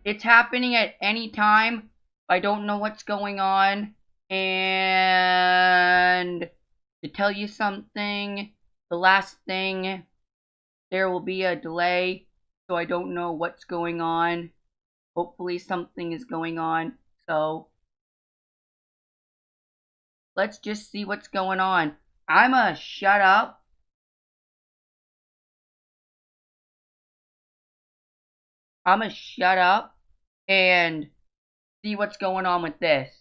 It's happening at any time. I don't know what's going on. And to tell you something, the last thing, there will be a delay, so I don't know what's going on. Hopefully something is going on. So let's just see what's going on. I'ma shut up. I'ma shut up and see what's going on with this.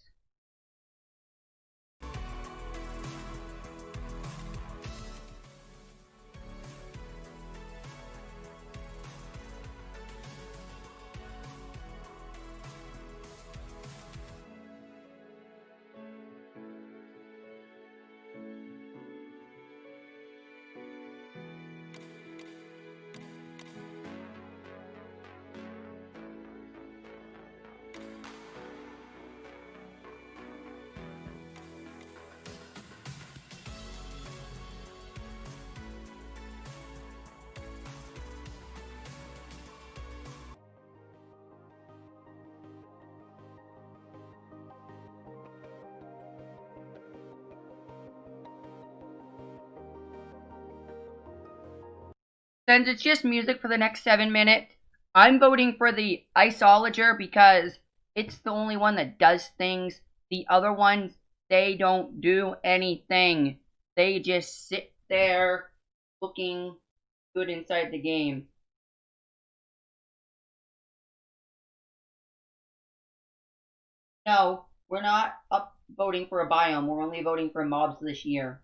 Since it's just music for the next 7 minutes, I'm voting for the Iceologer because it's the only one that does things. The other ones, they don't do anything. They just sit there looking good inside the game. No, we're not up voting for a biome. We're only voting for mobs this year.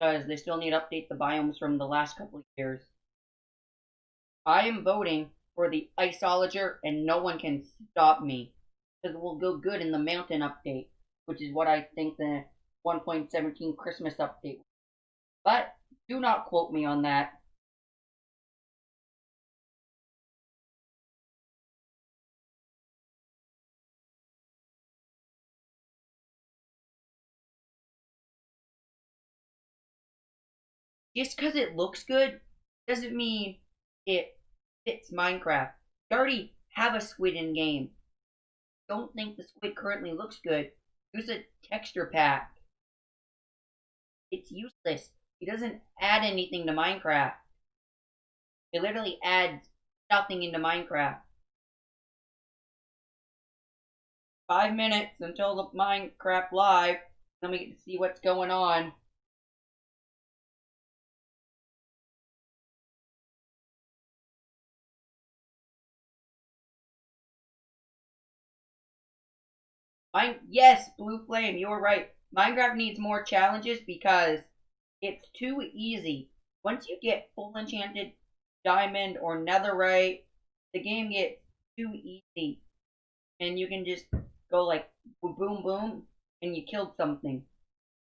Because they still need to update the biomes from the last couple of years. I am voting for the Iceologer, and no one can stop me. Because it will go good in the mountain update, which is what I think the 1.17 Christmas update. But do not quote me on that. Just because it looks good doesn't mean it fits Minecraft. You already have a squid in game. Don't think the squid currently looks good. Use a texture pack. It's useless. It doesn't add anything to Minecraft. It literally adds nothing into Minecraft. 5 minutes until the Minecraft live. Then we get to see what's going on. Yes, Blue Flame, you're right. Minecraft needs more challenges because it's too easy. Once you get full enchanted diamond or netherite, the game gets too easy. And you can just go like boom, boom, boom, and you killed something.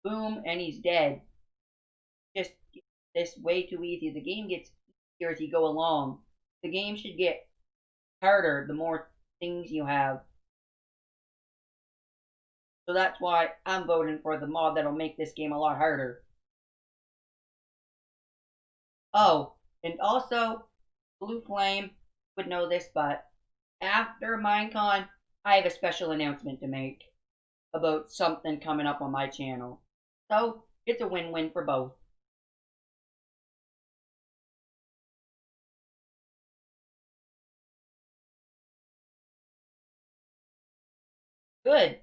Boom, and he's dead. Just this way too easy. The game gets easier as you go along. The game should get harder the more things you have. So that's why I'm voting for the mod that'll make this game a lot harder. Oh, and also, Blue Flame would know this, but after Minecon, I have a special announcement to make about something coming up on my channel. So, it's a win-win for both. Good.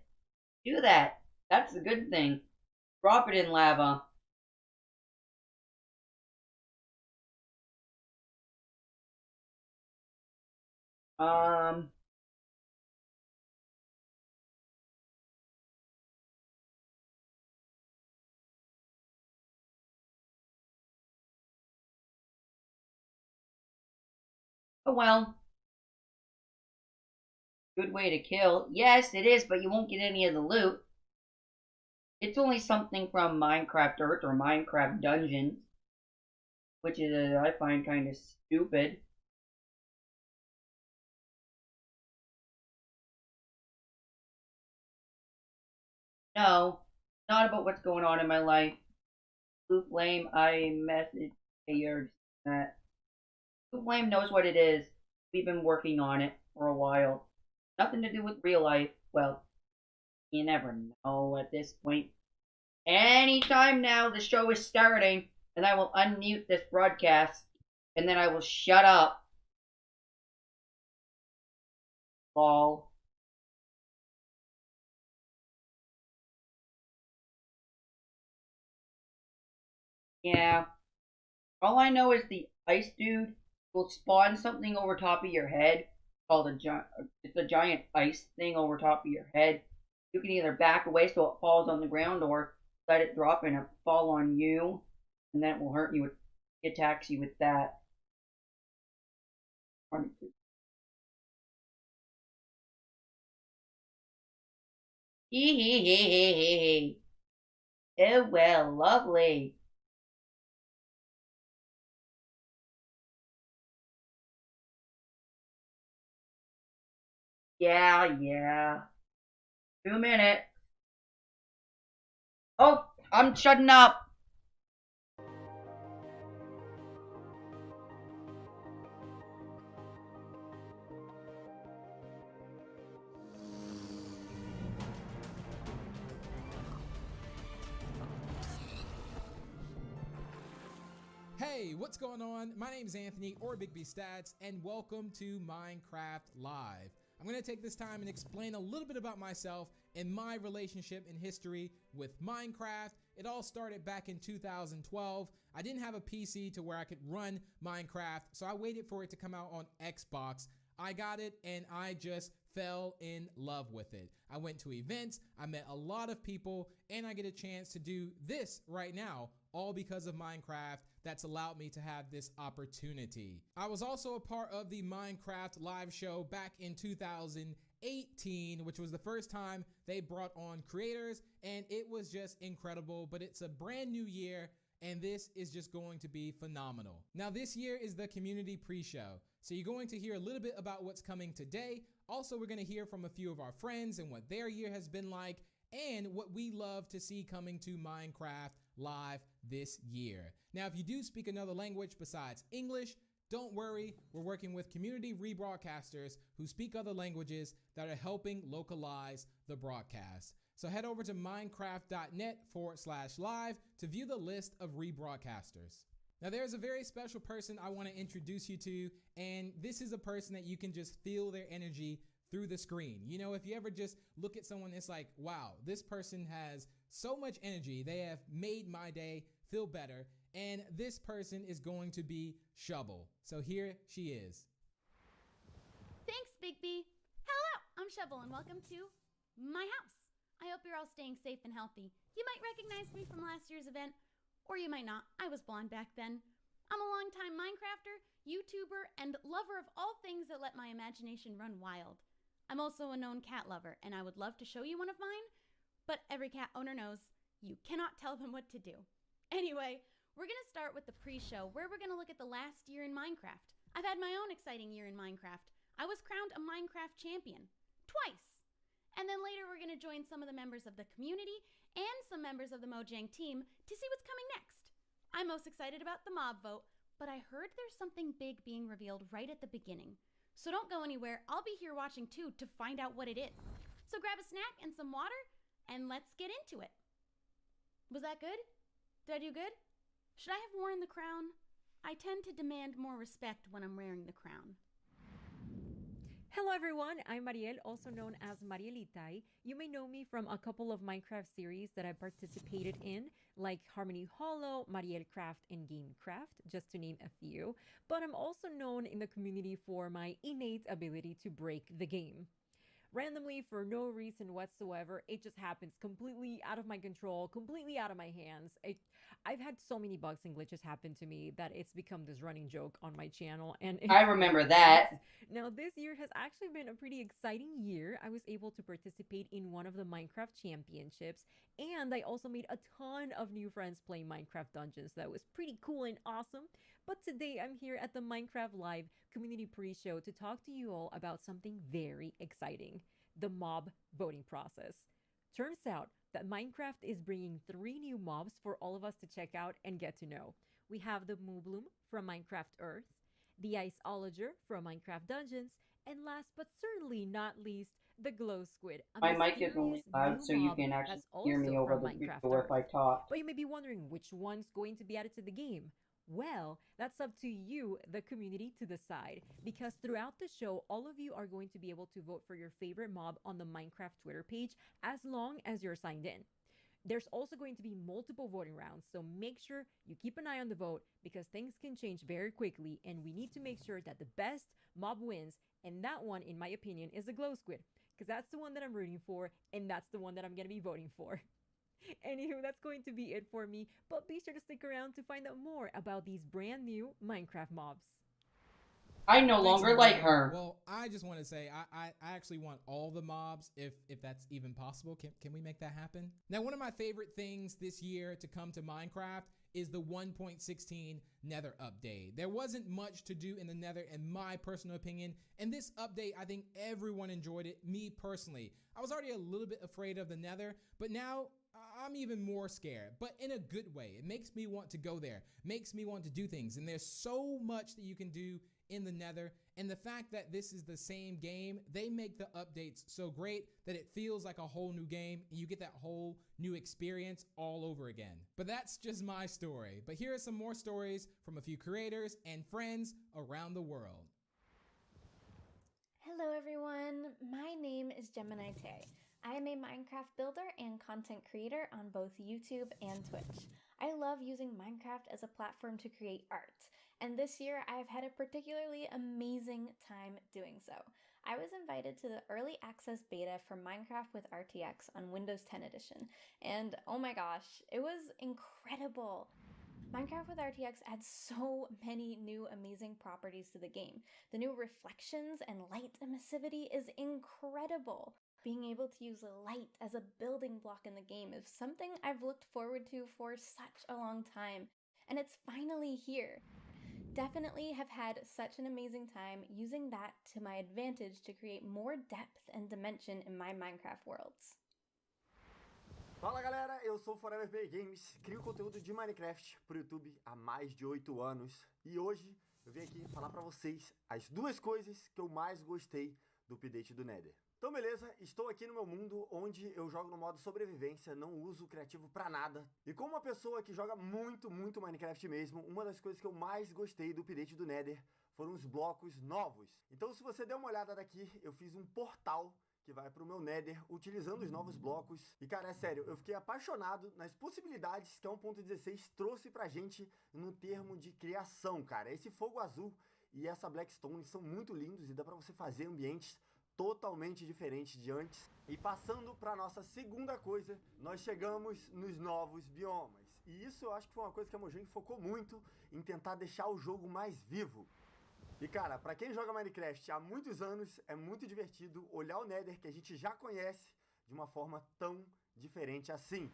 Do that. That's a good thing. Drop it in lava. Um, oh well. Good way to kill. Yes, it is, but you won't get any of the loot. It's only something from Minecraft Earth or Minecraft Dungeons, which is, I find kind of stupid. No, not about what's going on in my life. Blue Flame, I messaged your that. Blue Flame knows what it is. We've been working on it. for a while. Nothing to do with real life. Well, you never know at this point. Anytime now, the show is starting, and I will unmute this broadcast, and then I will shut up. Lol. Yeah. All I know is the ice dude will spawn something over top of your head called a giant. It's a giant ice thing over top of your head. You can either back away so it falls on the ground, or let it drop and it fall on you, and then it will hurt you. It attacks you with that. Hee hee hee hee hee hee. Oh well, lovely. Yeah, yeah. 2 minutes. Oh, I'm shutting up. Hey, what's going on? My name is Anthony, or Big B Stats, and welcome to Minecraft Live. I'm going to take this time and explain a little bit about myself and my relationship and history with Minecraft. It all started back in 2012. I didn't have a PC to where I could run Minecraft, so I waited for it to come out on Xbox. I got it and I just fell in love with it. I went to events, I met a lot of people, and I get a chance to do this right now, all because of Minecraft. That's allowed me to have this opportunity. I was also a part of the Minecraft live show back in 2018, which was the first time they brought on creators, and it was just incredible. But it's a brand new year, and this is just going to be phenomenal. Now, this year is the community pre-show, so you're going to hear a little bit about what's coming today. Also, we're going to hear from a few of our friends and what their year has been like, and what we love to see coming to Minecraft Live this year. Now, if you do speak another language besides English, don't worry, we're working with community rebroadcasters who speak other languages that are helping localize the broadcast. So head over to minecraft.net/live to view the list of rebroadcasters. Now, there's a very special person I want to introduce you to, and this is a person that you can just feel their energy through the screen. You know, if you ever just look at someone, it's like, wow, this person has so much energy. They have made my day feel better. And this person is going to be Shovel. So here she is. Thanks, Big B. Hello, I'm Shovel and welcome to my house. I hope you're all staying safe and healthy. You might recognize me from last year's event, or you might not. I was blonde back then. I'm a longtime Minecrafter, YouTuber, and lover of all things that let my imagination run wild. I'm also a known cat lover, and I would love to show you one of mine, but every cat owner knows you cannot tell them what to do. Anyway, we're going to start with the pre-show, where we're going to look at the last year in Minecraft. I've had my own exciting year in Minecraft. I was crowned a Minecraft champion. Twice. And then later we're going to join some of the members of the community and some members of the Mojang team to see what's coming next. I'm most excited about the mob vote, but I heard there's something big being revealed right at the beginning. So don't go anywhere. I'll be here watching too to find out what it is. So grab a snack and some water, and let's get into it. Was that good? Did I do good? Should I have worn the crown? I tend to demand more respect when I'm wearing the crown. Hello everyone, I'm Mariel, also known as Marielitai. You may know me from a couple of Minecraft series that I participated in, like Harmony Hollow, Mariel Craft, and Gamecraft, just to name a few. But I'm also known in the community for my innate ability to break the game. Randomly, for no reason whatsoever, it just happens completely out of my control, completely out of my hands. I've had so many bugs and glitches happen to me that it's become this running joke on my channel. And I remember that. Now, this year has actually been a pretty exciting year. I was able to participate in one of the Minecraft championships, and I also made a ton of new friends playing Minecraft Dungeons. That was pretty cool and awesome. But today I'm here at the Minecraft Live community pre-show to talk to you all about something very exciting, the mob voting process. Turns out that Minecraft is bringing 3 new mobs for all of us to check out and get to know. We have the Moobloom from Minecraft Earth, the Iceologer from Minecraft Dungeons, And last but certainly not least, the glow squid, a My mic is only mysterious loud new so you mob can actually that's hear me also over from the Minecraft video if Earth. I talk. But you may be wondering which one's going to be added to the game. Well, that's up to you, the community, to decide. Because throughout the show, all of you are going to be able to vote for your favorite mob on the Minecraft Twitter page as long as you're signed in. There's also going to be multiple voting rounds, so make sure you keep an eye on the vote because things can change very quickly and we need to make sure that the best mob wins. And that one, in my opinion, is the glow squid because that's the one that I'm rooting for and that's the one that I'm going to be voting for. Anywho, that's going to be it for me, but be sure to stick around to find out more about these brand new Minecraft mobs. I no Thanks, longer like Maria. her. Well, I just want to say I actually want all the mobs if that's even possible. Can we make that happen? Now, one of my favorite things this year to come to Minecraft is the 1.16 Nether update. There wasn't much to do in the Nether in my personal opinion, and this update, I think everyone enjoyed it, me personally. I was already a little bit afraid of the Nether, but now I'm even more scared, but in a good way. It makes me want to go there, makes me want to do things, and there's so much that you can do in the Nether, and the fact that this is the same game, they make the updates so great that it feels like a whole new game and you get that whole new experience all over again. But that's just my story. But here are some more stories from a few creators and friends around the world. Hello everyone, my name is Gemini Tay. I am a Minecraft builder and content creator on both YouTube and Twitch. I love using Minecraft as a platform to create art, and this year I've had a particularly amazing time doing so. I was invited to the early access beta for Minecraft with RTX on Windows 10 edition, and oh my gosh, it was incredible. Minecraft with RTX adds so many new amazing properties to the game. The new reflections and light emissivity is incredible. Being able to use light as a building block in the game is something I've looked forward to for such a long time, and it's finally here. Definitely have had such an amazing time using that to my advantage to create more depth and dimension in my Minecraft worlds. Fala galera, eu sou Forever Play Games, crio conteúdo de Minecraft pro YouTube há mais de 8 anos e hoje eu vim aqui falar pra vocês as duas coisas que eu mais gostei do update do Nether. Então beleza, estou aqui no meu mundo onde eu jogo no modo sobrevivência, não uso o criativo pra nada. E como uma pessoa que joga muito Minecraft mesmo, uma das coisas que eu mais gostei do update do Nether foram os blocos novos. Então se você der uma olhada daqui, eu fiz um portal que vai pro meu Nether utilizando os novos blocos. E cara, é sério, eu fiquei apaixonado nas possibilidades que a 1.16 trouxe pra gente no termo de criação, cara. Esse fogo azul e essa Blackstone são muito lindos e dá pra você fazer ambientes totalmente diferentes de antes. E passando para nossa segunda coisa, nós chegamos nos novos biomas. E isso eu acho que foi uma coisa que a Mojang focou muito em tentar deixar o jogo mais vivo. E cara, para quem joga Minecraft há muitos anos, é muito divertido olhar o Nether que a gente já conhece de uma forma tão diferente assim.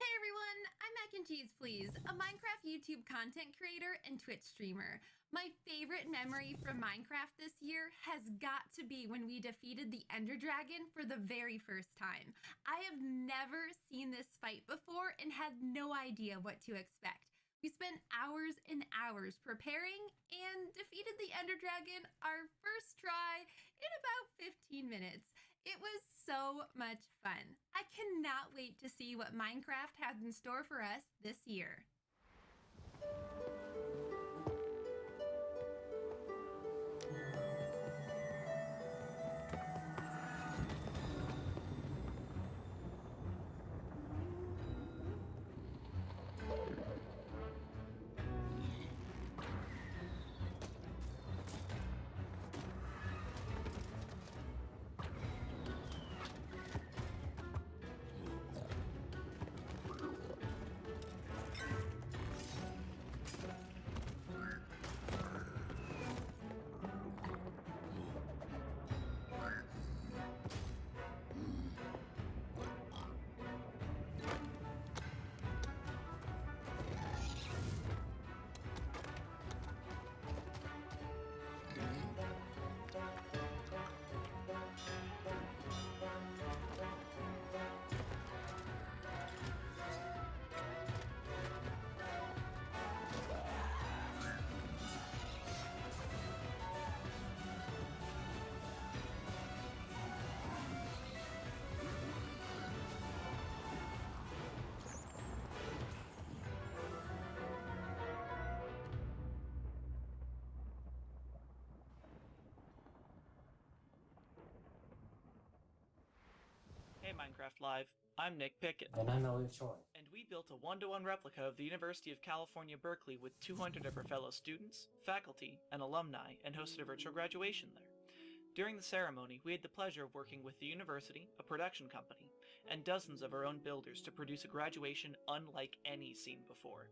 Hey everyone, I'm Mac and Cheese Please, a Minecraft YouTube content creator and Twitch streamer. My favorite memory from Minecraft this year has got to be when we defeated the Ender Dragon for the very first time. I have never seen this fight before and had no idea what to expect. We spent hours and hours preparing and defeated the Ender Dragon our first try in about 15 minutes. It was so much fun. I cannot wait to see what Minecraft has in store for us this year. Hey Minecraft Live, I'm Nick Pickett. And I'm Elliot Choi. And we built a one-to-one replica of the University of California, Berkeley with 200 of our fellow students, faculty, and alumni and hosted a virtual graduation there. During the ceremony, we had the pleasure of working with the university, a production company, and dozens of our own builders to produce a graduation unlike any seen before.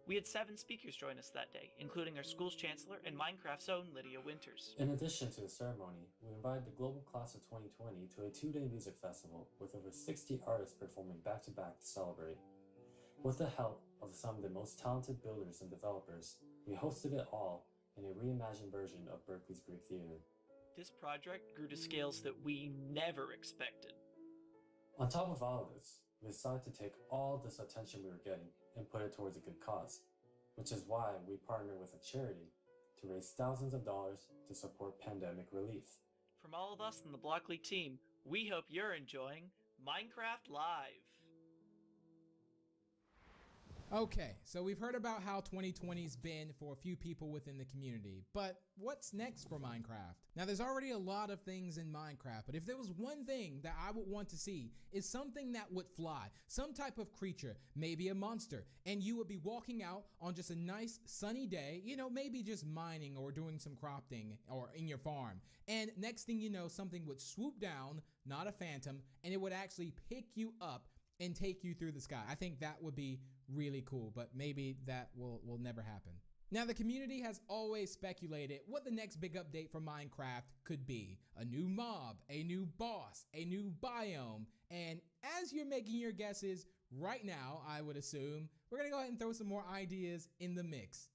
We had 7 speakers join us that day, including our school's chancellor and Minecraft's own Lydia Winters. In addition to the ceremony, we invited the global class of 2020 to a 2-day music festival with over 60 artists performing back-to-back to celebrate. With the help of some of the most talented builders and developers, we hosted it all in a reimagined version of Berkeley's Greek Theater. This project grew to scales that we never expected. On top of all of this, we decided to take all this attention we were getting and put it towards a good cause, which is why we partnered with a charity to raise thousands of dollars to support pandemic relief. From all of us in the Block League team, we hope you're enjoying Minecraft Live. Okay, so we've heard about how 2020's been for a few people within the community, but what's next for Minecraft? Now, there's already a lot of things in Minecraft, but if there was one thing that I would want to see is something that would fly, some type of creature, maybe a monster, and you would be walking out on just a nice sunny day, you know, maybe just mining or doing some cropping or in your farm, and next thing you know, something would swoop down, not a phantom, and it would actually pick you up and take you through the sky. I think that would be really cool, but maybe that will never happen. Now, the community has always speculated what the next big update for Minecraft could be. A new mob, a new boss, a new biome, and as you're making your guesses right now, I would assume, we're gonna go ahead and throw some more ideas in the mix.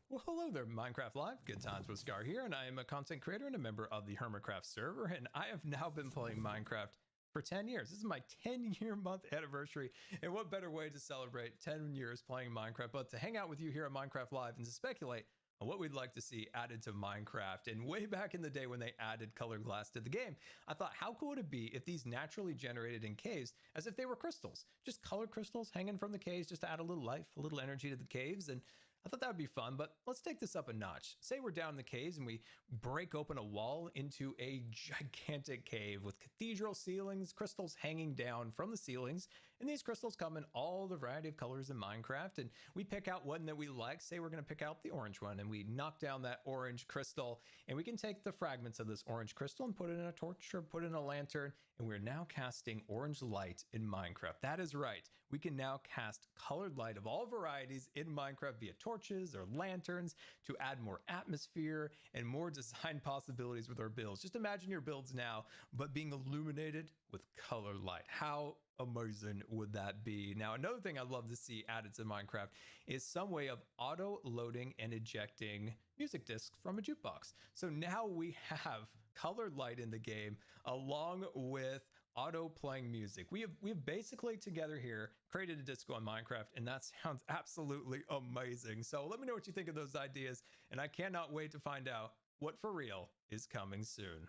Well, hello there, Minecraft Live. Good times with Scar here, and I am a content creator and a member of the Hermitcraft server, and I have now been playing Minecraft for 10 years. This is my 10-year month anniversary, and what better way to celebrate 10 years playing Minecraft but to hang out with you here at Minecraft Live and to speculate on what we'd like to see added to Minecraft. And way back in the day when they added colored glass to the game, I thought, how cool would it be if these naturally generated in caves as if they were crystals? Just colored crystals hanging from the caves just to add a little life, a little energy to the caves. And I thought that would be fun, but let's take this up a notch. Say we're down in the caves and we break open a wall into a gigantic cave with cathedral ceilings, crystals hanging down from the ceilings, and these crystals come in all the variety of colors in Minecraft, and we pick out one that we like. Say we're going to pick out the orange one, and we knock down that orange crystal, and we can take the fragments of this orange crystal and put it in a torch or put it in a lantern, and we're now casting orange light in Minecraft. That is right. We can now cast colored light of all varieties in Minecraft via torches or lanterns to add more atmosphere and more design possibilities with our builds. Just imagine your builds now, but being illuminated with color light. How amazing would that be? Now, another thing I'd love to see added to Minecraft is some way of auto loading and ejecting music discs from a jukebox. So now we have colored light in the game along with auto playing music. We've basically together here created a disco on Minecraft, and that sounds absolutely amazing. So let me know what you think of those ideas, and I cannot wait to find out what for real is coming soon.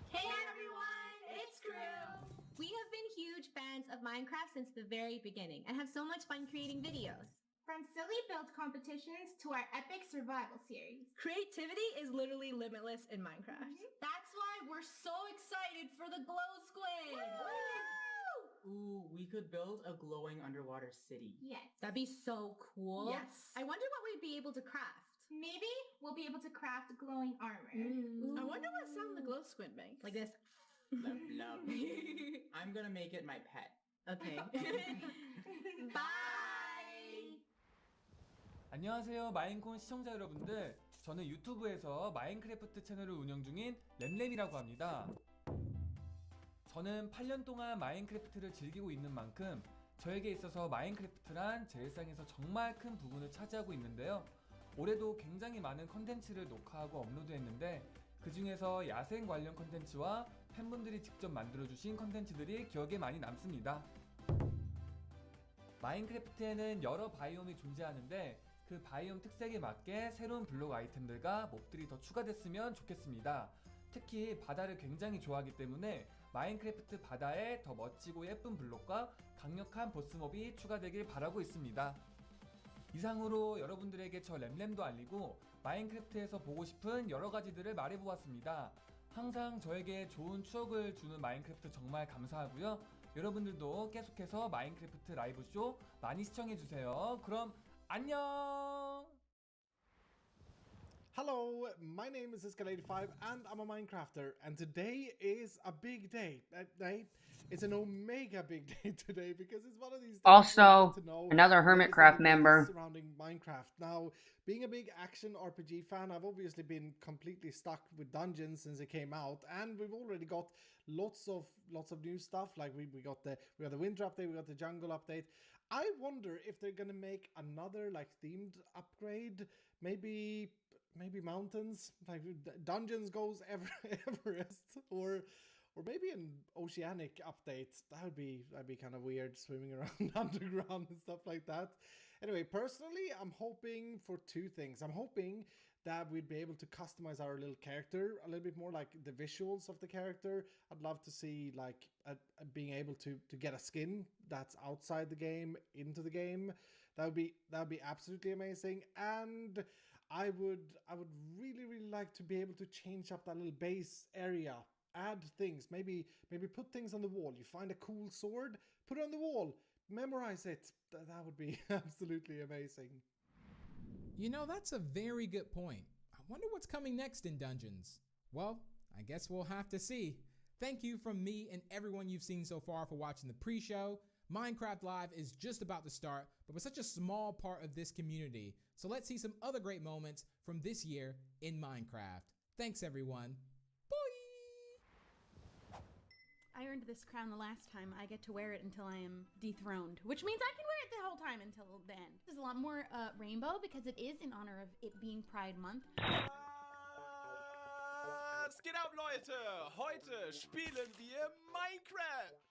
Hey everyone, it's Crew! We have been huge fans of Minecraft since the very beginning and have so much fun creating videos. From silly build competitions to our epic survival series. Creativity is literally limitless in Minecraft. That's why we're so excited for the Glow Squid! Woo! Ooh, we could build a glowing underwater city. Yes. That'd be so cool. Yes. I wonder what we'd be able to craft. Maybe we'll be able to craft glowing armor. Ooh. I wonder what sound the glow squid makes. Like this. Love. I'm gonna make it my pet. Okay. Bye! 안녕하세요, 마인콘 시청자 여러분들. 저는 유튜브에서 마인크래프트 채널을 운영 중인 램램이라고 합니다. 저는 8년 동안 마인크래프트를 즐기고 있는 만큼 저에게 있어서 마인크래프트란 제 일상에서 정말 큰 부분을 차지하고 있는데요. 올해도 굉장히 많은 컨텐츠를 녹화하고 업로드했는데 그 중에서 야생 관련 컨텐츠와 팬분들이 직접 만들어주신 컨텐츠들이 기억에 많이 남습니다. 마인크래프트에는 여러 바이옴이 존재하는데 그 바이옴 특색에 맞게 새로운 블록 아이템들과 몹들이 더 추가됐으면 좋겠습니다. 특히 바다를 굉장히 좋아하기 때문에 마인크래프트 바다에 더 멋지고 예쁜 블록과 강력한 보스몹이 추가되길 바라고 있습니다. 이상으로 여러분들에게 저 램램도 알리고 마인크래프트에서 보고 싶은 여러 가지들을 말해보았습니다. 항상 저에게 좋은 추억을 주는 마인크래프트 정말 감사하고요. 여러분들도 계속해서 마인크래프트 라이브 쇼 많이 시청해 주세요. 그럼 안녕. Hello, my name is Iskal85 and I'm a Minecrafter, and today is a big day. It's an omega big day today because it's one of these days Also, to know another Hermitcraft member surrounding Minecraft. Now, being a big action RPG fan, I've obviously been completely stuck with Dungeons since it came out, and we've already got lots of new stuff. Like we got the winter update, we got the jungle update. I wonder if they're gonna make another like themed upgrade, maybe mountains, like dungeons goes Everest, or maybe an oceanic update. That'd be kind of weird, swimming around underground and stuff like that. Anyway, personally, I'm hoping for two things. I'm hoping that we'd be able to customize our little character a little bit more, like the visuals of the character. I'd love to see like being able to get a skin that's outside the game into the game. That would be absolutely amazing. And I would really like to be able to change up that little base area, add things, maybe put things on the wall. You find a cool sword, put it on the wall, memorize it. That would be absolutely amazing. You know, that's a very good point. I wonder what's coming next in Dungeons. Well, I guess we'll have to see. Thank you from me and everyone you've seen so far for watching the pre-show. Minecraft Live is just about to start, but we're such a small part of this community. So let's see some other great moments from this year in Minecraft. Thanks, everyone. Bye! I earned this crown the last time. I get to wear it until I am dethroned, which means I can wear it the whole time until then. There's a lot more rainbow because it is in honor of it being Pride Month. Was geht ab, Leute? Heute spielen wir Minecraft.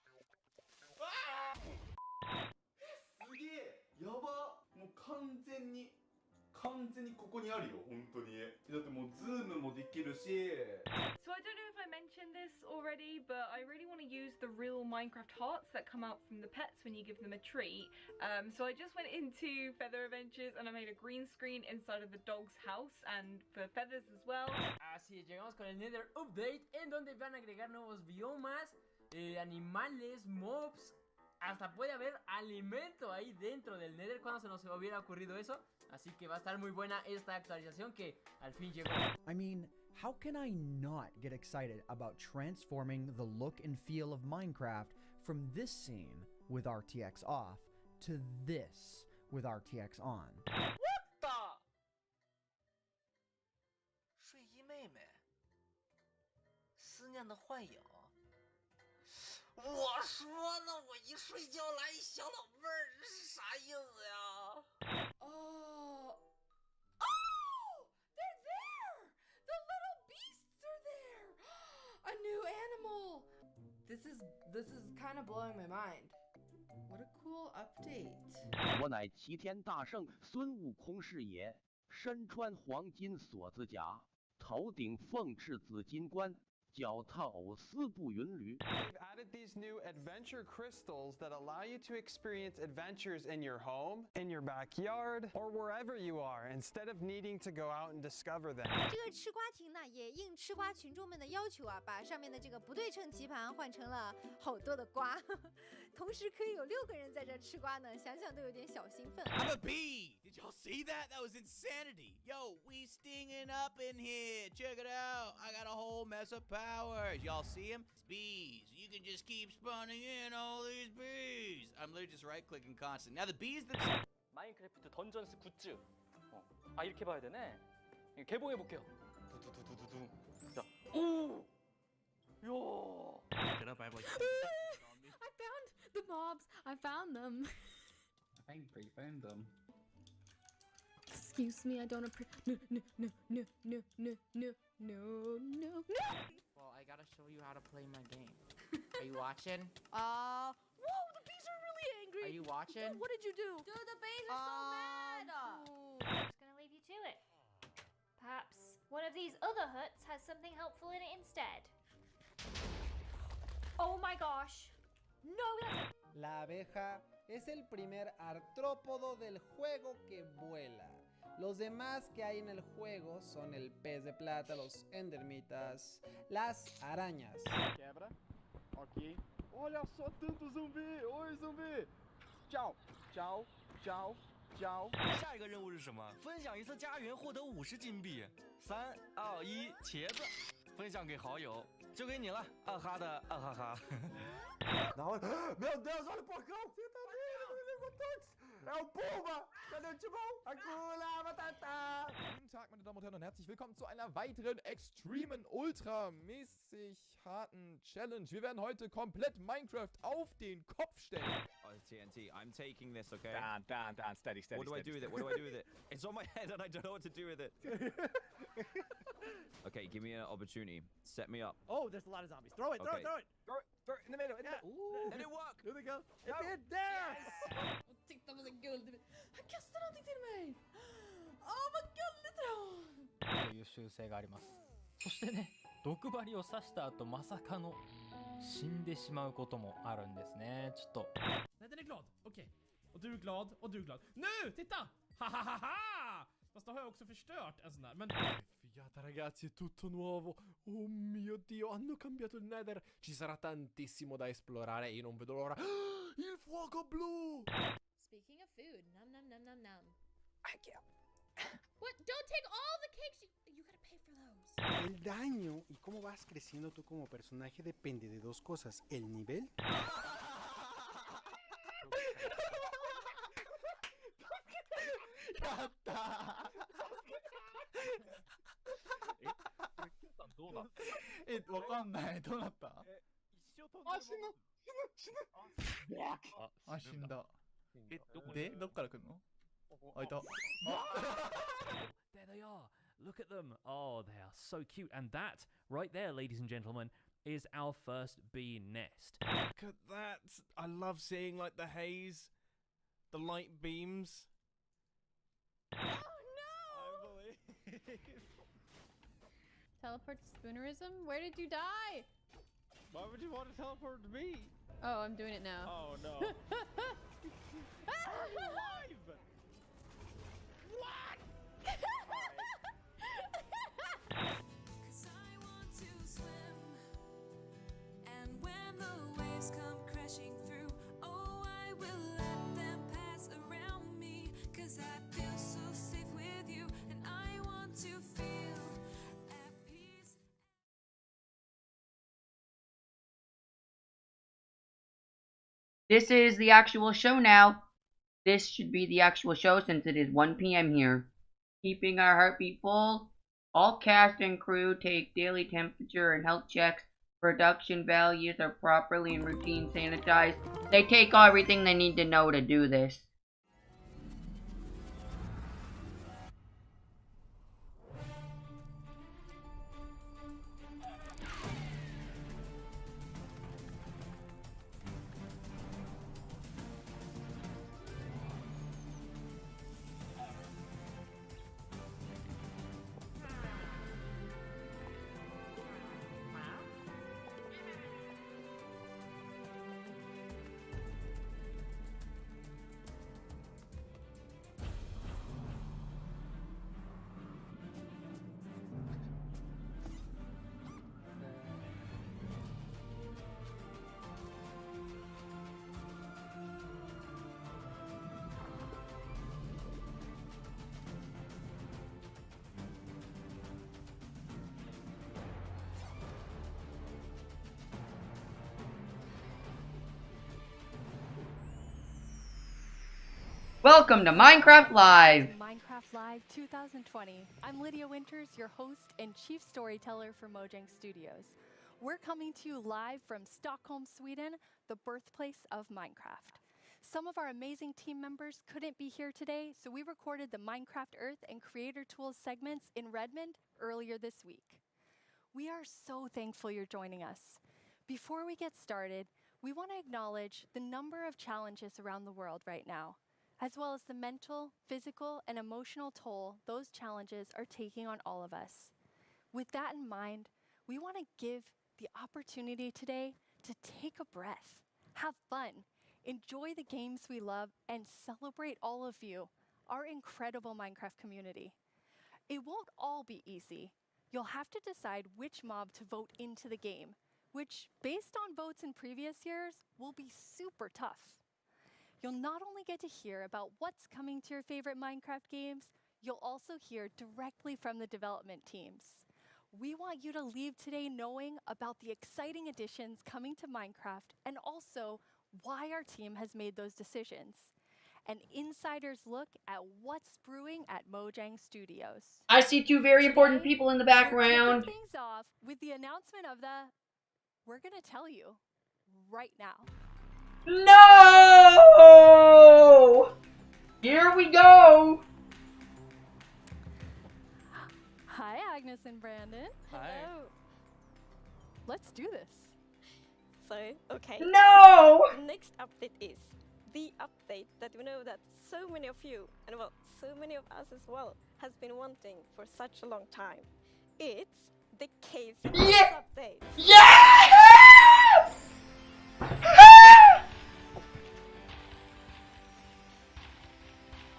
すげえやばもう完全にここにあるよ本当にだってもうズームもできるし So I don't know if I mentioned this already, but I really want to use the real Minecraft hearts that come out from the pets when you give them a treat. So I just went into Feather Adventures and I made a green screen inside of the dog's house and for feathers as well. Así llegamos con el Nether Update en donde van a agregar nuevos biomas, animales, mobs. Hasta puede haber alimento ahí dentro del Nether. Cuando se nos hubiera ocurrido eso. Así que va a estar muy buena esta actualización que al fin llegó. I mean, how can I not get excited about transforming the look and feel of Minecraft from this scene with RTX off to this with RTX on? What the? 睡衣妹妹，思念的幻影。我说呢，我一睡觉来一小老妹儿，这是啥意思呀？ Oh, they're there! The little beasts are there! A new animal! This is kind of blowing my mind. What a cool update. 我乃齐天大圣孙悟空是也，身穿黄金锁子甲，头顶凤翅紫金冠。 脚踏藕丝步云驴。 They've added these new adventure crystals that allow you to experience adventures in your home, in your backyard, or wherever you are, instead of needing to go out and discover them. 这个吃瓜亭呢，也应吃瓜群众们的要求啊，把上面的这个不对称棋盘换成了好多的瓜，同时可以有6个人在这吃瓜呢，想想都有点小兴奋。I'm a bee. Did y'all see that? That was insanity. Yo, we stinging up in here. Check it out. I got a whole mess of powers. Y'all see him? It's bees. You can just keep spawning in all these bees. I'm literally just right-clicking constant. Now the bees that... 마인크래프트 던전스 굿즈. 아 이렇게 봐야 되네. 개봉해 볼게요. 두두두두두. 자, 오, 야. Get up! I have like. I found the mobs. I found them. I found them. Excuse me, I don't appreciate. No. Well, I gotta show you how to play my game. Are you watching? Whoa, the bees are really angry. Are you watching? What did you do? Dude, the bees are so mad. I'm just gonna leave you to it. Perhaps one of these other huts has something helpful in it instead. Oh my gosh. No, that's... La abeja es el primer artrópodo del juego que vuela. Los demás que hay en el juego son el pez de plata, los endermitas, las arañas. Quebra. Ok. Olha só tanto zumbi! Oi, zumbi! Tchau, tchau, tchau, tchau. 下一个任务是什么？分享一次家园，获得50金币。3、2、1，茄子，分享给好友，就给你了，二哈的二哈哈。Na hora. Meu Deus, olha o porcão! Você tá vendo? Ele levou todos! É o Pumba! Cadê o Timão? Hakuna Matata! Guten Tag, meine Damen und Herren, und herzlich willkommen zu einer weiteren extremen, ultramäßig harten Challenge. Wir werden heute komplett Minecraft auf den Kopf stellen. Oh, TNT, I'm taking this, okay? Down, steady, steady. What do I do with it? What do I do with it? It's on my head and I don't know what to do with it. Okay, give me an opportunity. Set me up. Oh, there's a lot of zombies. Throw it, throw it, throw it. Throw it in the middle. Ooh. Did it work? Here they go. It did. There. Jag tyckte han var så gullig. Han kastade någonting till mig. Åh, vad gulligt det var. という習性があります。そしてね、毒針を刺した後まさかの死んでしまうこともあるんですね。ちょっと。 Nej, den är glad. Okej. Och du är glad, och du är glad. Nu! Titta! Hahaha! Fast då har jag också förstört en sån där. Men... Figata ragazzi, è tutto nuovo. Oh mio Dio, hanno cambiato il Nether. Ci sarà tantissimo da esplorare e io non vedo l'ora. Il fuoco blu! Speaking of food, num num num num num. What? Don't take all the cakes. You gotta pay for those. El daño y cómo vas creciendo tú como personaje depende de dos cosas. El nivel... There they are. Look at them. Oh, they are so cute. And that, right there, ladies and gentlemen, is our first bee nest. Look at that. I love seeing like the haze, the light beams. Oh no! Teleport to Spoonerism? Where did you die? Why would you want to teleport to me? Oh, I'm doing it now. Oh no. Are you alive? What? Cause I want to swim, and when the waves come crashing through, oh, I will let them pass around me, cause I feel so safe with you, and I want to feel at peace. This is the actual show now. This should be the actual show since it is 1 p.m. here. Keeping our heartbeat full. All cast and crew take daily temperature and health checks. Production values are properly and routine sanitized. They take everything they need to know to do this. Welcome to Minecraft Live! Minecraft Live 2020. I'm Lydia Winters, your host and chief storyteller for Mojang Studios. We're coming to you live from Stockholm, Sweden, the birthplace of Minecraft. Some of our amazing team members couldn't be here today, so we recorded the Minecraft Earth and Creator Tools segments in Redmond earlier this week. We are so thankful you're joining us. Before we get started, we want to acknowledge the number of challenges around the world right now, as well as the mental, physical, and emotional toll those challenges are taking on all of us. With that in mind, we want to give the opportunity today to take a breath, have fun, enjoy the games we love, and celebrate all of you, our incredible Minecraft community. It won't all be easy. You'll have to decide which mob to vote into the game, which, based on votes in previous years, will be super tough. You'll not only get to hear about what's coming to your favorite Minecraft games, you'll also hear directly from the development teams. We want you to leave today knowing about the exciting additions coming to Minecraft and also why our team has made those decisions. An insider's look at what's brewing at Mojang Studios. I see two very important people in the background. We're kicking things off with the announcement of we're gonna tell you right now. No! Here we go! Hi, Agnes and Brandon. Hi. Hello. Let's do this. So, okay. No! Next update is the update that we know that so many of you, and well, so many of us as well, has been wanting for such a long time. It's the Caves update. Yeah!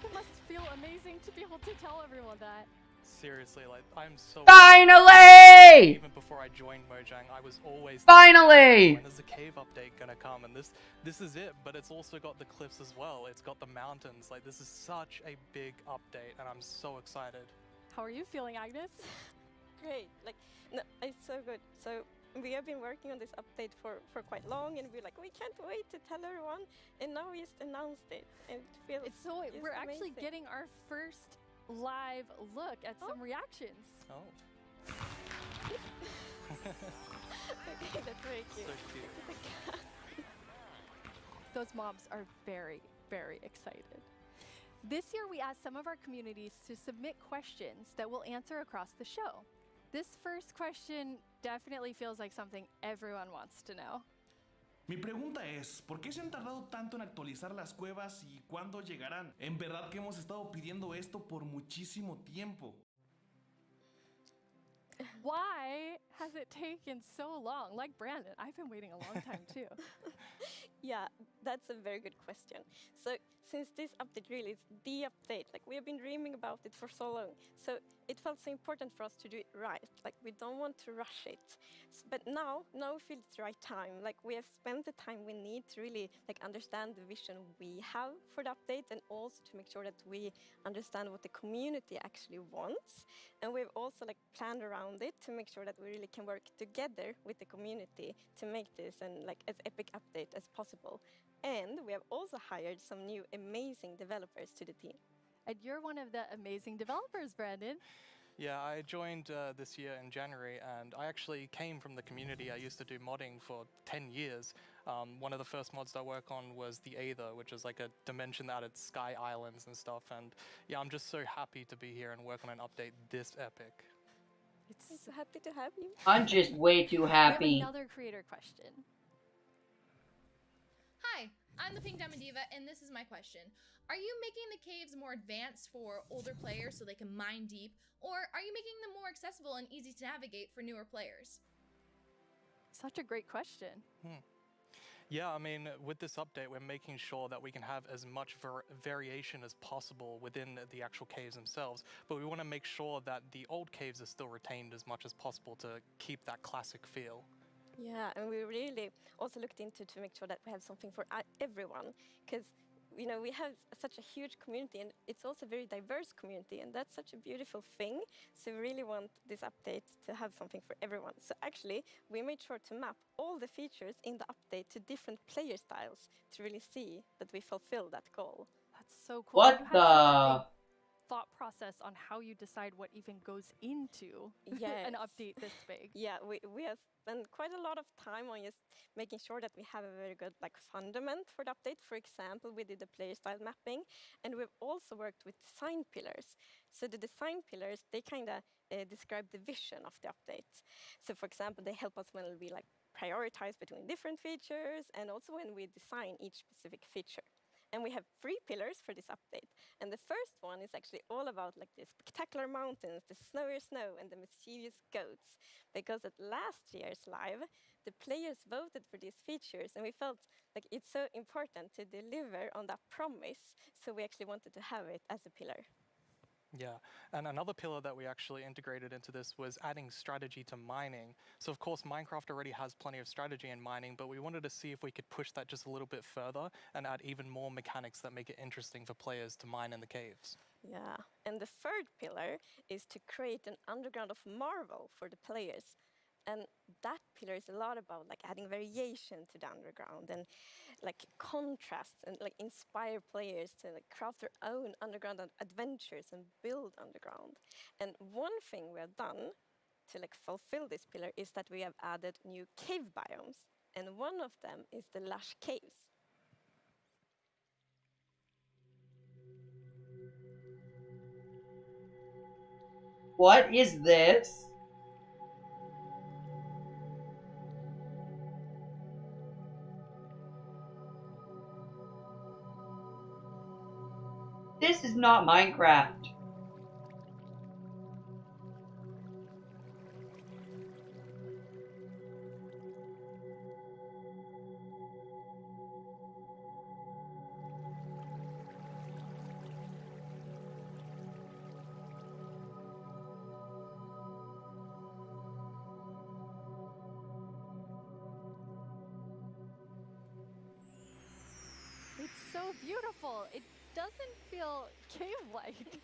It must feel amazing to be able to tell everyone that. Seriously, like, I'm so Finally! Even before I joined Mojang, I was always Finally! when is the cave update gonna come? And this is it, but it's also got the cliffs as well. It's got the mountains. Like, this is such a big update, and I'm so excited. How are you feeling, Agnes? Great. Like, no, it's so good. So we have been working on this update for quite long, and we're like, we can't wait to tell everyone, and now we just announced it, and it feels We're actually getting our first live look at some reactions. Oh. Okay, that's very cute. So cute. Those mobs are very, very excited. This year we asked some of our communities to submit questions that we'll answer across the show. This first question definitely feels like something everyone wants to know. Mi pregunta es, ¿por qué se han tardado tanto en actualizar las cuevas y cuándo llegarán? En verdad que hemos estado pidiendo esto por muchísimo tiempo. Why has it taken so long? Like Brandon, I've been waiting a long time too. Yeah, that's a very good question. So, since this update really is the update, like we have been dreaming about it for so long, so it felt so important for us to do it right. Like, we don't want to rush it. But now we feel it's the right time. Like, we have spent the time we need to really like understand the vision we have for the update, and also to make sure that we understand what the community actually wants. And we've also like planned around it to make sure that we really can work together with the community to make this and like as epic update as possible. And we have also hired some new amazing developers to the team. And you're one of the amazing developers, Brandon. Yeah, I joined this year in January, and I actually came from the community. I used to do modding for 10 years. One of the first mods I work on was the Aether, which is like a dimension that added sky islands and stuff. And yeah, I'm just so happy to be here and work on an update this epic. I'm so happy to have you. I'm just way too happy. We have another creator question. Hi, I'm the Pink Diamond Diva, and this is my question. Are you making the caves more advanced for older players so they can mine deep, or are you making them more accessible and easy to navigate for newer players? Such a great question. Yeah, I mean, with this update, we're making sure that we can have as much variation as possible within the actual caves themselves, but we want to make sure that the old caves are still retained as much as possible to keep that classic feel. Yeah, and we really also looked into to make sure that we have something for everyone, because you know we have such a huge community, and it's also a very diverse community, and that's such a beautiful thing. So we really want this update to have something for everyone. So actually, we made sure to map all the features in the update to different player styles to really see that we fulfill that goal. That's so cool. What You had the? such a big thought process on how you decide what even goes into an update this big. Yeah, we have spent quite a lot of time on just making sure that we have a very good like fundament for the update. For example, we did the player style mapping, and we've also worked with design pillars. So the design pillars, they kind of describe the vision of the update. So for example, they help us when we like prioritize between different features, and also when we design each specific feature. And we have 3 pillars for this update. And the first one is actually all about like the spectacular mountains, the snowier snow, and the mischievous goats. Because at last year's live, the players voted for these features, and we felt like it's so important to deliver on that promise. So we actually wanted to have it as a pillar. Yeah, and another pillar that we actually integrated into this was adding strategy to mining. So of course, Minecraft already has plenty of strategy in mining, but we wanted to see if we could push that just a little bit further and add even more mechanics that make it interesting for players to mine in the caves. Yeah, and the third pillar is to create an underground of marvel for the players. And that pillar is a lot about like adding variation to the underground and like contrast and like inspire players to like craft their own underground adventures and build underground. And one thing we have done to like fulfill this pillar is that we have added new cave biomes, and one of them is the lush caves. What is this? This is not Minecraft. It's so beautiful. It doesn't feel cave-like.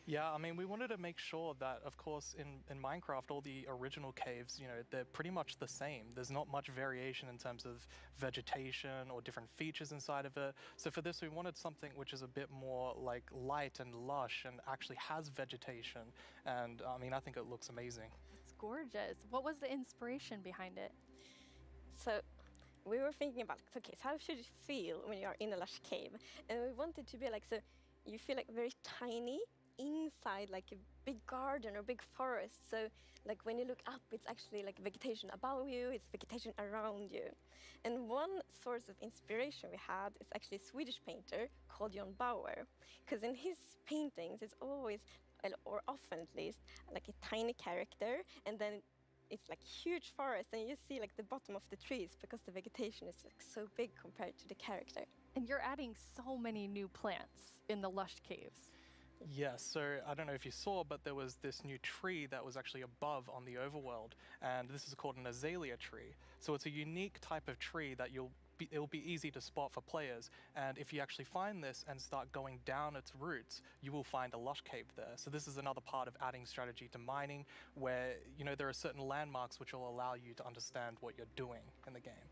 Yeah, I mean, we wanted to make sure that, of course, in Minecraft, all the original caves, you know, they're pretty much the same. There's not much variation in terms of vegetation or different features inside of it. So for this, we wanted something which is a bit more like light and lush and actually has vegetation. And I mean, I think it looks amazing. It's gorgeous. What was the inspiration behind it? So we were thinking about, okay, so how should it feel when you are in a lush cave? And we wanted to be like, so you feel like very tiny inside like a big garden or big forest. So like when you look up, it's actually like vegetation above you, it's vegetation around you. And one source of inspiration we had is actually a Swedish painter called John Bauer, because in his paintings it's always, or often at least, like a tiny character, and then it's like huge forest, and you see like the bottom of the trees because the vegetation is like so big compared to the character. And you're adding so many new plants in the lush caves. Yes, so I don't know if you saw, but there was this new tree that was actually above on the overworld, and this is called an azalea tree. So it's a unique type of tree that it'll be easy to spot for players, and if you actually find this and start going down its roots, you will find a lush cave there. So this is another part of adding strategy to mining, where, you know, there are certain landmarks which will allow you to understand what you're doing in the game.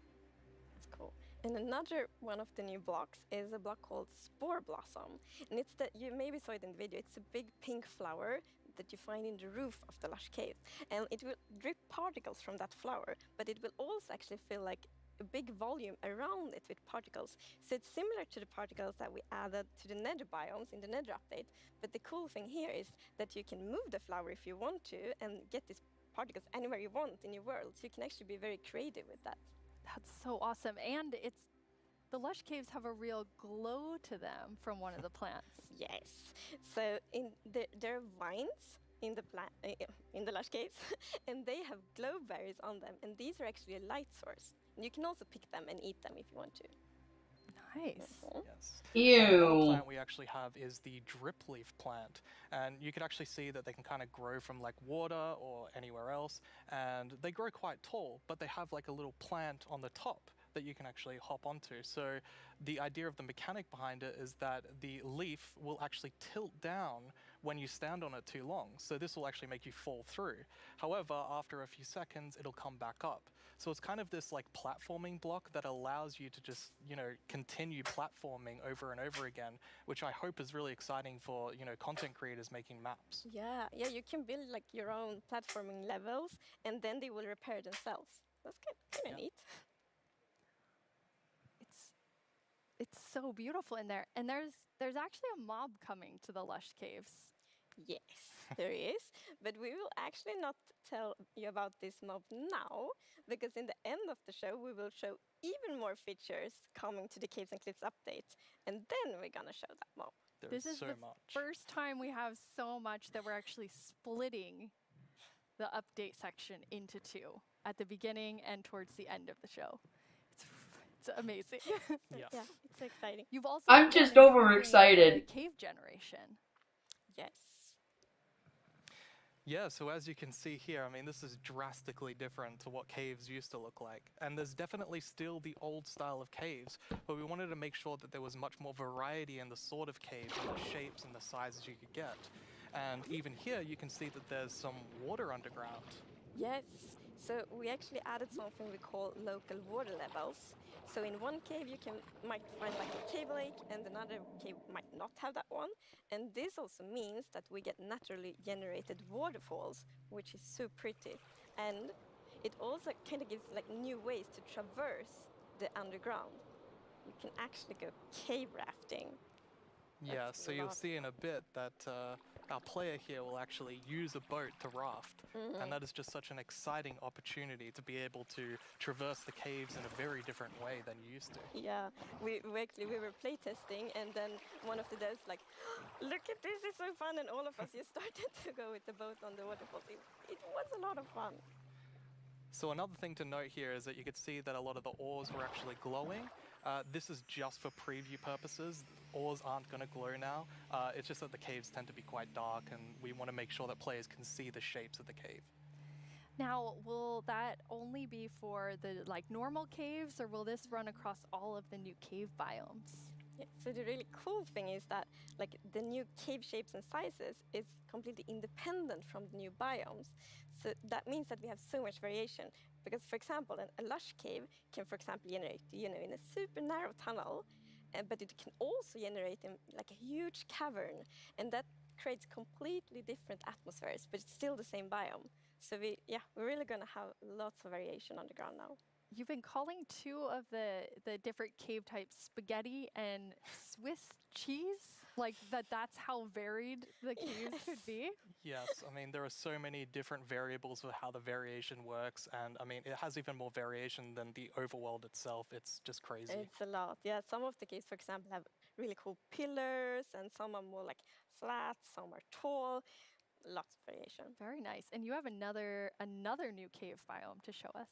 That's cool. And another one of the new blocks is a block called Spore Blossom. And it's that, you maybe saw it in the video, it's a big pink flower that you find in the roof of the lush cave. And it will drip particles from that flower, but it will also actually feel like a big volume around it with particles. So it's similar to the particles that we added to the nether biomes in the nether update. But the cool thing here is that you can move the flower if you want to and get these particles anywhere you want in your world. So you can actually be very creative with that. That's so awesome. And the lush caves have a real glow to them from one of the plants. Yes. So there are vines in the lush caves, and they have glow berries on them, and these are actually a light source. And you can also pick them and eat them if you want to. Nice. Yes. Ew. Another plant we actually have is the drip leaf plant, and you can actually see that they can kind of grow from like water or anywhere else, and they grow quite tall, but they have like a little plant on the top that you can actually hop onto. So the idea of the mechanic behind it is that the leaf will actually tilt down when you stand on it too long. So this will actually make you fall through. However, after a few seconds, it'll come back up. So it's kind of this like platforming block that allows you to just, you know, continue platforming over and over again, which I hope is really exciting for, you know, content creators making maps. Yeah, you can build like your own platforming levels, and then they will repair themselves. That's kind of neat. It's so beautiful in there. And there's actually a mob coming to the lush caves. Yes, there is. But we will actually not tell you about this mob now, because in the end of the show, we will show even more features coming to the Caves and Cliffs update. And then we're gonna show that mob. This is the first time we have so much that we're actually splitting the update section into two at the beginning and towards the end of the show. It's amazing. Yeah, it's exciting. You've also I'm begun just improving overexcited. the cave generation. Yes. Yeah, so as you can see here, I mean, this is drastically different to what caves used to look like. And there's definitely still the old style of caves, but we wanted to make sure that there was much more variety in the sort of caves and the shapes and the sizes you could get. And even here, you can see that there's some water underground. Yes. So we actually added something we call local water levels. So in one cave you might find like a cave lake, and another cave might not have that one. And this also means that we get naturally generated waterfalls, which is so pretty. And it also kind of gives like new ways to traverse the underground. You can actually go cave rafting. Yeah, so you'll see in a bit that our player here will actually use a boat to raft. And that is just such an exciting opportunity to be able to traverse the caves in a very different way than you used to. Yeah, we were playtesting, and then one of the devs like, look at this, it's so fun, and all of us just started to go with the boat on the waterfalls. It was a lot of fun. So another thing to note here is that you could see that a lot of the ores were actually glowing. This is just for preview purposes. Ores aren't going to glow now. It's just that the caves tend to be quite dark, and we want to make sure that players can see the shapes of the cave. Now, will that only be for the normal caves, or will this run across all of the new cave biomes? Yeah, so the really cool thing is that the new cave shapes and sizes is completely independent from the new biomes. So that means that we have so much variation. Because, for example, a lush cave can, for example, generate, in a super narrow tunnel, but it can also generate in like a huge cavern, and that creates completely different atmospheres, but it's still the same biome. So we're really gonna have lots of variation underground now. You've been calling two of the different cave types spaghetti and Swiss cheese? Like that's how varied the caves could be? Yes, I mean, there are so many different variables of how the variation works, and I mean, it has even more variation than the overworld itself. It's just crazy. It's a lot. Yeah, some of the caves, for example, have really cool pillars, and some are more like flat, some are tall. Lots of variation. Very nice. And you have another new cave biome to show us.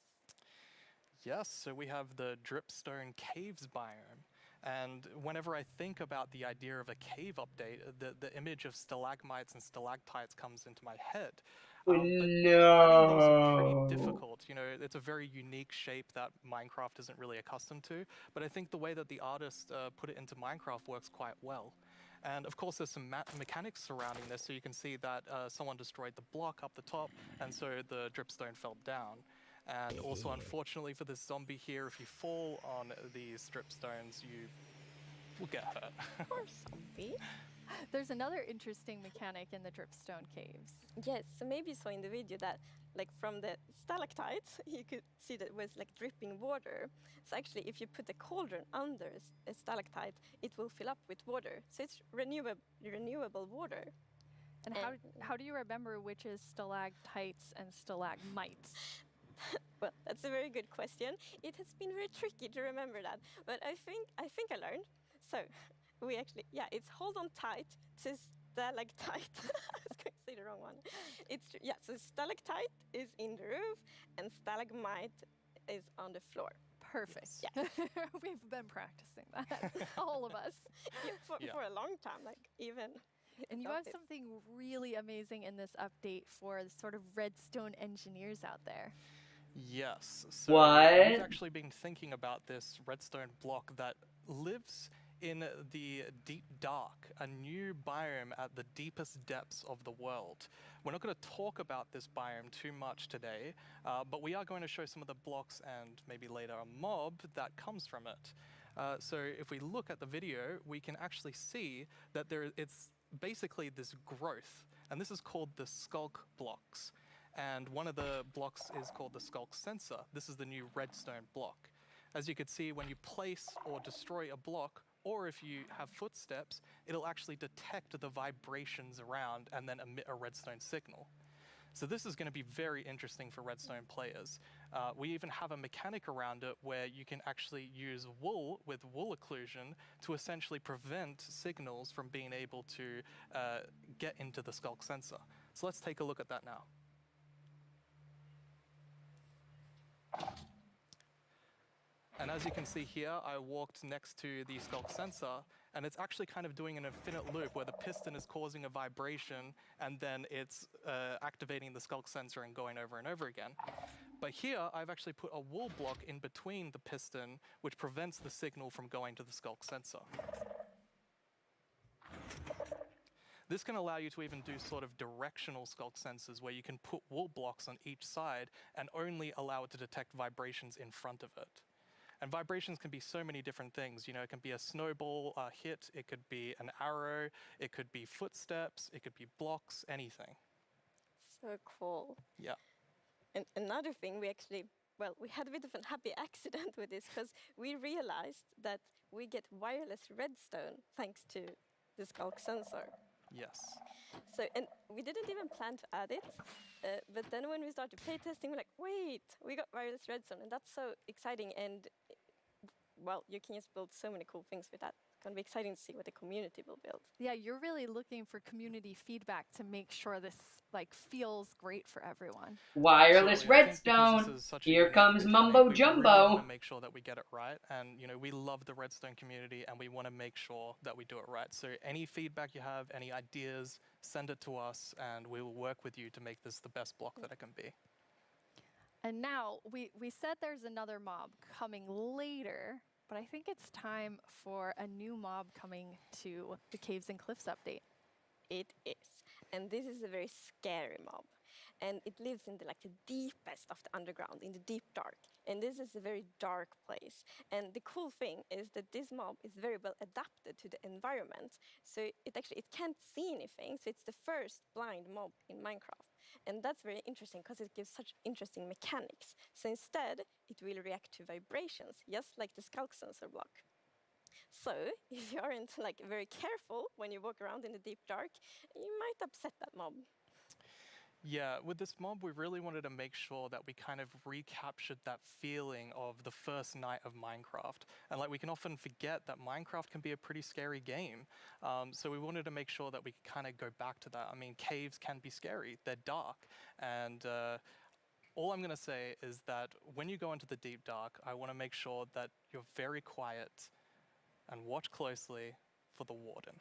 Yes, so we have the Dripstone Caves biome. And whenever I think about the idea of a cave update, the image of stalagmites and stalactites comes into my head. But adding these are pretty difficult. It's a very unique shape that Minecraft isn't really accustomed to. But I think the way that the artist put it into Minecraft works quite well. And of course, there's some mechanics surrounding this. So you can see that someone destroyed the block up the top, and so the dripstone fell down. And also, unfortunately for this zombie here, if you fall on these dripstones, you will get hurt. Poor zombie. There's another interesting mechanic in the dripstone caves. Yes, so maybe you saw in the video that from the stalactites, you could see that it was dripping water. So actually, if you put a cauldron under a stalactite, it will fill up with water. So it's renewable water. And how do you remember which is stalactites and stalagmites? Well, that's a very good question. It has been very tricky to remember that, but I think I learned. So we actually, it's hold on tight to stalactite. I was going to say the wrong one. So stalactite is in the roof and stalagmite is on the floor. Perfect. Yeah. We've been practicing that, all of us. For a long time, even. And you have something really amazing in this update for the sort of redstone engineers out there. Yes. So we've actually been thinking about this redstone block that lives in the deep dark, a new biome at the deepest depths of the world. We're not going to talk about this biome too much today, but we are going to show some of the blocks and maybe later a mob that comes from it. So if we look at the video, we can actually see that it's basically this growth, and this is called the skulk blocks. And one of the blocks is called the skulk sensor. This is the new redstone block. As you can see, when you place or destroy a block, Or if you have footsteps, it'll actually detect the vibrations around and then emit a redstone signal. So this is going to be very interesting for redstone players. We even have a mechanic around it where you can actually use wool with wool occlusion to essentially prevent signals from being able to get into the skulk sensor. So let's take a look at that now. And as you can see here, I walked next to the skulk sensor, and it's actually kind of doing an infinite loop where the piston is causing a vibration, and then it's activating the skulk sensor and going over and over again. But here, I've actually put a wool block in between the piston, which prevents the signal from going to the skulk sensor. This can allow you to even do sort of directional skulk sensors where you can put wool blocks on each side and only allow it to detect vibrations in front of it. And vibrations can be so many different things. You know, it can be a snowball hit, it could be an arrow, it could be footsteps, it could be blocks, anything. So cool. Yeah. And another thing, we had a bit of a happy accident with this because we realized that we get wireless redstone thanks to the skulk sensor. Yes. So, and we didn't even plan to add it, but then when we started playtesting, we're like, wait, we got wireless redstone, and that's so exciting. And well, you can just build so many cool things with that. It's gonna be exciting to see what the community will build. Yeah, you're really looking for community feedback to make sure this feels great for everyone. Wireless redstone. Here comes mumbo jumbo. We really want to make sure that we get it right, and you know, we love the redstone community, and we want to make sure that we do it right. So any feedback you have, any ideas, send it to us, and we will work with you to make this the best block that it can be. And now, we said there's another mob coming later, but I think it's time for a new mob coming to the Caves and Cliffs update. It is. And this is a very scary mob. And it lives in the deepest of the underground, in the deep dark. And this is a very dark place. And the cool thing is that this mob is very well adapted to the environment. So it can't see anything. So it's the first blind mob in Minecraft. And that's very interesting because it gives such interesting mechanics. So instead, it will react to vibrations, just like the skulk sensor block. So if you aren't very careful when you walk around in the deep dark, you might upset that mob. Yeah, with this mob, we really wanted to make sure that we kind of recaptured that feeling of the first night of Minecraft. And we can often forget that Minecraft can be a pretty scary game. So we wanted to make sure that we could kind of go back to that. I mean, caves can be scary, they're dark. And all I'm gonna say is that when you go into the deep dark, I wanna make sure that you're very quiet and watch closely for the warden.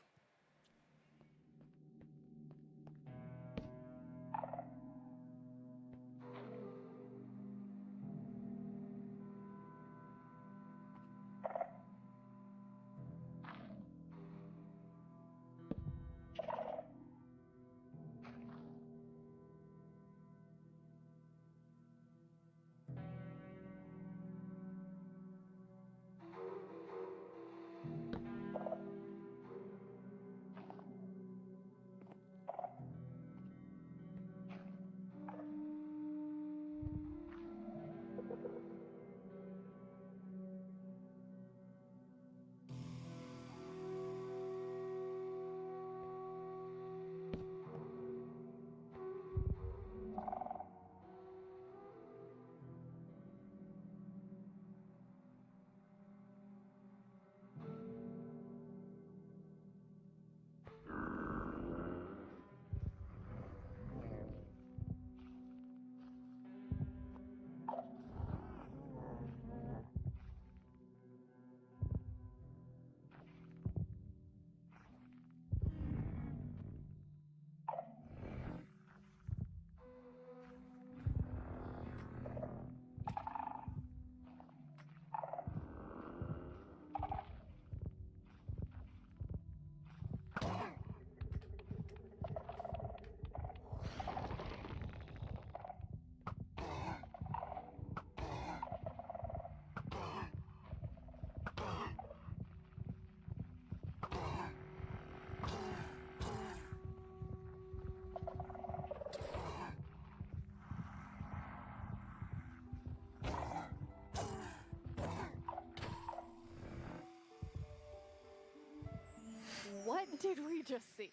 we just see?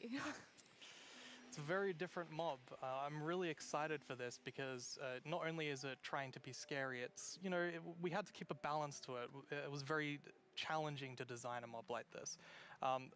It's a very different mob. I'm really excited for this because not only is it trying to be scary, it's, you know, we had to keep a balance to it. It was very challenging to design a mob like this.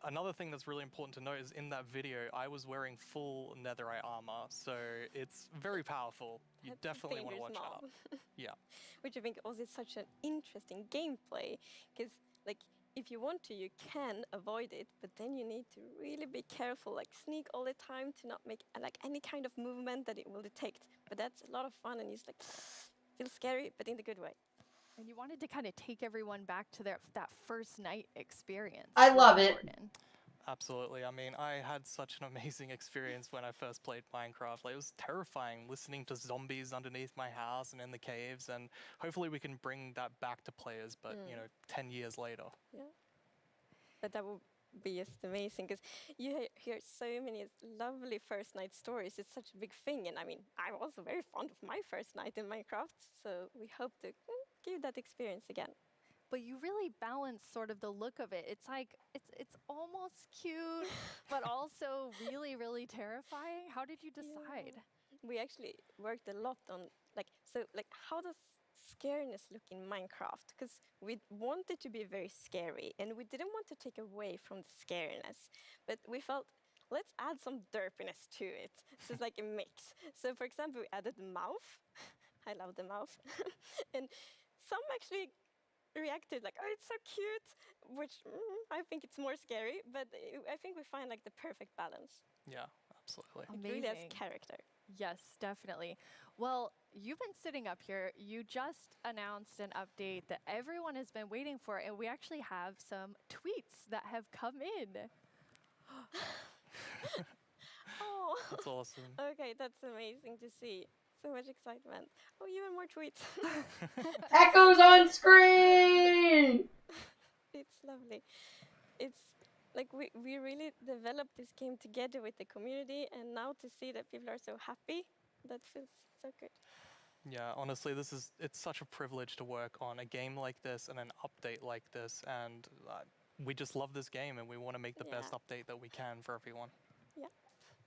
Another thing that's really important to note is in that video, I was wearing full netherite armor, so it's very powerful. You That's a definitely want to dangerous watch mob. out. Yeah. Which I think also is such an interesting gameplay, because like if you want to, you can avoid it, but then you need to really be careful, like sneak all the time to not make like any kind of movement that it will detect. But that's a lot of fun, and it's like feels scary, but in the good way. And you wanted to kind of take everyone back to that first night experience. I love it. Absolutely. I mean, I had such an amazing experience when I first played Minecraft. Like, it was terrifying listening to zombies underneath my house and in the caves, and hopefully we can bring that back to players, but, you know, 10 years later. Yeah. But that would be just amazing, because you hear so many lovely first night stories. It's such a big thing, and I mean, I'm also very fond of my first night in Minecraft, so we hope to give that experience again. But you really balance sort of the look of it. It's like it's almost cute, but also really, really terrifying. How did you decide? We actually worked a lot on how does scariness look in Minecraft? Because we wanted to be very scary, and we didn't want to take away from the scariness, but we felt let's add some derpiness to it. So it's like a mix. So for example, we added the mouth. I love the mouth, and some actually reacted like, oh, it's so cute, which I think it's more scary, but I think we find like the perfect balance. Yeah, absolutely. It really has character. Yes, definitely. Well, you've been sitting up here. You just announced an update that everyone has been waiting for, and we actually have some tweets that have come in. Oh, that's awesome. Okay, that's amazing to see. So much excitement. Oh, even more tweets. Echoes on screen! It's lovely. It's like we really developed this game together with the community, and now to see that people are so happy, that feels so good. Yeah, honestly, it's such a privilege to work on a game like this and an update like this, and we just love this game, and we want to make the best update that we can for everyone. Yeah.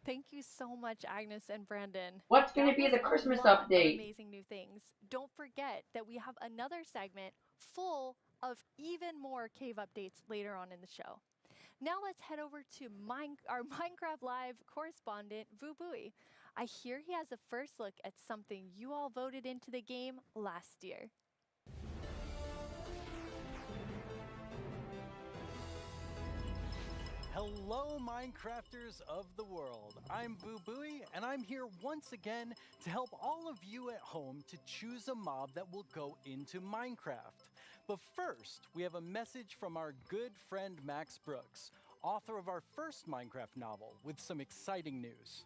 Thank you so much, Agnes and Brandon. What's going to That be was the a Christmas lot of update? amazing new things. Don't forget that we have another segment full of even more cave updates later on in the show. Now let's head over to our Minecraft Live correspondent, Vubui. I hear he has a first look at something you all voted into the game last year. Hello, Minecrafters of the world. I'm Boo-Booey, and I'm here once again to help all of you at home to choose a mob that will go into Minecraft. But first, we have a message from our good friend Max Brooks, author of our first Minecraft novel, with some exciting news.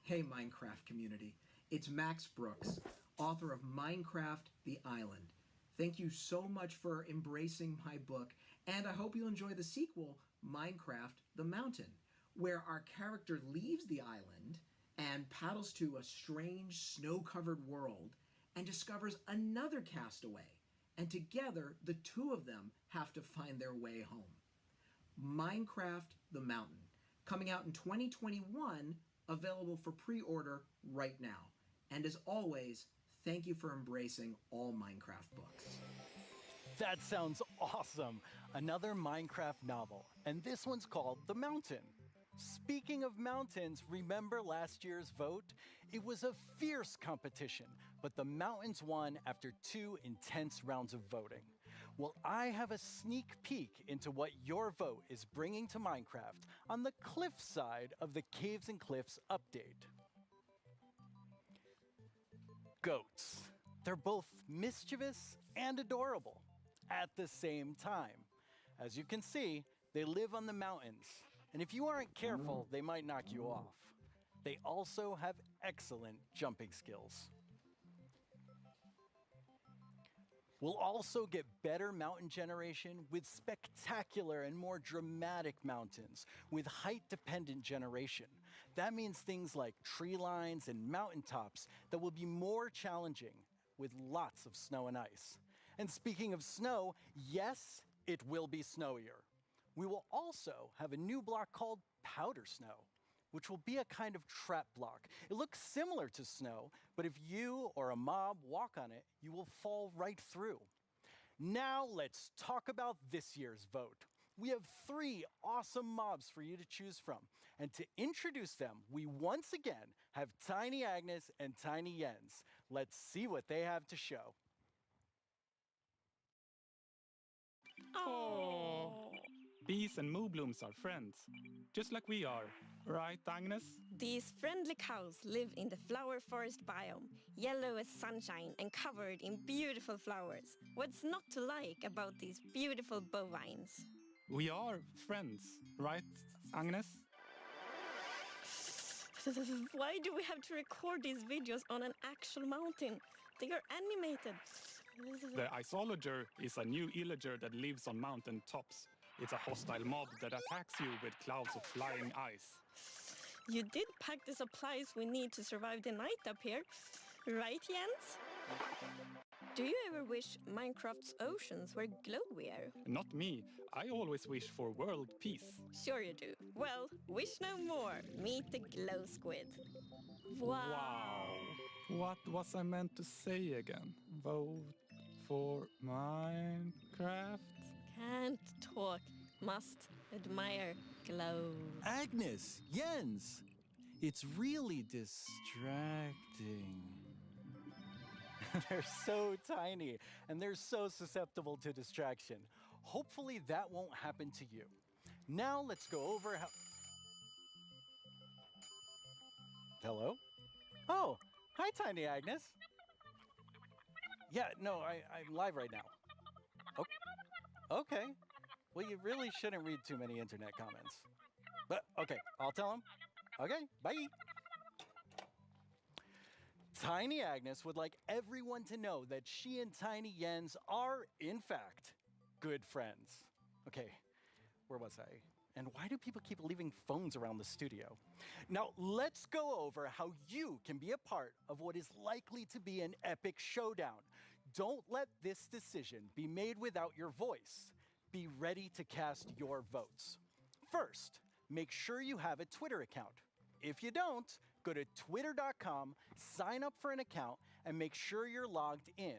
Hey, Minecraft community. It's Max Brooks, author of Minecraft: The Island. Thank you so much for embracing my book, and I hope you enjoy the sequel, Minecraft: The Mountain, where our character leaves the island and paddles to a strange snow-covered world and discovers another castaway, and together the two of them have to find their way home. Minecraft: The Mountain, coming out in 2021, available for pre-order right now. And as always, thank you for embracing all Minecraft books. That sounds awesome! Another Minecraft novel, and this one's called The Mountain. Speaking of mountains, remember last year's vote? It was a fierce competition, but the mountains won after 2 intense rounds of voting. Well, I have a sneak peek into what your vote is bringing to Minecraft on the cliff side of the Caves and Cliffs update. Goats. They're both mischievous and adorable at the same time. As you can see, they live on the mountains, and if you aren't careful, they might knock you off. They also have excellent jumping skills. We'll also get better mountain generation with spectacular and more dramatic mountains with height-dependent generation. That means things like tree lines and mountaintops that will be more challenging with lots of snow and ice. And speaking of snow, yes, it will be snowier. We will also have a new block called Powder Snow, which will be a kind of trap block. It looks similar to snow, but if you or a mob walk on it, you will fall right through. Now let's talk about this year's vote. We have 3 awesome mobs for you to choose from. And to introduce them, we once again have Tiny Agnes and Tiny Jens. Let's see what they have to show. Oh. Bees and moonblooms are friends, just like we are. Right, Agnes? These friendly cows live in the flower forest biome, yellow as sunshine and covered in beautiful flowers. What's not to like about these beautiful bovines? We are friends, right, Agnes? Why do we have to record these videos on an actual mountain? They are animated. The isolager is a new illager that lives on mountain tops. It's a hostile mob that attacks you with clouds of flying ice. You did pack the supplies we need to survive the night up here, right, Jens? Do you ever wish Minecraft's oceans were glowier? Not me. I always wish for world peace. Sure you do. Well, wish no more. Meet the glow squid. Wow. What was I meant to say again? Vote for Minecraft? Can't talk. Must admire glow. Agnes, Jens, it's really distracting. They're so tiny, and they're so susceptible to distraction. Hopefully that won't happen to you. Now let's go over how... Hello? Oh, hi, Tiny Agnes. Yeah, no, I'm live right now. Okay. Well, you really shouldn't read too many internet comments. But, okay, I'll tell him. Okay, bye. Tiny Agnes would like everyone to know that she and Tiny Jens are, in fact, good friends. Okay, where was I? And why do people keep leaving phones around the studio? Now, let's go over how you can be a part of what is likely to be an epic showdown. Don't let this decision be made without your voice. Be ready to cast your votes. First, make sure you have a Twitter account. If you don't, go to twitter.com, sign up for an account, and make sure you're logged in.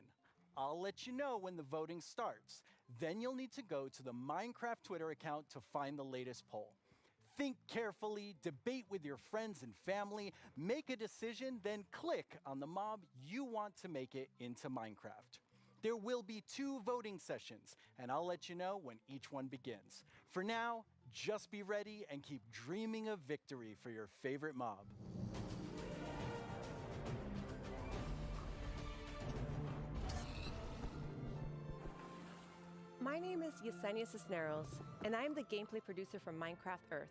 I'll let you know when the voting starts. Then you'll need to go to the Minecraft Twitter account to find the latest poll. Think carefully, debate with your friends and family, make a decision, then click on the mob you want to make it into Minecraft. There will be 2 voting sessions, and I'll let you know when each one begins. For now, just be ready and keep dreaming of victory for your favorite mob. My name is Yesenia Cisneros, and I am the gameplay producer for Minecraft Earth.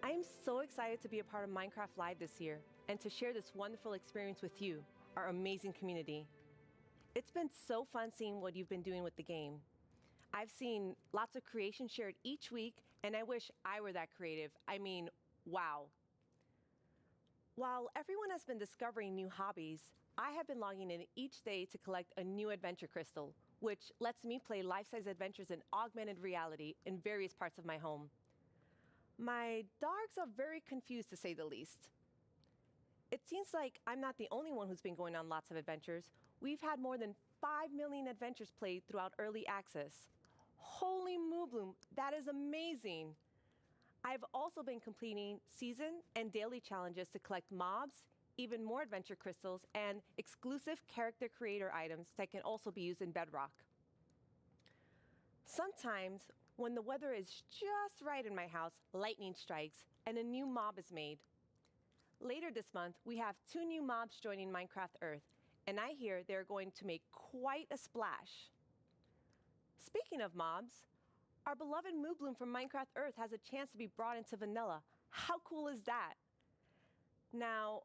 I am so excited to be a part of Minecraft Live this year and to share this wonderful experience with you, our amazing community. It's been so fun seeing what you've been doing with the game. I've seen lots of creation shared each week, and I wish I were that creative. I mean, wow. While everyone has been discovering new hobbies, I have been logging in each day to collect a new adventure crystal, which lets me play life-size adventures in augmented reality in various parts of my home. My dogs are very confused, to say the least. It seems like I'm not the only one who's been going on lots of adventures. We've had more than 5 million adventures played throughout early access. Holy moobloom, that is amazing! I've also been completing season and daily challenges to collect mobs, even more adventure crystals, and exclusive character creator items that can also be used in Bedrock. Sometimes, when the weather is just right in my house, lightning strikes and a new mob is made. Later this month, we have 2 new mobs joining Minecraft Earth, and I hear they're going to make quite a splash. Speaking of mobs, our beloved Moobloom from Minecraft Earth has a chance to be brought into vanilla. How cool is that? Now,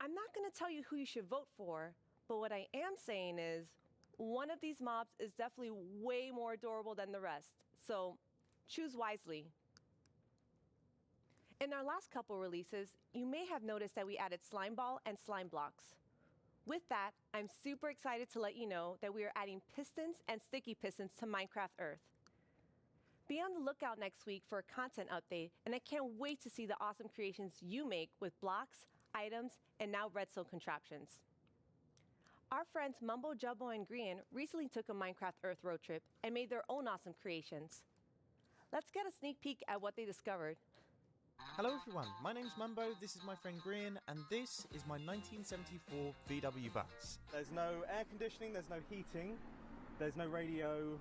I'm not going to tell you who you should vote for, but what I am saying is one of these mobs is definitely way more adorable than the rest, so choose wisely. In our last couple releases, you may have noticed that we added Slime Ball and Slime Blocks. With that, I'm super excited to let you know that we are adding pistons and sticky pistons to Minecraft Earth. Be on the lookout next week for a content update, and I can't wait to see the awesome creations you make with blocks, items, and now redstone contraptions. Our friends Mumbo Jumbo and Grian recently took a Minecraft Earth road trip and made their own awesome creations. Let's get a sneak peek at what they discovered. Hello everyone, my name's Mumbo, this is my friend Grian, and this is my 1974 VW bus. There's no air conditioning, there's no heating, there's no radio,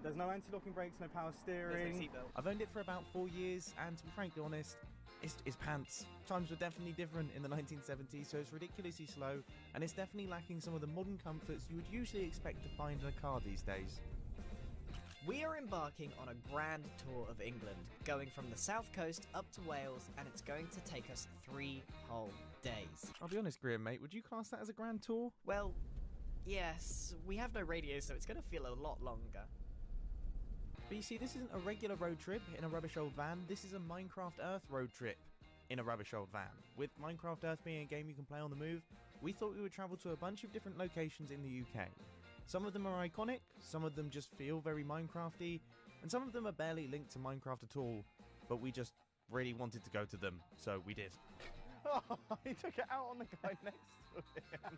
there's no anti-locking brakes, no power steering. I've owned it for about 4 years, and to be frankly honest, it's pants. Times were definitely different in the 1970s, so it's ridiculously slow, and it's definitely lacking some of the modern comforts you would usually expect to find in a car these days. We are embarking on a grand tour of England, going from the south coast up to Wales, and it's going to take us 3 whole days. I'll be honest, Grian, mate, would you class that as a grand tour? Well, yes, we have no radio, so it's going to feel a lot longer. But you see, this isn't a regular road trip in a rubbish old van, this is a Minecraft Earth road trip in a rubbish old van. With Minecraft Earth being a game you can play on the move, we thought we would travel to a bunch of different locations in the UK. Some of them are iconic, some of them just feel very Minecrafty, and some of them are barely linked to Minecraft at all, but we just really wanted to go to them, so we did. Oh, he took it out on the guy next to him.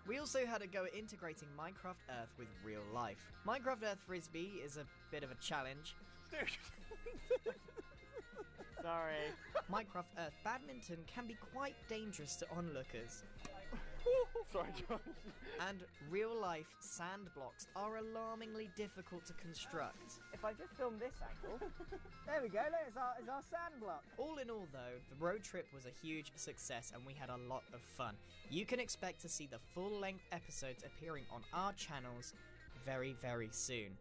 We also had to go integrating Minecraft Earth with real life. Minecraft Earth Frisbee is a bit of a challenge. Sorry. Minecraft Earth Badminton can be quite dangerous to onlookers. Sorry, Josh. And real-life sand blocks are alarmingly difficult to construct. If I just film this angle, there we go, look, it's our sand block. All in all, though, the road trip was a huge success and we had a lot of fun. You can expect to see the full-length episodes appearing on our channels very, very soon.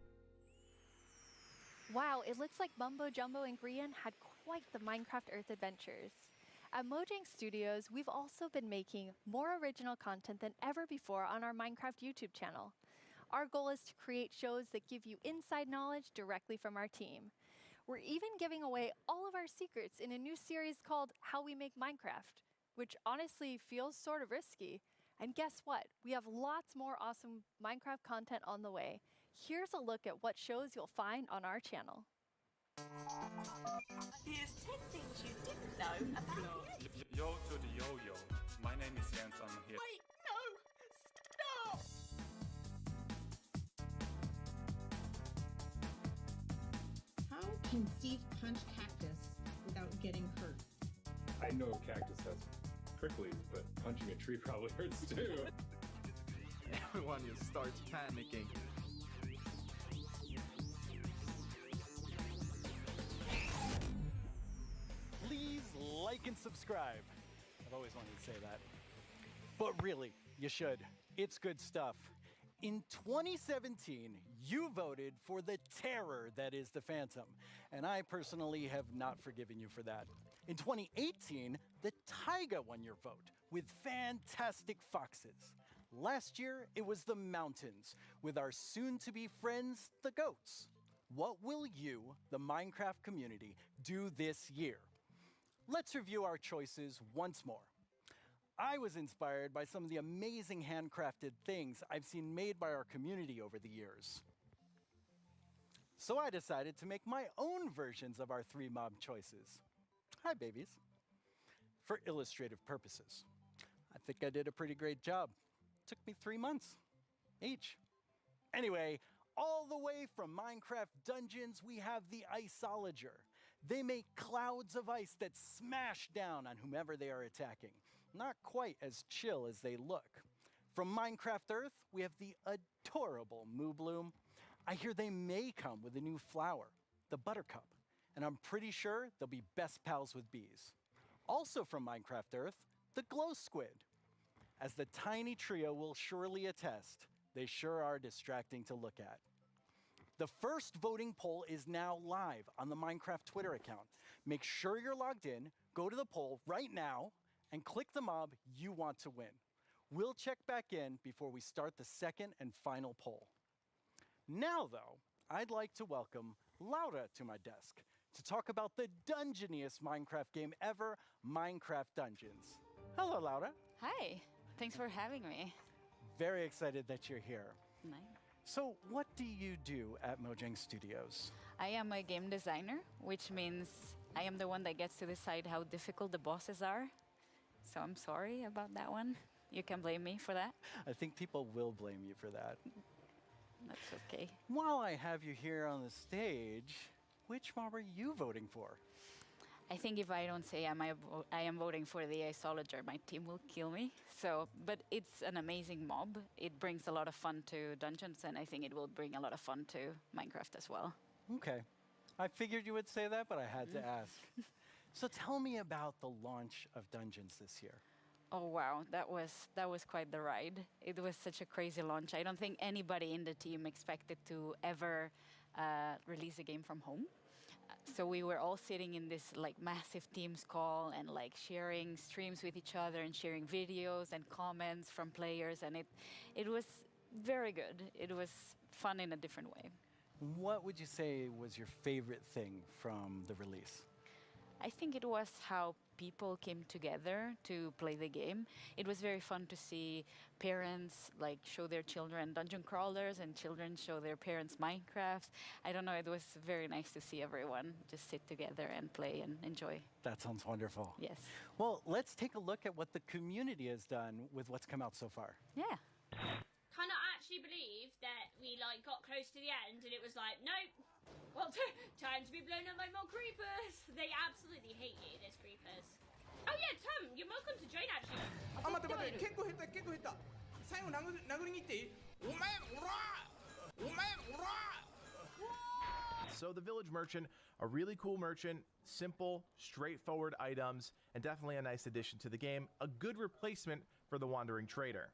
Wow, it looks like Mumbo Jumbo and Grian had quite the Minecraft Earth adventures. At Mojang Studios, we've also been making more original content than ever before on our Minecraft YouTube channel. Our goal is to create shows that give you inside knowledge directly from our team. We're even giving away all of our secrets in a new series called How We Make Minecraft, which honestly feels sort of risky. And guess what? We have lots more awesome Minecraft content on the way. Here's a look at what shows you'll find on our channel. Here's 10 things you didn't know about Yo to the yo-yo. My name is Jens, I'm here. Wait, no! Stop! How can Steve punch cactus without getting hurt? I know cactus has pricklies, but punching a tree probably hurts too. Everyone just starts panicking. Please like and subscribe. I've always wanted to say that. But really, you should. It's good stuff. In 2017, you voted for the terror that is the Phantom, and I personally have not forgiven you for that. In 2018, the taiga won your vote with fantastic foxes. Last year, it was the mountains with our soon-to-be friends, the goats. What will you, the Minecraft community, do this year? Let's review our choices once more. I was inspired by some of the amazing handcrafted things I've seen made by our community over the years. So I decided to make my own versions of our 3 mob choices. Hi, babies. For illustrative purposes. I think I did a pretty great job. Took me 3 months each. Anyway, all the way from Minecraft Dungeons, we have the Iceologer. They make clouds of ice that smash down on whomever they are attacking. Not quite as chill as they look. From Minecraft Earth, we have the adorable Moo Bloom. I hear they may come with a new flower, the Buttercup, and I'm pretty sure they'll be best pals with bees. Also from Minecraft Earth, the Glow Squid. As the tiny trio will surely attest, they sure are distracting to look at. The first voting poll is now live on the Minecraft Twitter account. Make sure you're logged in, go to the poll right now, and click the mob you want to win. We'll check back in before we start the second and final poll. Now, though, I'd like to welcome Laura to my desk to talk about the dungeoniest Minecraft game ever, Minecraft Dungeons. Hello, Laura. Hi, thanks for having me. Very excited that you're here. Nice. So what do you do at Mojang Studios? I am a game designer, which means I am the one that gets to decide how difficult the bosses are. So I'm sorry about that one. You can blame me for that. I think people will blame you for that. That's okay. While I have you here on the stage, which mob are you voting for? I think if I don't say I am voting for the Isolager, my team will kill me. So, but it's an amazing mob. It brings a lot of fun to Dungeons, and I think it will bring a lot of fun to Minecraft as well. Okay. I figured you would say that, but I had to ask. So tell me about the launch of Dungeons this year. Oh wow, that was quite the ride. It was such a crazy launch. I don't think anybody in the team expected to ever release a game from home. So we were all sitting in this like massive Teams call and like sharing streams with each other and sharing videos and comments from players, and it was very good. It was fun in a different way. What would you say was your favorite thing from the release? I think it was how people came together to play the game. It was very fun to see parents like show their children dungeon crawlers and children show their parents Minecraft. I don't know, it was very nice to see everyone just sit together and play and enjoy. That sounds wonderful. Yes. Well, let's take a look at what the community has done with what's come out so far. Yeah. Cannot actually believe that we like got close to the end and it was like, nope. Well, time to be blown up by more creepers. They absolutely hate you, there's creepers. Oh yeah, Tom, you're welcome to join actually. あ、待って待って、結構減った結構減った。最後殴りに行っていい？お前おら！お前おら！ So the Village Merchant, a really cool merchant, simple, straightforward items, and definitely a nice addition to the game, a good replacement for the Wandering Trader.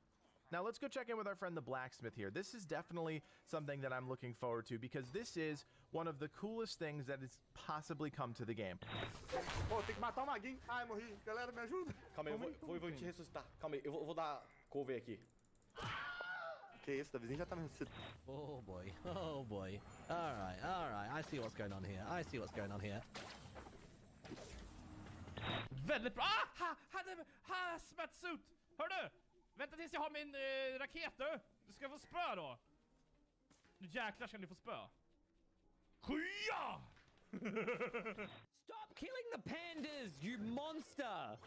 Now let's go check in with our friend the Blacksmith here. This is definitely something that I'm looking forward to because this is one of the coolest things that has possibly come to the game. Oh, tem que matar o maguinho. Ai, morri. Galera, me ajuda. Calma aí, eu vou te ressuscitar. Calma aí, eu vou dar cover aqui. Que isso, Davizinho já tá me ressuscitando. Oh boy, oh boy. Alright, I see what's going on here. I see what's going on here. Väldigt bra! Ah! Hazmat suit! Hör du? Vänta tills jag har min raket du! Du ska få spö då! Nu jäklar ska ni få spö. Skya! Stop killing the pandas, you monster!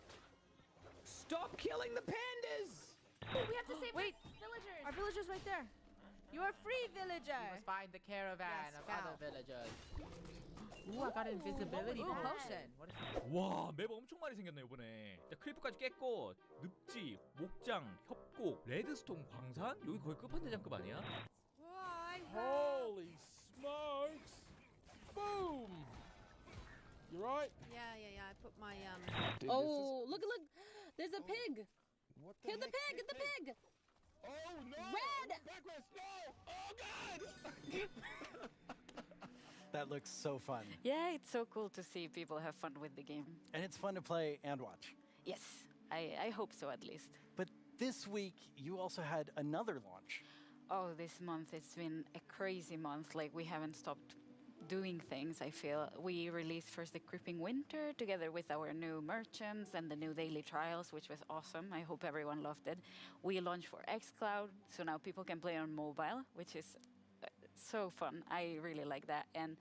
Stop killing the pandas! We have to save Wait. villagers. Our villager's right there. You are free, villager. We must find the caravan Yes, of found. other villagers. Ooh, I got invisibility Ooh, potion. What is that? 와, 맵 엄청 많이 생겼네 이번에. 자, 크리퍼까지 깼고 늪지, 목장, 협곡, 레드스톤 광산? 여기 거의 끝판대장급 아니야? Holy smokes! Boom! You right? Yeah. I put my Dude, Oh, look! There's a pig. What Kill the pig! Get the pig! Oh no! Red! Backwards! No! Oh god! That looks so fun. Yeah, it's so cool to see people have fun with the game. And it's fun to play and watch. Yes, I hope so at least. But this week, you also had another launch. Oh, this month it's been a crazy month. Like we haven't stopped doing things, I feel. We released first the Creeping Winter together with our new merchants and the new daily trials, which was awesome. I hope everyone loved it. We launched for xCloud, so now people can play on mobile, which is so fun. I really like that. And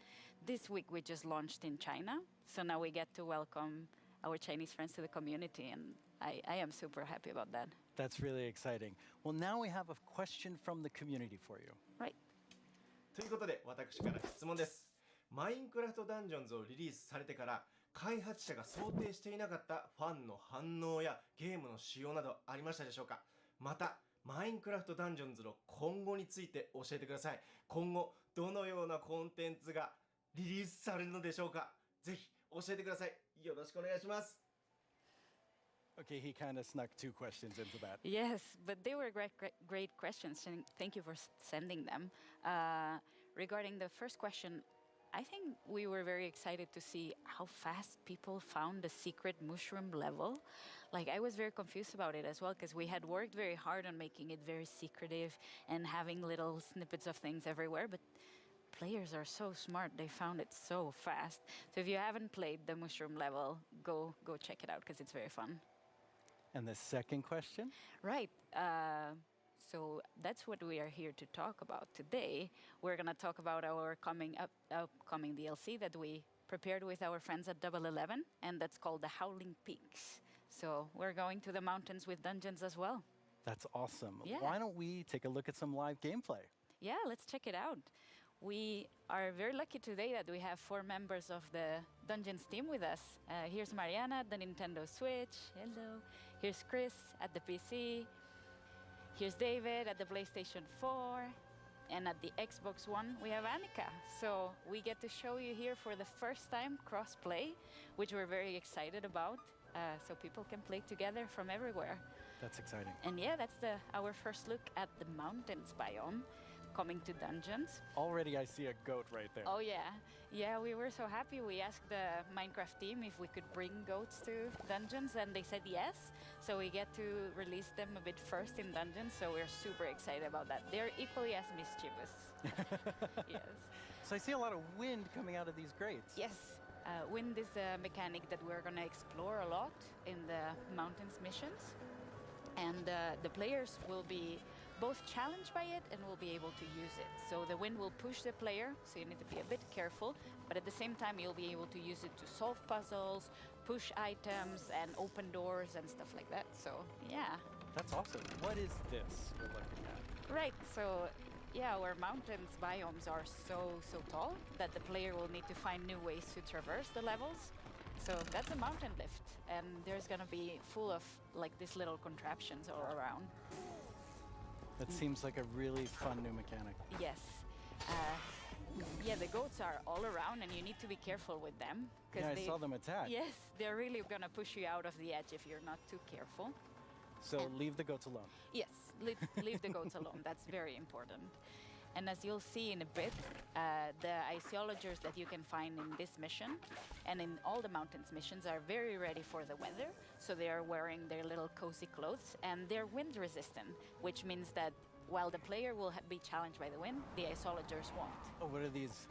this week we just launched in China, so now we get to welcome our Chinese friends to the community, and I am super happy about that. That's really exciting. Well, now we have a question from the community for you. Right. ということで私から質問です。マインクラフトダンジョンズをリリースされてから開発者が想定していなかったファンの反応やゲームの仕様などありましたでしょうか。またマインクラフトダンジョンズの今後について教えてください。今後どのようなコンテンツがリリースされるのでしょうか。ぜひ教えてください。よろしくお願いします。 Okay, he kind of snuck two questions into that. Yes, but they were great questions, and thank you for sending them. Regarding the first question, I think we were very excited to see how fast people found the secret mushroom level. Like, I was very confused about it as well, because we had worked very hard on making it very secretive and having little snippets of things everywhere, but players are so smart. They found it so fast. So if you haven't played the mushroom level, go check it out, because it's very fun. And the second question? Right. So that's what we are here to talk about today. We're going to talk about our upcoming DLC that we prepared with our friends at Double 11, and that's called the Howling Peaks. So we're going to the mountains with dungeons as well. That's awesome. Yeah. Why don't we take a look at some live gameplay? Yeah, let's check it out. We are very lucky today that we have 4 members of the Dungeons team with us. Here's Mariana at the Nintendo Switch. Hello. Here's Chris at the PC. Here's David at the PlayStation 4. And at the Xbox One, we have Annika. So we get to show you here for the first time cross-play, which we're very excited about. So people can play together from everywhere. That's exciting. And yeah, that's our first look at the mountains biome coming to dungeons. Already I see a goat right there. Oh yeah. Yeah, we were so happy. We asked the Minecraft team if we could bring goats to dungeons, and they said yes. So we get to release them a bit first in dungeons, so we're super excited about that. They're equally as mischievous. Yes. So I see a lot of wind coming out of these grates. Yes. Wind is a mechanic that we're going to explore a lot in the mountains missions. And the players will be both challenged by it and will be able to use it. So the wind will push the player, so you need to be a bit careful, but at the same time you'll be able to use it to solve puzzles, push items, and open doors and stuff like that. So yeah. That's awesome. What is this we're looking at? Right, so yeah, our mountains biomes are so tall that the player will need to find new ways to traverse the levels. So that's a mountain lift, and there's gonna be full of like these little contraptions all around. That seems like a really fun new mechanic. Yes. Yeah, the goats are all around, and you need to be careful with them. Yeah, I saw them attack. Yes, they're really gonna push you out of the edge if you're not too careful. So leave the goats alone. Yes, leave the goats alone. That's very important. And as you'll see in a bit, the iceologers that you can find in this mission and in all the mountains missions are very ready for the weather. So they are wearing their little cozy clothes, and they're wind resistant, which means that while the player will be challenged by the wind, the iceologers won't. Oh, what are these?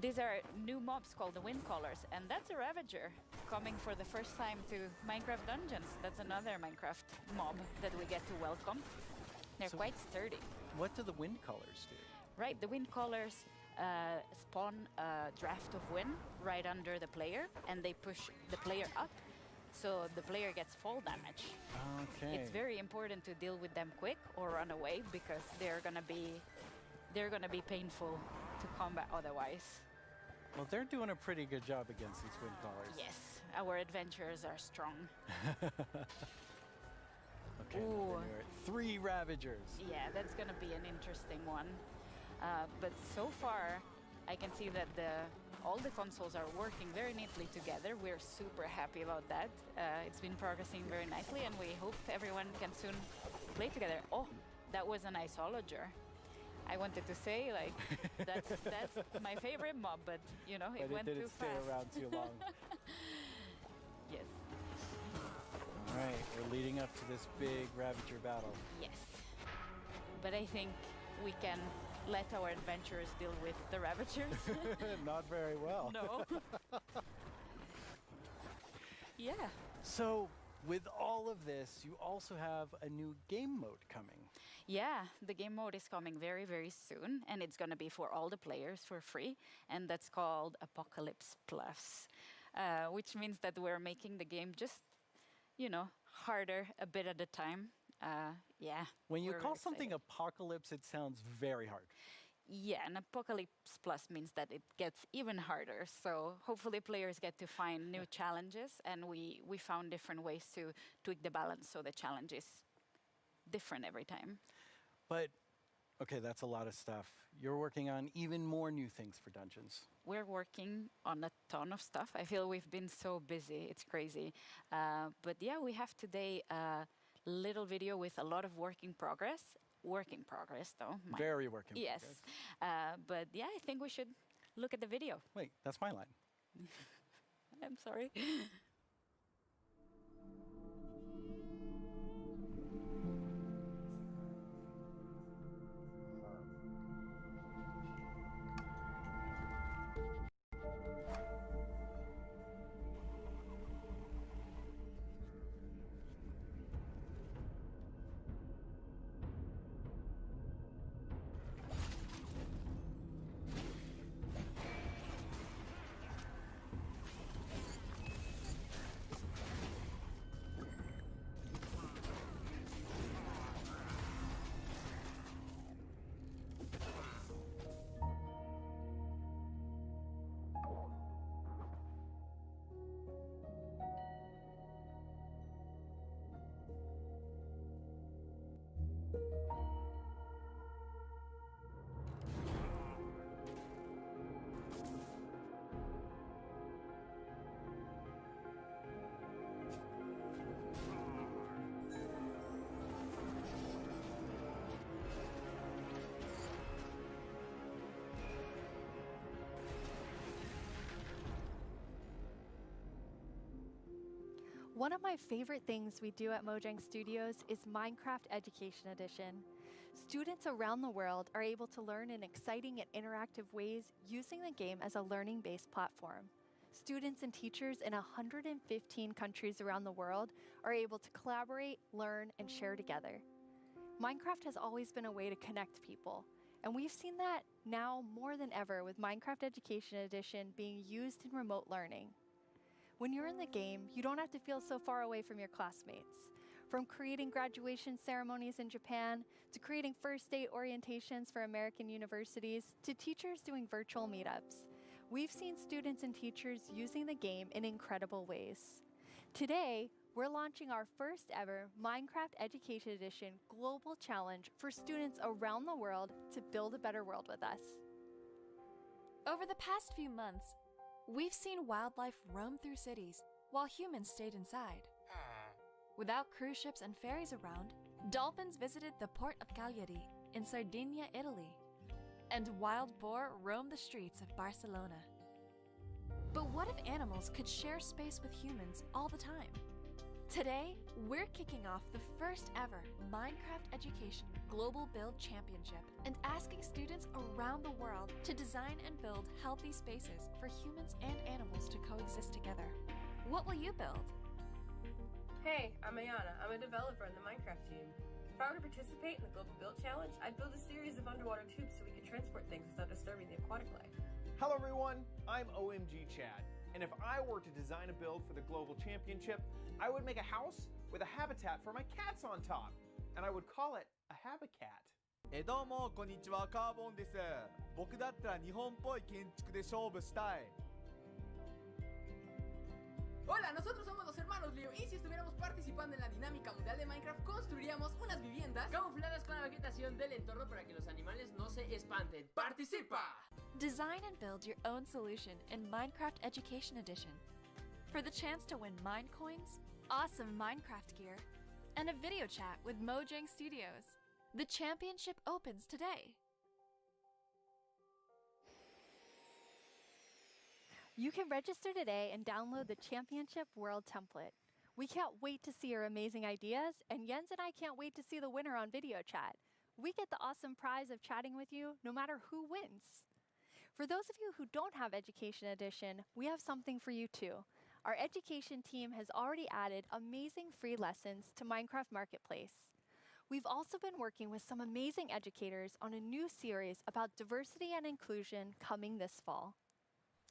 These are new mobs called the wind callers, and that's a Ravager coming for the first time to Minecraft Dungeons. That's another Minecraft mob that we get to welcome. They're quite sturdy. What do the wind callers do? Right, the wind callers spawn a draft of wind right under the player, and they push the player up, so the player gets fall damage. Okay. It's very important to deal with them quick or run away, because they're gonna be painful to combat otherwise. Well, they're doing a pretty good job against these wind callers. Yes, our adventurers are strong. Okay, Ooh. 3 Ravagers. Yeah, that's gonna be an interesting one. But so far, I can see that all the consoles are working very neatly together. We're super happy about that. It's been progressing very nicely, and we hope everyone can soon play together. Oh, that was an iceologer. I wanted to say, like, that's my favorite mob, but you know, it went too fast. But it didn't stay around too long. Yes. All right, we're leading up to this big Ravager battle. Yes. But I think we can let our adventurers deal with the Ravagers. Not very well. No. Yeah. So, with all of this, you also have a new game mode coming. Yeah, the game mode is coming very, very soon, and it's going to be for all the players for free, and that's called Apocalypse Plus, which means that we're making the game just, you know, harder a bit at a time. Yeah. When you we're call excited. something apocalypse, it sounds very hard. Yeah, and Apocalypse Plus means that it gets even harder. So hopefully players get to find new challenges, and we found different ways to tweak the balance so the challenge is different every time. But, okay, that's a lot of stuff. You're working on even more new things for Dungeons. We're working on a ton of stuff. I feel we've been so busy. It's crazy. But yeah, we have today a little video with a lot of work in progress. Work in progress, though. Very work in yes. progress. But yeah, I think we should look at the video. Wait, that's my line. I'm sorry. One of my favorite things we do at Mojang Studios is Minecraft Education Edition. Students around the world are able to learn in exciting and interactive ways using the game as a learning-based platform. Students and teachers in 115 countries around the world are able to collaborate, learn, and share together. Minecraft has always been a way to connect people, and we've seen that now more than ever with Minecraft Education Edition being used in remote learning. When you're in the game, you don't have to feel so far away from your classmates. From creating graduation ceremonies in Japan, to creating first day orientations for American universities, to teachers doing virtual meetups, we've seen students and teachers using the game in incredible ways. Today, we're launching our first ever Minecraft Education Edition Global Challenge for students around the world to build a better world with us. Over the past few months, we've seen wildlife roam through cities while humans stayed inside. Without cruise ships and ferries around, dolphins visited the port of Cagliari in Sardinia, Italy, and wild boar roamed the streets of Barcelona. But what if animals could share space with humans all the time? Today, we're kicking off the first ever Minecraft Education Global Build Championship and asking students around the world to design and build healthy spaces for humans and animals to coexist together. What will you build? Hey, I'm Ayana. I'm a developer in the Minecraft team. If I were to participate in the Global Build Challenge, I'd build a series of underwater tubes so we could transport things without disturbing the aquatic life. Hello everyone, I'm OMG Chad, and if I were to design a build for the Global Championship, I would make a house with a habitat for my cats on top, and I would call it a habitat. どうもこんにちは、カーボンです。僕だったら日本っぽい建築で勝負したい。 Hola, nosotros somos los hermanos Leo y si estuviéramos participando en la dinámica mundial de Minecraft construiríamos unas viviendas camufladas con la vegetación del entorno para que los animales no se espanten. ¡Participa! Design and build your own solution in Minecraft Education Edition. For the chance to win Mine Coins, awesome Minecraft gear, and a video chat with Mojang Studios. The championship opens today. You can register today and download the Championship World Template. We can't wait to see your amazing ideas, and Jens and I can't wait to see the winner on video chat. We get the awesome prize of chatting with you no matter who wins. For those of you who don't have Education Edition, we have something for you too. Our education team has already added amazing free lessons to Minecraft Marketplace. We've also been working with some amazing educators on a new series about diversity and inclusion coming this fall.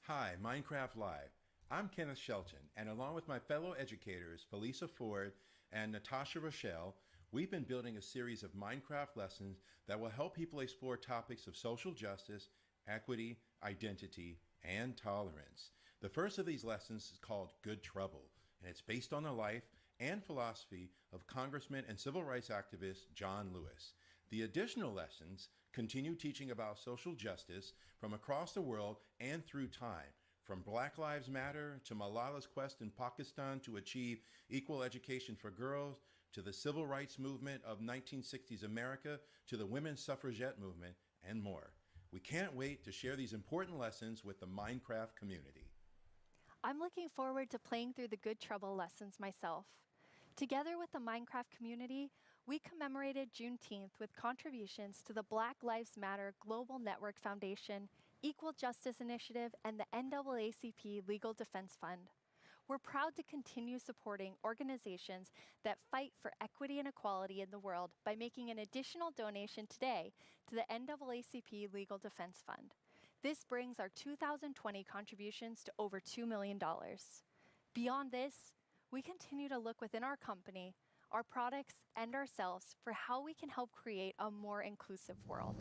Hi, Minecraft Live. I'm Kenneth Shelton, and along with my fellow educators, Felisa Ford and Natasha Rochelle, we've been building a series of Minecraft lessons that will help people explore topics of social justice, equity, identity, and tolerance. The first of these lessons is called Good Trouble, and it's based on the life and philosophy of Congressman and civil rights activist John Lewis. The additional lessons continue teaching about social justice from across the world and through time, from Black Lives Matter to Malala's quest in Pakistan to achieve equal education for girls, to the civil rights movement of 1960s America, to the women's suffragette movement, and more. We can't wait to share these important lessons with the Minecraft community. I'm looking forward to playing through the Good Trouble lessons myself. Together with the Minecraft community, we commemorated Juneteenth with contributions to the Black Lives Matter Global Network Foundation, Equal Justice Initiative, and the NAACP Legal Defense Fund. We're proud to continue supporting organizations that fight for equity and equality in the world by making an additional donation today to the NAACP Legal Defense Fund. This brings our 2020 contributions to over $2 million. Beyond this, we continue to look within our company, our products, and ourselves for how we can help create a more inclusive world.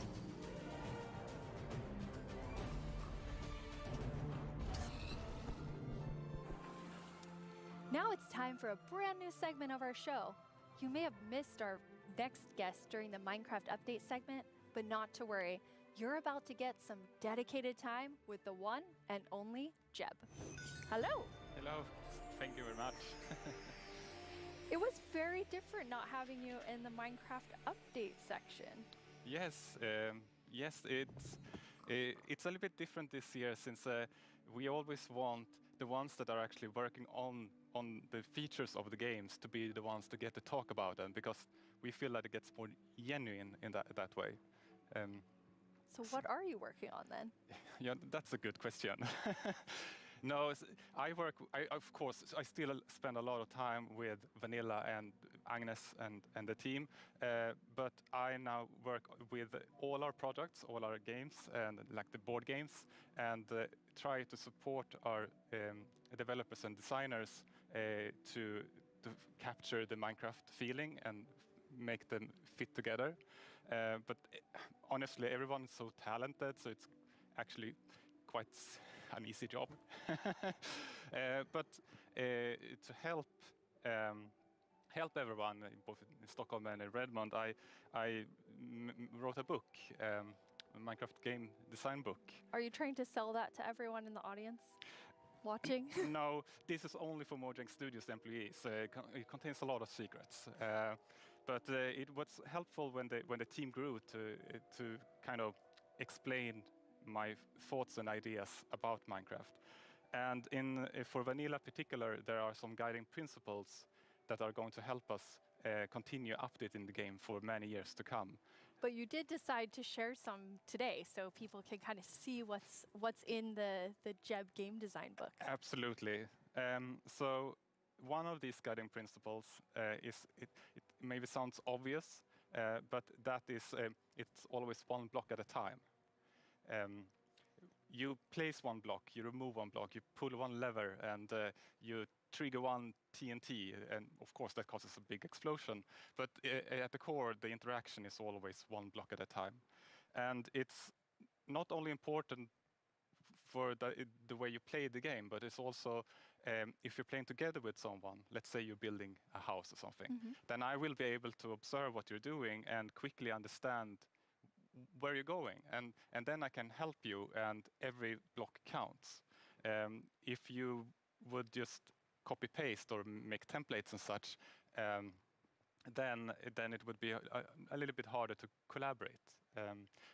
Now it's time for a brand new segment of our show. You may have missed our next guest during the Minecraft Update segment, but not to worry. You're about to get some dedicated time with the one and only Jeb. Hello. Hello. Thank you very much. It was very different not having you in the Minecraft Update section. Yes, it's a little bit different this year since we always want the ones that are actually working on on the features of the games to be the ones to get to talk about them, because we feel that it gets more genuine in that way. So what are you working on then? Yeah, that's a good question. No, of course, I still spend a lot of time with Vanilla and Agnes and the team, but I now work with all our products, all our games, and like the board games, and try to support our developers and designers to capture the Minecraft feeling and make them fit together. But honestly, everyone is so talented, so it's actually quite an easy job. But to help everyone, both in Stockholm and in Redmond, I wrote a book, a Minecraft game design book. Are you trying to sell that to everyone in the audience watching? No, this is only for Mojang Studios employees. It contains a lot of secrets. But it was helpful when the team grew to kind of explain my thoughts and ideas about Minecraft. And for Vanilla particular, there are some guiding principles that are going to help us continue updating the game for many years to come. But you did decide to share some today, so people can kind of see what's in the Jeb game design book. Absolutely. So one of these guiding principles is, it maybe sounds obvious, but that is it's always one block at a time. You place one block, you remove one block, you pull one lever, and you trigger one TNT, and of course that causes a big explosion. But at the core, the interaction is always one block at a time. And it's not only important for the way you play the game, but it's also if you're playing together with someone, let's say you're building a house or something, then I will be able to observe what you're doing and quickly understand where you're going, and then I can help you, and every block counts. If you would just copy paste or make templates and such, then it would be a little bit harder to collaborate.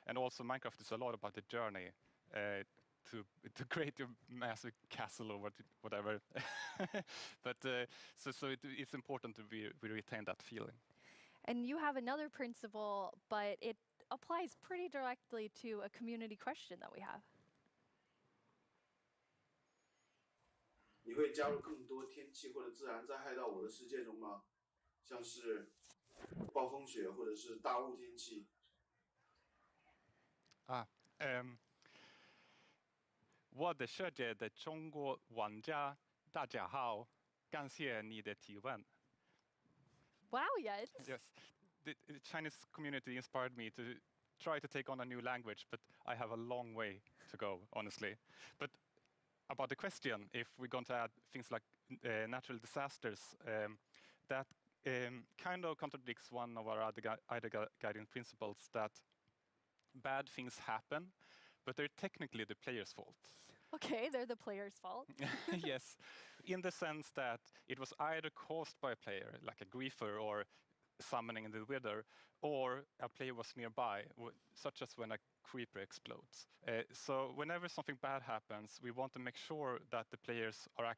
And also Minecraft is a lot about the journey to create your massive castle or whatever. But so it's important to we retain that feeling. And you have another principle, but it applies pretty directly to a community question that we have. 你会加入更多天气或者自然灾害到我的世界中吗？像是暴风雪或者是大雾天气。我的世界的中国玩家大家好，感谢你的提问。Wow, yes. Yes, the Chinese community inspired me to try to take on a new language, but I have a long way to go, honestly. But about the question, if we're going to add things like natural disasters, that kind of contradicts one of our other guiding principles, that bad things happen, but they're technically the player's fault. Okay, they're the player's fault. Yes, in the sense that it was either caused by a player, like a griefer or summoning the wither, or a player was nearby, such as when a creeper explodes. So whenever something bad happens, we want to make sure that the players are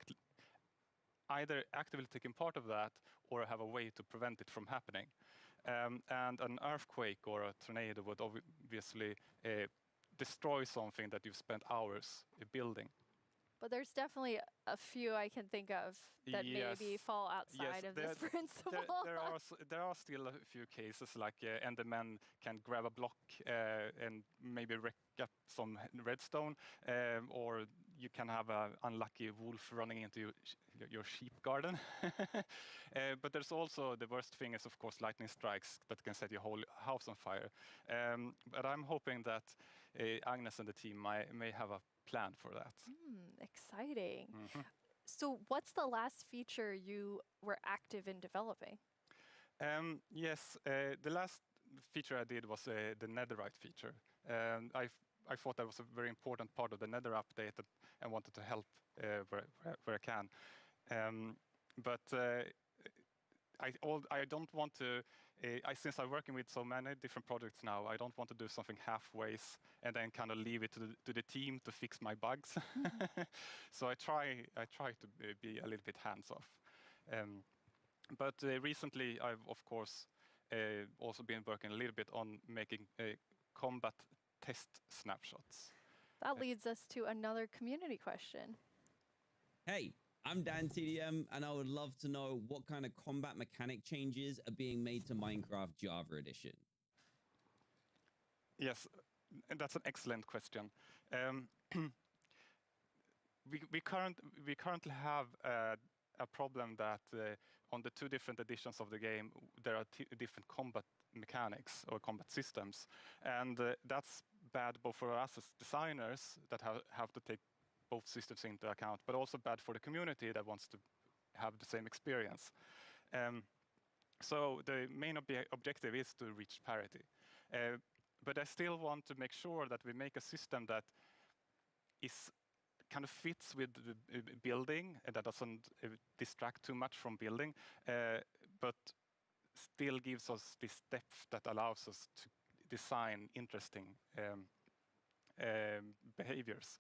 either actively taking part of that or have a way to prevent it from happening. And an earthquake or a tornado would obviously destroy something that you've spent hours building. But there's definitely a few I can think of that Yes. maybe fall outside of this principle. There are still a few cases, like Endermen can grab a block and maybe wreck up some redstone, or you can have an unlucky wolf running into your sheep garden. But there's also, the worst thing is of course lightning strikes that can set your whole house on fire. But I'm hoping that Agnes and the team may have a plan for that. Exciting. So what's the last feature you were active in developing? Yes, the last feature I did was the netherite feature. I thought that was a very important part of the nether update and wanted to help where I can. But I don't want to. Since I'm working with so many different projects now, I don't want to do something halfways and then kind of leave it to the team to fix my bugs. So I try to be a little bit hands off. But recently, I've of course also been working a little bit on making combat test snapshots. That leads us to another community question. Hey, I'm Dan TDM, and I would love to know what kind of combat mechanic changes are being made to Minecraft Java Edition. Yes, and that's an excellent question. We currently have a problem that on the 2 different editions of the game, there are different combat mechanics or combat systems, and that's bad both for us as designers that have to take both systems into account, but also bad for the community that wants to have the same experience. So the main objective is to reach parity. But I still want to make sure that we make a system that is kind of fits with the building and that doesn't distract too much from building, but still gives us this depth that allows us to design interesting behaviors.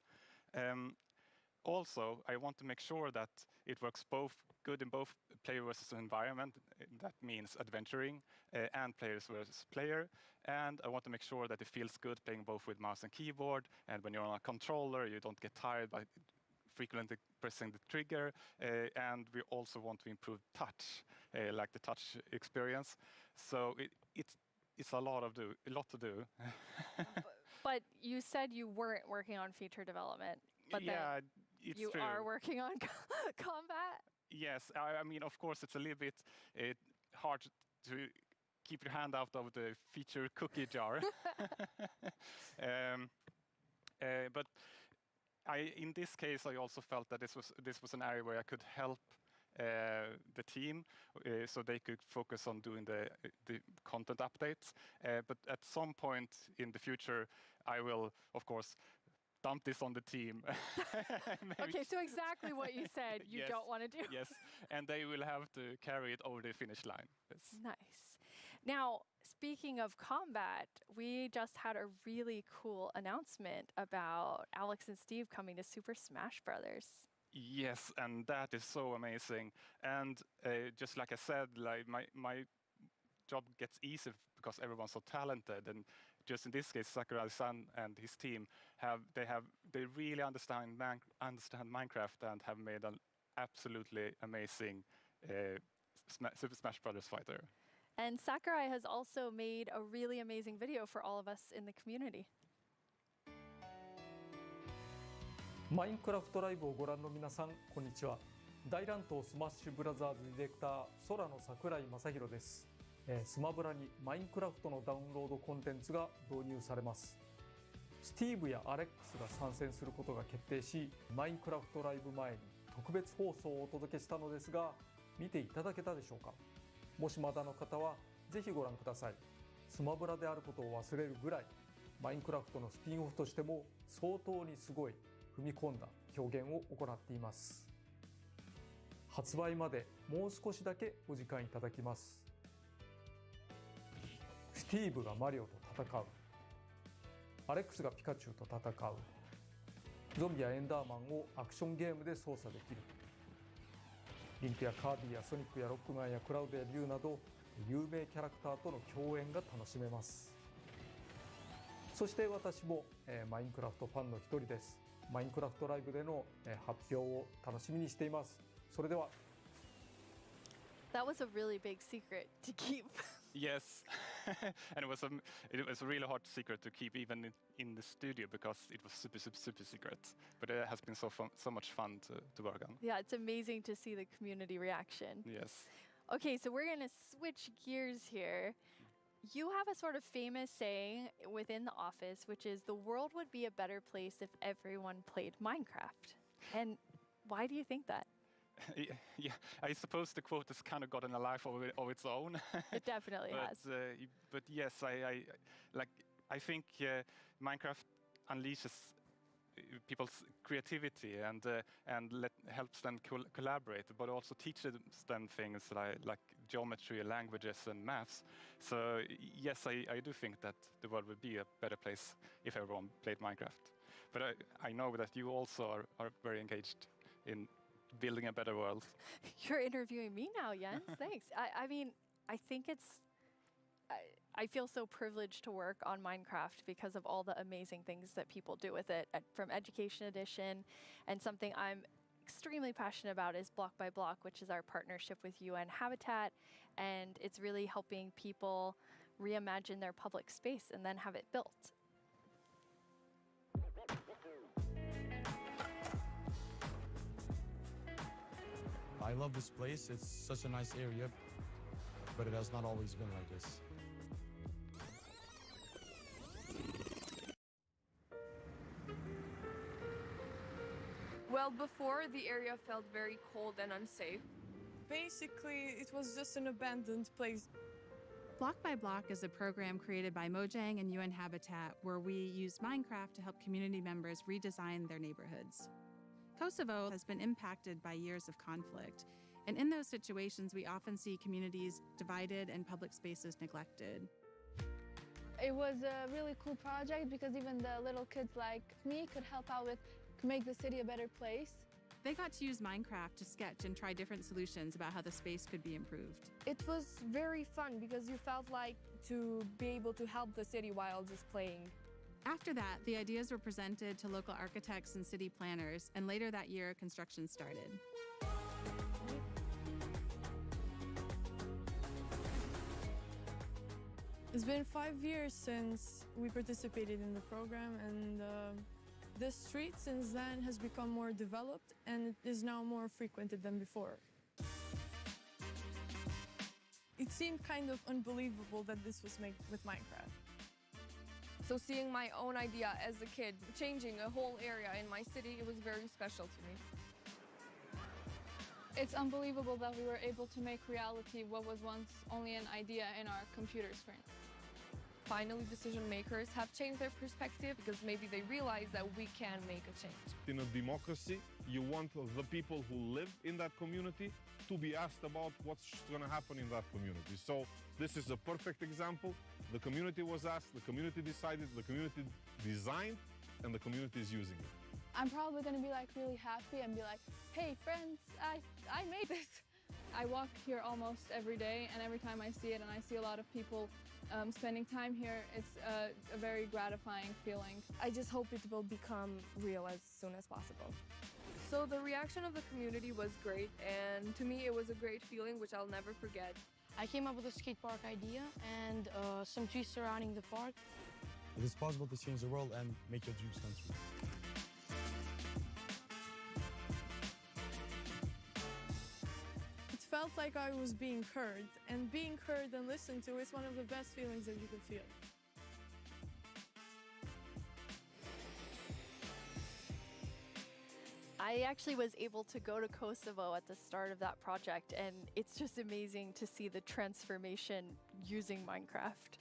Also, I want to make sure that it works both good in both player versus environment. That means adventuring and players versus player. And I want to make sure that it feels good playing both with mouse and keyboard. And when you're on a controller, you don't get tired by frequently pressing the trigger. And we also want to improve touch, like the touch experience. So it's a lot to do. But you said you weren't working on feature development. But yeah, it's you true. are working on combat? Yes, I mean, of course, it's a little bit hard to keep your hand out of the feature cookie jar. But in this case, I also felt that this was an area where I could help the team, so they could focus on doing the content updates. But at some point in the future, I will, of course, dump this on the team. Okay, so exactly what you said you Yes, don't want to do. Yes, and they will have to carry it over the finish line. Yes. Nice. Now, speaking of combat, we just had a really cool announcement about Alex and Steve coming to Super Smash Brothers. Yes, and that is so amazing. And just like I said, like my job gets easier because everyone's so talented. And just in this case, Sakurai-san and his team they really understand Minecraft and have made an absolutely amazing Super Smash Brothers fighter. And Sakurai has also made a really amazing video for all of us in the community. マインクラフトライブをご覧の皆さん、こんにちは。大乱闘スマッシュブラザーズディレクター、空の桜井正宏です。スマブラにマインクラフトのダウンロードコンテンツが導入されます。スティーブやアレックスが参戦することが決定し、マインクラフトライブ前に特別放送をお届けしたのですが、見ていただけたでしょうか。もしまだの方はぜひご覧ください。スマブラであることを忘れるぐらい、マインクラフトのスピンオフとしても相当にすごい踏み込んだ表現を行っています。発売までもう少しだけお時間いただきます。スティーブがマリオと戦う。アレックスがピカチュウと戦う。ゾンビやエンダーマンをアクションゲームで操作できる。リンクやカービィやソニックやロックマンやクラウドやリュウなど有名キャラクターとの共演が楽しめます。そして私もマインクラフトファンの一人です。マインクラフトライブでの発表を楽しみにしています。それでは。That was a really big secret to keep. Yes, and it was a really hard secret to keep even in the studio because it was super secret. But it has been so much fun to work on. Yeah, it's amazing to see the community reaction. Yes. Okay, so we're going to switch gears here. You have a sort of famous saying within the office, which is the world would be a better place if everyone played Minecraft. And why do you think that? Yeah, I suppose the quote has kind of gotten a life of its own. It definitely has. But yes, I think Minecraft unleashes people's creativity and helps them collaborate, but also teaches them things like geometry, languages, and maths. So yes, I do think that the world would be a better place if everyone played Minecraft. But I know that you also are very engaged in building a better world. You're interviewing me now, Jens. Thanks. I mean, I think I feel so privileged to work on Minecraft because of all the amazing things that people do with it, from Education Edition, and something I'm extremely passionate about is Block by Block, which is our partnership with UN Habitat, and it's really helping people reimagine their public space and then have it built. I love this place. It's such a nice area, but it has not always been like this. Well, before, the area felt very cold and unsafe. Basically, it was just an abandoned place. Block by Block is a program created by Mojang and UN Habitat where we use Minecraft to help community members redesign their neighborhoods. Kosovo has been impacted by years of conflict, and in those situations, we often see communities divided and public spaces neglected. It was a really cool project because even the little kids like me could help out with make the city a better place. They got to use Minecraft to sketch and try different solutions about how the space could be improved. It was very fun because you felt like to be able to help the city while just playing. After that, the ideas were presented to local architects and city planners, and later that year, construction started. It's been 5 years since we participated in the program, and the street since then has become more developed and it is now more frequented than before. It seemed kind of unbelievable that this was made with Minecraft. So seeing my own idea as a kid, changing a whole area in my city, it was very special to me. It's unbelievable that we were able to make reality what was once only an idea in our computer screen. Finally, decision makers have changed their perspective because maybe they realize that we can make a change. In a democracy, you want the people who live in that community to be asked about what's going to happen in that community. So this is a perfect example. The community was asked, the community decided, the community designed, and the community is using it. I'm probably going to be like really happy and be like, hey friends, I made this. I walk here almost every day, and every time I see it and I see a lot of people spending time here, it's a very gratifying feeling. I just hope it will become real as soon as possible. So the reaction of the community was great, and to me it was a great feeling which I'll never forget. I came up with a skate park idea and some trees surrounding the park. It is possible to change the world and make your dreams come true. It felt like I was being heard, and being heard and listened to is one of the best feelings that you can feel. I actually was able to go to Kosovo at the start of that project, and it's just amazing to see the transformation using Minecraft.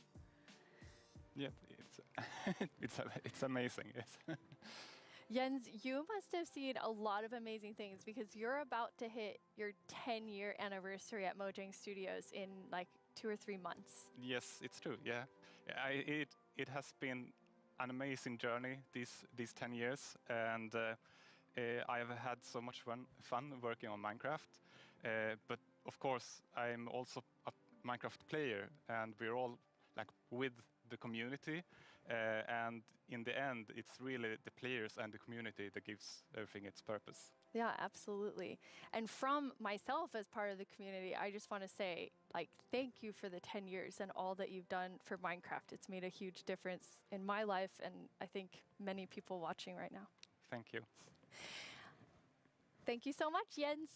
Yeah, it's amazing. Yes. Jens, you must have seen a lot of amazing things because you're about to hit your 10-year anniversary at Mojang Studios in like 2 or 3 months. Yes, it's true. Yeah, it has been an amazing journey these 10 years, and I have had so much fun working on Minecraft. But of course, I'm also a Minecraft player, and we're all like with the community. And in the end, it's really the players and the community that gives everything its purpose. Yeah, absolutely. And from myself as part of the community, I just want to say, like, thank you for the 10 years and all that you've done for Minecraft. It's made a huge difference in my life, and I think many people watching right now. Thank you. Thank you so much, Jens.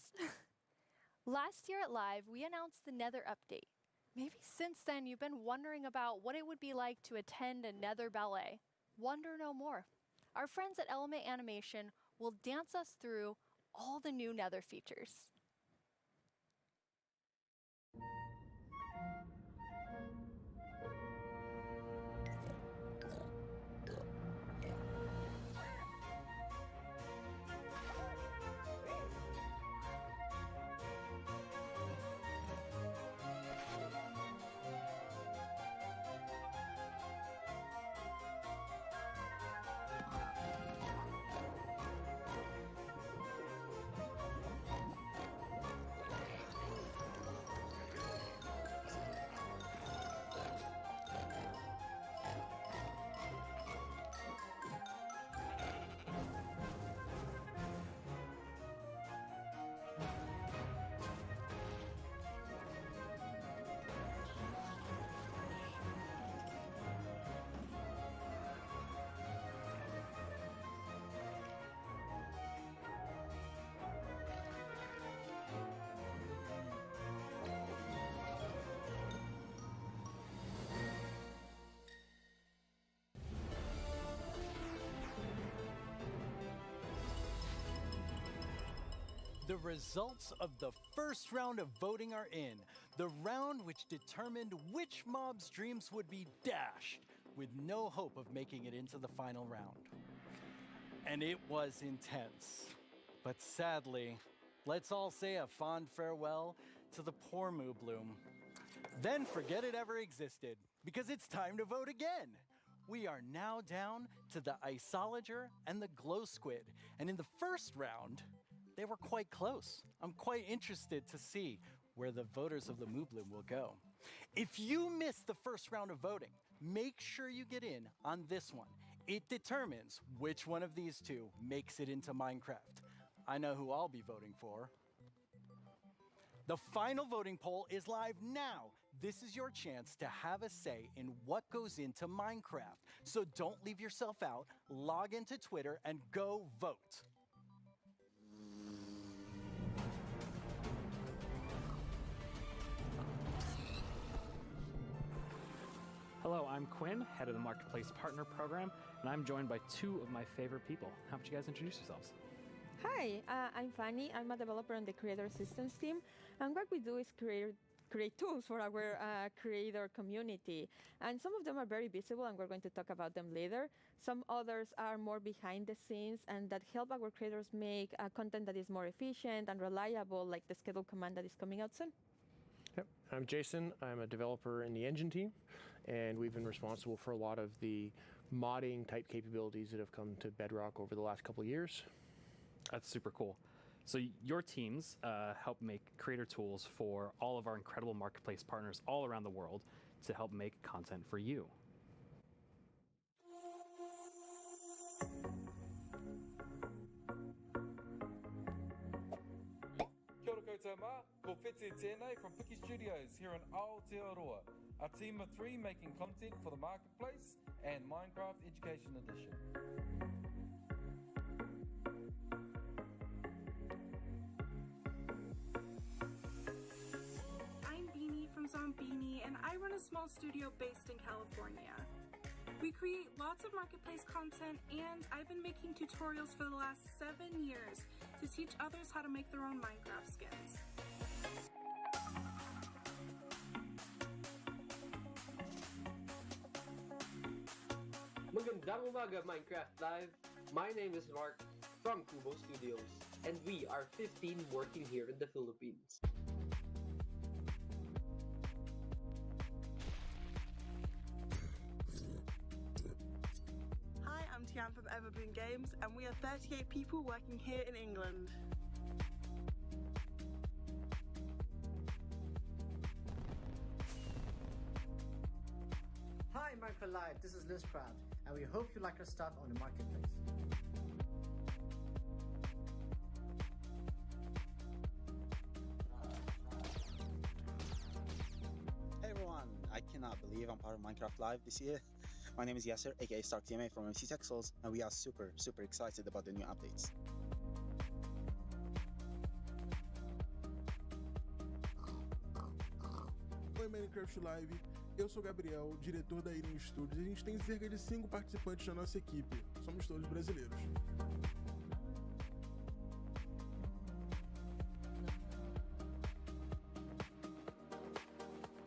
Last year at Live, we announced the Nether update. Maybe since then you've been wondering about what it would be like to attend a Nether ballet. Wonder no more. Our friends at Element Animation will dance us through all the new Nether features. The results of the first round of voting are in. The round which determined which mob's dreams would be dashed, with no hope of making it into the final round. And it was intense. But sadly, let's all say a fond farewell to the poor Moo Bloom. Then forget it ever existed, because it's time to vote again. We are now down to the Isolager and the Glow Squid. And in the first round, they were quite close. I'm quite interested to see where the voters of the Moo Bloom will go. If you missed the first round of voting, make sure you get in on this one. It determines which one of these two makes it into Minecraft. I know who I'll be voting for. The final voting poll is live now. This is your chance to have a say in what goes into Minecraft. So don't leave yourself out. Log into Twitter and go vote. Hello, I'm Quinn, head of the Marketplace Partner Program, and I'm joined by two of my favorite people. How about you guys introduce yourselves? Hi, I'm Fanny. I'm a developer on the Creator Assistance team, and what we do is create tools for our creator community. And some of them are very visible, and we're going to talk about them later. Some others are more behind the scenes and that help our creators make content that is more efficient and reliable, like the schedule command that is coming out soon. Yep. I'm Jason. I'm a developer in the engine team, and we've been responsible for a lot of the modding type capabilities that have come to Bedrock over the last couple of years. That's super cool. So your teams help make creator tools for all of our incredible marketplace partners all around the world to help make content for you. Kia ora koutou mā, ko Whete tēnei from Piki Studios here in Aotearoa, a team of 3 making content for the marketplace and Minecraft Education Edition. Zombini, and I run a small studio based in California. We create lots of marketplace content, and I've been making tutorials for the last 7 years to teach others how to make their own Minecraft skins. Magandang umaga, Minecraft Live. My name is Mark from Kubo Studios, and we are 15 working here in the Philippines. I'm Tian from Everboon Games, and we are 38 people working here in England. Hi Minecraft Live, this is Liz Crowd, and we hope you like our stuff on the marketplace. Hey everyone, I cannot believe I'm part of Minecraft Live this year. My name is Yasser, aka StarkTMA from MC Texels, and we are super excited about the new updates. Oi Minecraft Live, eu sou o Gabriel, diretor da Irim Studios, e a gente tem cerca de 5 participantes na nossa equipe, somos todos brasileiros.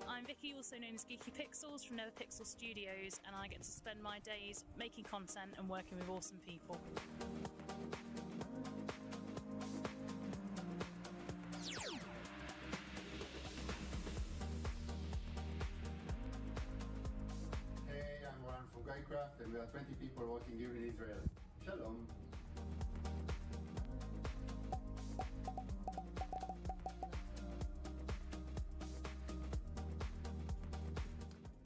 I'm Vicky, also known as Geeky Pixels from NetherPixel Studios, and I get to spend my days making content and working with awesome people. Hey, I'm Warren from Guycraft, and we are 20 people working here in Israel. Shalom.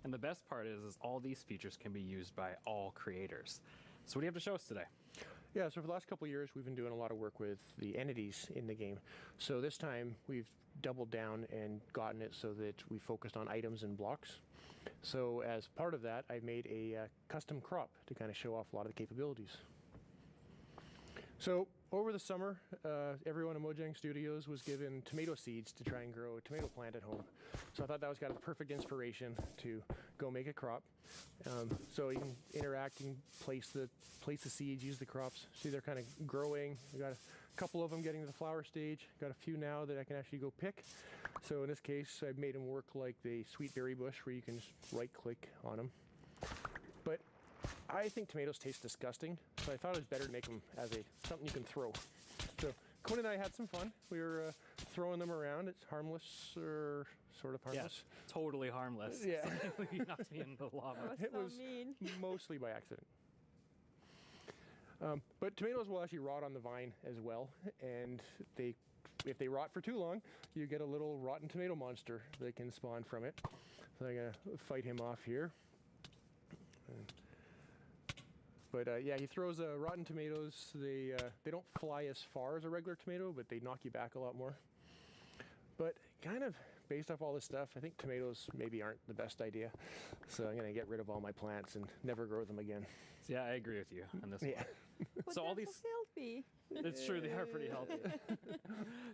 And the best part is all these features can be used by all creators. So what do you have to show us today? Yeah, so for the last couple of years, we've been doing a lot of work with the entities in the game. So this time, we've doubled down and gotten it so that we focused on items and blocks. So as part of that, I made a custom crop to kind of show off a lot of the capabilities. So over the summer, everyone at Mojang Studios was given tomato seeds to try and grow a tomato plant at home. So I thought that was kind of the perfect inspiration to go make a crop. So you can interact, you can place the seeds, use the crops. See, they're kind of growing. We got a couple of them getting to the flower stage. Got a few now that I can actually go pick. So in this case, I've made them work like the sweet berry bush, where you can just right-click on them. But I think tomatoes taste disgusting, so I thought it was better to make them as something you can throw. So Quinn and I had some fun. We were throwing them around. It's harmless, or sort of harmless. Yeah, totally harmless. Yeah. You knocked me in the lava. It was mostly by accident. But tomatoes will actually rot on the vine as well, and if they rot for too long, you get a little rotten tomato monster that can spawn from it. So I'm gonna fight him off here. But yeah, he throws rotten tomatoes. They don't fly as far as a regular tomato, but they knock you back a lot more. But kind of based off all this stuff, I think tomatoes maybe aren't the best idea. So I'm gonna get rid of all my plants and never grow them again. Yeah, I agree with you on this one. But So all they're these, so healthy. it's true, they are pretty healthy.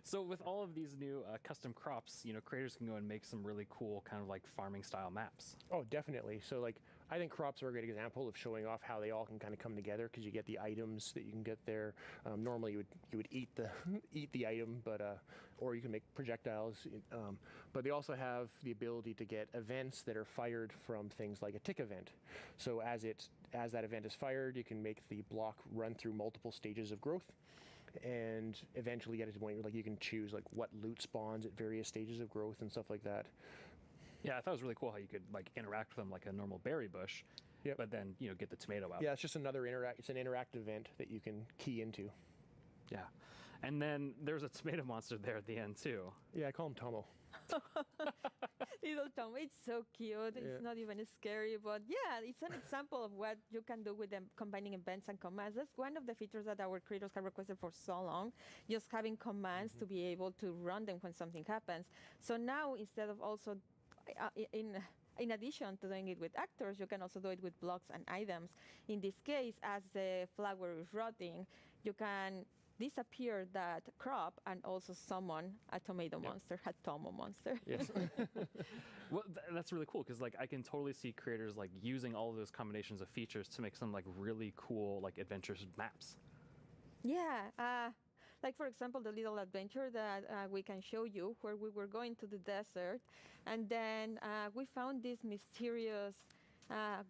So with all of these new custom crops, creators can go and make some really cool kind of like farming style maps. Oh, definitely. So like, I think crops are a great example of showing off how they all can kind of come together, because you get the items that you can get there. Normally you would eat the item, but or you can make projectiles. But they also have the ability to get events that are fired from things like a tick event. So as that event is fired, you can make the block run through multiple stages of growth, and eventually get it to the point where like you can choose like what loot spawns at various stages of growth and stuff like that. Yeah, I thought it was really cool how you could like interact with them like a normal berry bush, but then get the tomato out. Yeah, it's just it's an interactive event that you can key into. Yeah, and then there's a tomato monster there at the end too. Yeah, I call him Tomo. Little Tom, it's so cute. Yeah. It's not even scary, but yeah, it's an example of what you can do with them combining events and commands. That's one of the features that our creators have requested for so long, just having commands to be able to run them when something happens. So now, instead of also in addition to doing it with actors, you can also do it with blocks and items. In this case, as the flower is rotting, you can disappear that crop and also summon a tomato monster, a Tomo monster. Yes. Well, that's really cool, because like I can totally see creators like using all of those combinations of features to make some like really cool like adventurous maps. Yeah. Like, for example, the little adventure that we can show you, where we were going to the desert, and then we found this mysterious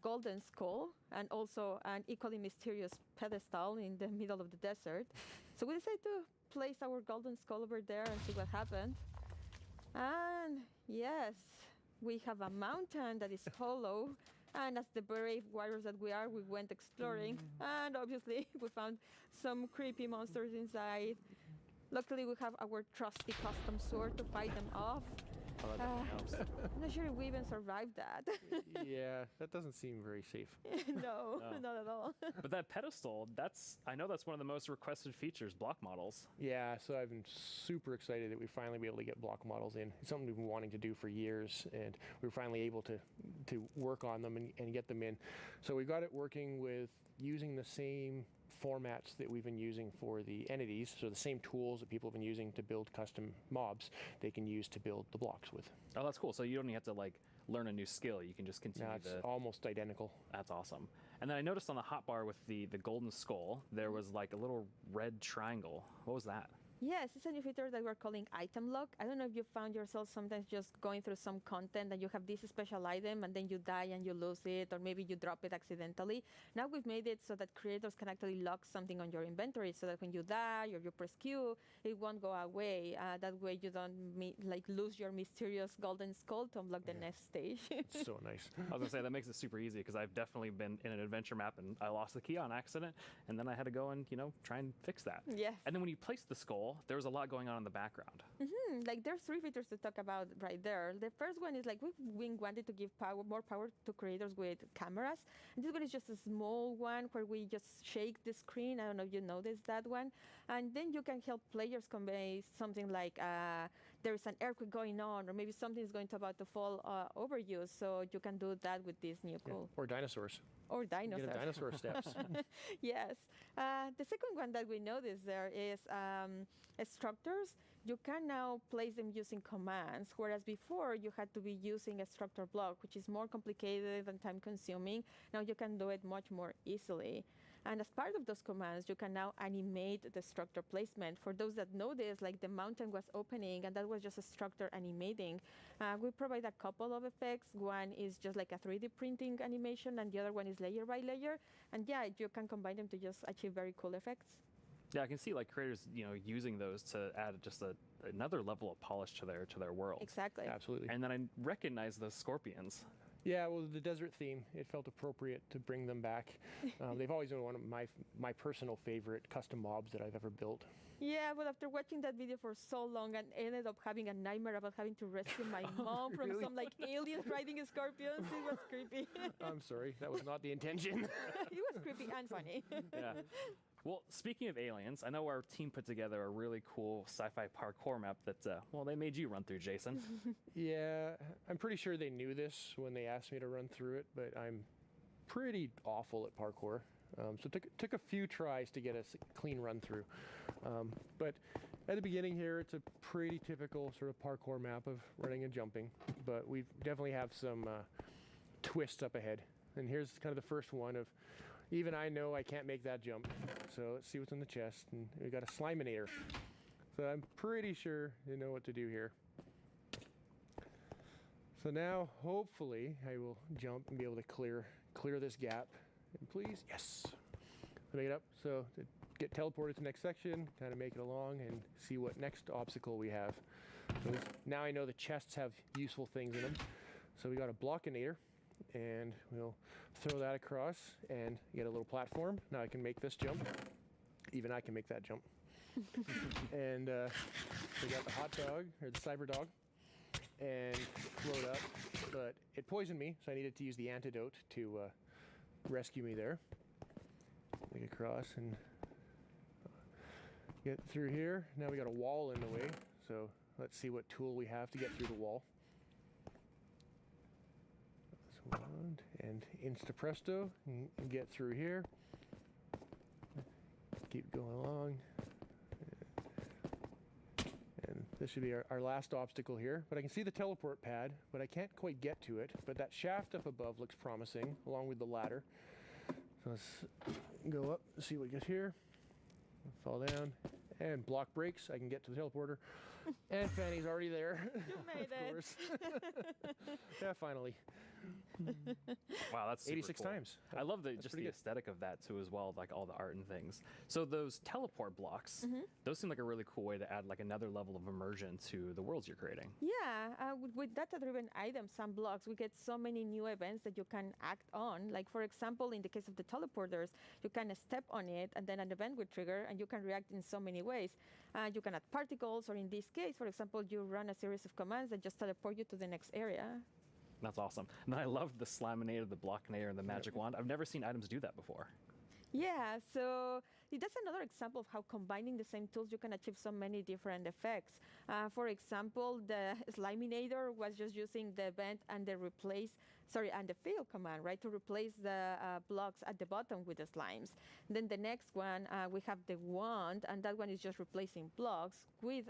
golden skull, and also an equally mysterious pedestal in the middle of the desert. So we decided to place our golden skull over there and see what happened. And yes, we have a mountain that is hollow. And as the brave warriors that we are, we went exploring, and obviously we found some creepy monsters inside. Luckily, we have our trusty custom sword to fight them off. Oh, that definitely helps. I'm not sure if we even survived that. Yeah, that doesn't seem very safe. No, not at all. But that pedestal, I know that's one of the most requested features, block models. Yeah, so I've been super excited that we finally be able to get block models in. It's something we've been wanting to do for years, and we were finally able to work on them and get them in. So we got it working with using the same formats that we've been using for the entities, so the same tools that people have been using to build custom mobs, they can use to build the blocks with. Oh, that's cool. So you don't even have to like learn a new skill. You can just continue. No, it's almost identical. That's awesome. And then I noticed on the hotbar with the golden skull, there was like a little red triangle. What was that? Yes, it's a new feature that we're calling item lock. I don't know if you found yourself sometimes just going through some content and you have this special item and then you die and you lose it, or maybe you drop it accidentally. Now we've made it so that creators can actually lock something on your inventory, so that when you die or you press Q, it won't go away. That way you don't lose your mysterious golden skull to unlock the next stage. So nice. I was gonna say that makes it super easy, because I've definitely been in an adventure map and I lost the key on accident, and then I had to go and try and fix that. Yes. And then when you place the skull, there was a lot going on in the background. Like, there's three features to talk about right there. The first one is like we wanted to give more power to creators with cameras. And this one is just a small one where we just shake the screen. I don't know if you noticed that one. And then you can help players convey something like there's an earthquake going on, or maybe something is about to fall over you. So you can do that with this new tool. Or dinosaurs. Or dinosaurs. Get a dinosaur steps. Yes. The second one that we noticed there is structures. You can now place them using commands, whereas before you had to be using a structure block, which is more complicated and time consuming. Now you can do it much more easily. And as part of those commands, you can now animate the structure placement. For those that noticed, like the mountain was opening and that was just a structure animating. We provide a couple of effects. One is just like a 3D printing animation and the other one is layer by layer. And yeah, you can combine them to just achieve very cool effects. Yeah, I can see like creators, using those to add just another level of polish to their world. Exactly. Absolutely. And then I recognize those scorpions. Yeah, well, the desert theme, it felt appropriate to bring them back. They've always been one of my personal favorite custom mobs that I've ever built. Yeah, but after watching that video for so long, and ended up having a nightmare about having to rescue my mom from Really? some like aliens riding scorpions. It was creepy. I'm sorry, that was not the intention. It was creepy and funny. Yeah. Well, speaking of aliens, I know our team put together a really cool sci-fi parkour map that, they made you run through, Jason. Yeah, I'm pretty sure they knew this when they asked me to run through it, but I'm pretty awful at parkour. So it took a few tries to get a clean run through. But at the beginning here, it's a pretty typical sort of parkour map of running and jumping, but we definitely have some twists up ahead. And here's kind of the first one of, even I know I can't make that jump. So let's see what's in the chest. And we got a Sliminator. So I'm pretty sure you know what to do here. So now, hopefully, I will jump and be able to clear this gap. And please, yes. Make it up. So to get teleported to the next section, kind of make it along and see what next obstacle we have. So now I know the chests have useful things in them. So we got a Blockinator. And we'll throw that across and get a little platform. Now I can make this jump. Even I can make that jump. And we got the hot dog, or the cyber dog, and float up. But it poisoned me, so I needed to use the antidote to rescue me there. Make it across and get through here. Now we got a wall in the way, so let's see what tool we have to get through the wall. And insta presto, and get through here. Keep going along. And this should be our last obstacle here. But I can see the teleport pad, but I can't quite get to it. But that shaft up above looks promising, along with the ladder. So let's go up, see what we get here. Fall down, and block breaks. I can get to the teleporter. And Fanny's already there. You made of course. Yeah, finally. Wow, that's super 86 cool. times. I love just the pretty good. aesthetic of that too, as well, like all the art and things. So those teleport blocks, those seem like a really cool way to add like another level of immersion to the worlds you're creating. Yeah, with data-driven items and blocks, we get so many new events that you can act on. Like, for example, in the case of the teleporters, you can step on it and then an event will trigger and you can react in so many ways. You can add particles, or in this case, for example, you run a series of commands that just teleport you to the next area. That's awesome. And I love the Sliminator, the Blockinator, and the Magic Wand. I've never seen items do that before. Yeah, so that's another example of how combining the same tools you can achieve so many different effects. For example, the Sliminator was just using the event and the fail command, right, to replace the blocks at the bottom with the slimes. Then the next one, we have the wand, and that one is just replacing blocks with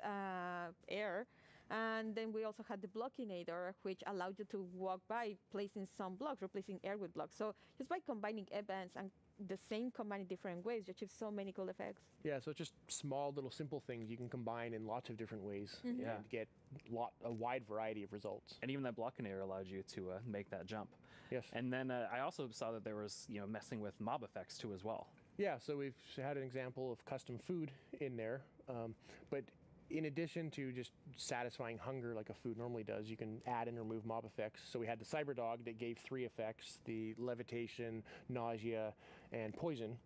air. And then we also had the Blockinator, which allowed you to walk by placing some blocks, replacing air with blocks. So just by combining events and the same command in different ways, you achieve so many cool effects. Yeah, so it's just small little simple things you can combine in lots of different ways and get a wide variety of results. And even that Blockinator allowed you to make that jump. Yes. And then I also saw that there was messing with mob effects too as well. Yeah, so we've had an example of custom food in there, but in addition to just satisfying hunger like a food normally does, you can add and remove mob effects. So we had the cyber dog that gave 3 effects, the levitation, nausea, and poison.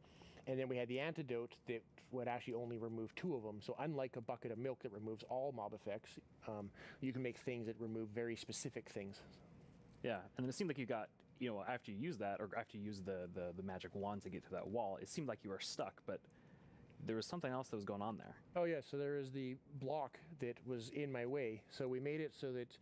And then we had the antidote that would actually only remove 2 of them. So unlike a bucket of milk that removes all mob effects, you can make things that remove very specific things. Yeah, and then it seemed like you got, after you use that, or after you use the magic wand to get to that wall, it seemed like you were stuck, but there was something else that was going on there. Oh yeah, so there is the block that was in my way. So we made it so that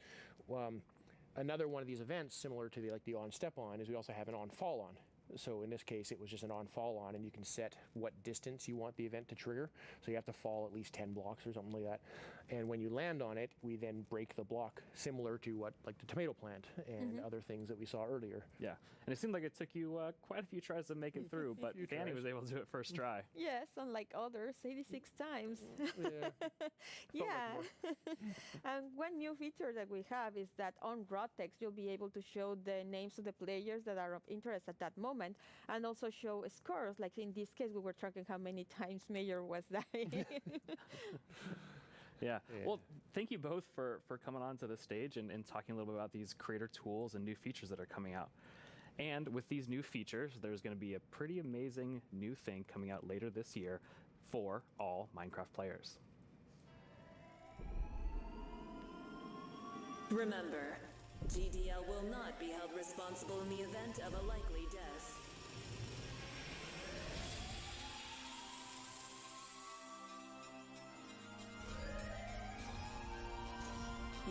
another one of these events, similar to the on step on, is we also have an on fall on. So in this case, it was just an on-fall on, and you can set what distance you want the event to trigger. So you have to fall at least 10 blocks or something like that. And when you land on it, we then break the block, similar to what, like the tomato plant and other things that we saw earlier. Yeah, and it seemed like it took you quite a few tries to make it through, but Fanny tries. was able to do it first try. Yes, unlike others, 86 times. Yeah. And one new feature that we have is that on raw text, you'll be able to show the names of the players that are of interest at that moment, and also show scores. Like in this case, we were tracking how many times Mayor was dying. Yeah. Well, thank you both for coming on to the stage and talking a little bit about these creator tools and new features that are coming out. And with these new features, there's going to be a pretty amazing new thing coming out later this year for all Minecraft players. Remember, GDL will not be held responsible in the event of a likely death.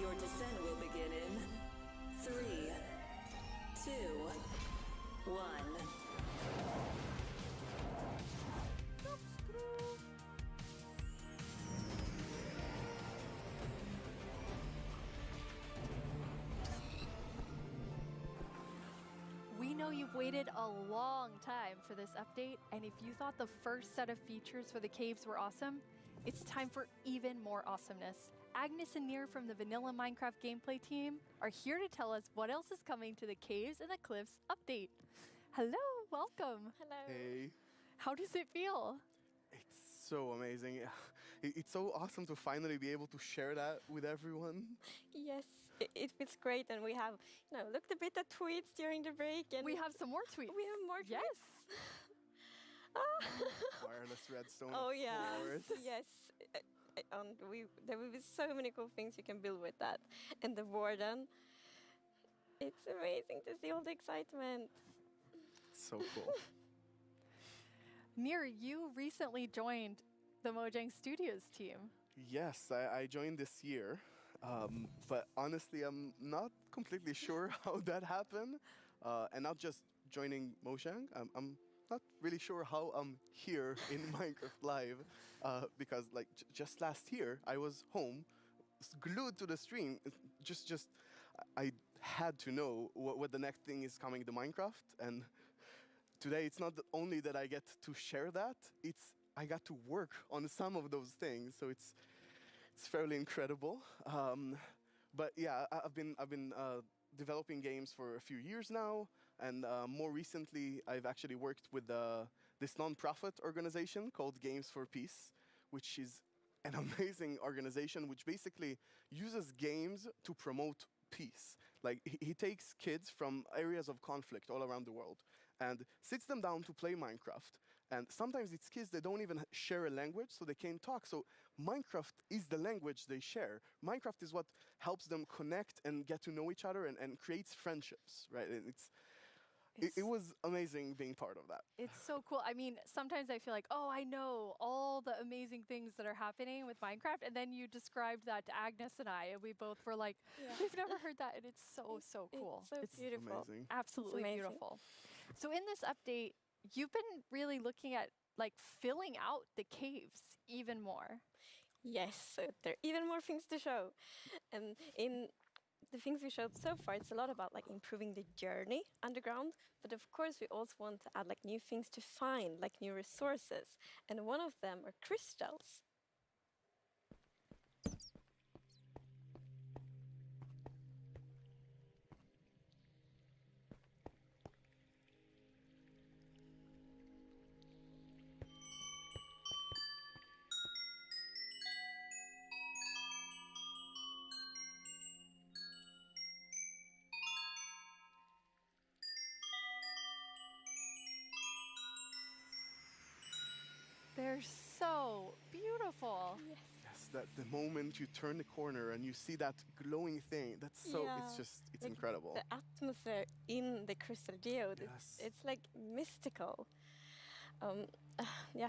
Your descent will begin in 3, 2, 1. We know you've waited a long time for this update, and if you thought the first set of features for the caves were awesome, it's time for even more awesomeness. Agnes and Nir from the Vanilla Minecraft gameplay team are here to tell us what else is coming to the Caves and the Cliffs update. Hello, welcome. Hello. Hey. How does it feel? It's so amazing. It's so awesome to finally be able to share that with everyone. Yes, it feels great, and we have, looked a bit at tweets during the break, and we have some more tweets. We have more tweets. Yes. Wireless redstone. Oh of yeah. course. Yes. And there will be so many cool things you can build with that. And the warden. It's amazing to see all the excitement. It's so cool. Nir, you recently joined the Mojang Studios team. Yes, I joined this year. But honestly, I'm not completely sure how that happened. And not just joining Mojang. I'm not really sure how I'm here in Minecraft Live, because like just last year I was home, glued to the stream. I had to know what the next thing is coming to Minecraft, and today it's not only that I get to share that, I got to work on some of those things, so it's fairly incredible. But yeah, I've been developing games for a few years now, and more recently I've actually worked with this non-profit organization called Games for Peace, which is an amazing organization which basically uses games to promote peace. Like he takes kids from areas of conflict all around the world and sits them down to play Minecraft. And sometimes it's kids that don't even share a language, so they can't talk. So Minecraft is the language they share. Minecraft is what helps them connect and get to know each other and creates friendships, right? And it was amazing being part of that. It's so cool. I mean, sometimes I feel like, oh, I know all the amazing things that are happening with Minecraft. And then you described that to Agnes and I, and we both were like, we've never heard that. And it's so cool. It's so beautiful. Amazing. Absolutely beautiful. So in this update, you've been really looking at like filling out the caves even more. Yes, so there are even more things to show. And in the things we showed so far, it's a lot about like improving the journey underground, but of course we also want to add like new things to find, like new resources, and one of them are crystals. They're so beautiful. Yes, that the moment you turn the corner and you see that glowing thing, it's Like, incredible. The atmosphere in the crystal geode, it's like mystical. Um, yeah,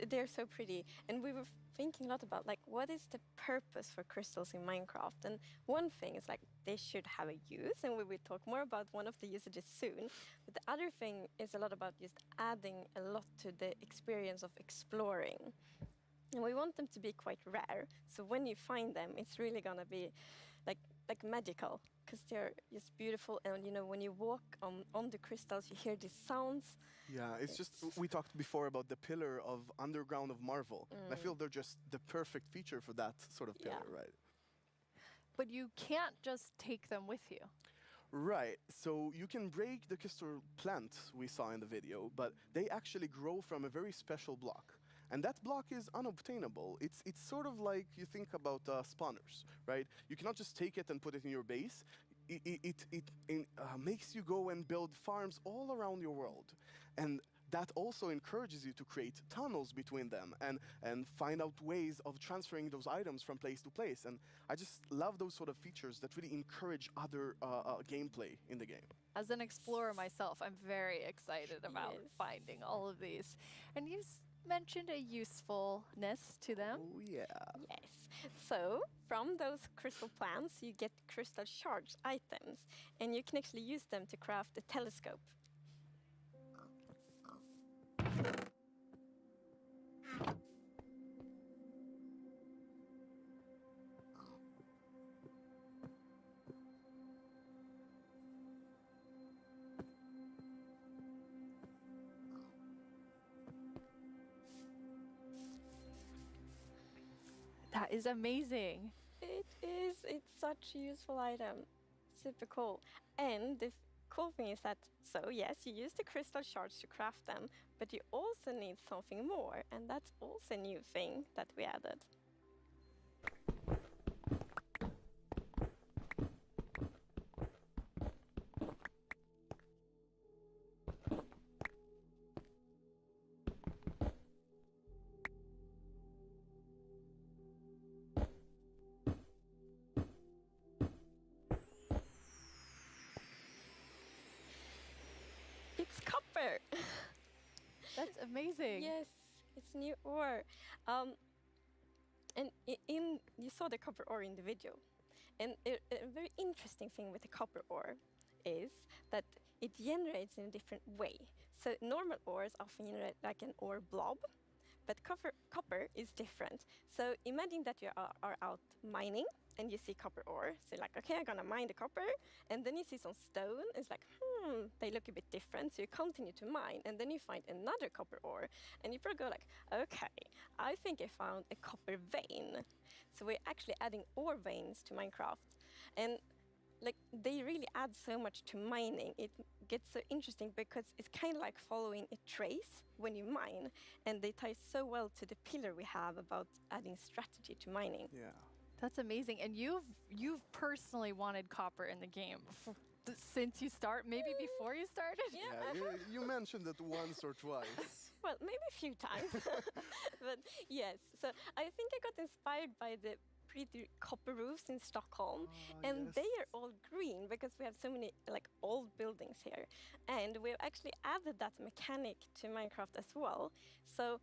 they're so pretty. And we were thinking a lot about like what is the purpose for crystals in Minecraft? And one thing is like they should have a use, and we will talk more about one of the usages soon. But the other thing is a lot about just adding a lot to the experience of exploring. And we want them to be quite rare. So when you find them, it's really gonna be like magical, because they're just beautiful. And you know, when you walk on the crystals, you hear these sounds. Yeah, it's just, we talked before about the pillar of underground of Marvel. And I feel they're just the perfect feature for that sort of pillar, right? But you can't just take them with you. Right, so you can break the crystal plant we saw in the video, but they actually grow from a very special block. And that block is unobtainable. It's sort of like you think about spawners, right? You cannot just take it and put it in your base. It makes you go and build farms all around your world. And that also encourages you to create tunnels between them and find out ways of transferring those items from place to place. And I just love those sort of features that really encourage other gameplay in the game. As an explorer myself, I'm very excited about finding all of these. And you mentioned a usefulness to them. Oh, yeah. Yes. So from those crystal plants, you get crystal shards items, and you can actually use them to craft a telescope. That is amazing. It is. It's such a useful item. Super cool. And the cool thing is that, so yes, you use the crystal shards to craft them, but you also need something more, and that's also a new thing that we added. It's copper. That's amazing. Yes, it's new ore. And you saw the copper ore in the video. And a very interesting thing with the copper ore is that it generates in a different way. So normal ores often generate like an ore blob, but copper is different. So imagine that you are out mining and you see copper ore. So you're like, okay, I'm gonna mine the copper. And then you see some stone. It's like, they look a bit different. So you continue to mine. And then you find another copper ore. And you probably go like, okay, I think I found a copper vein. So we're actually adding ore veins to Minecraft. And like they really add so much to mining. It gets so interesting because it's kind of like following a trace when you mine. And they tie so well to the pillar we have about adding strategy to mining. Yeah. That's amazing. And you've personally wanted copper in the game since you maybe before you started? Yeah, you mentioned it once or twice. Well, maybe a few times. But yes, so I think I got inspired by the pretty copper roofs in Stockholm. And they are all green because we have so many like old buildings here. And we've actually added that mechanic to Minecraft as well. So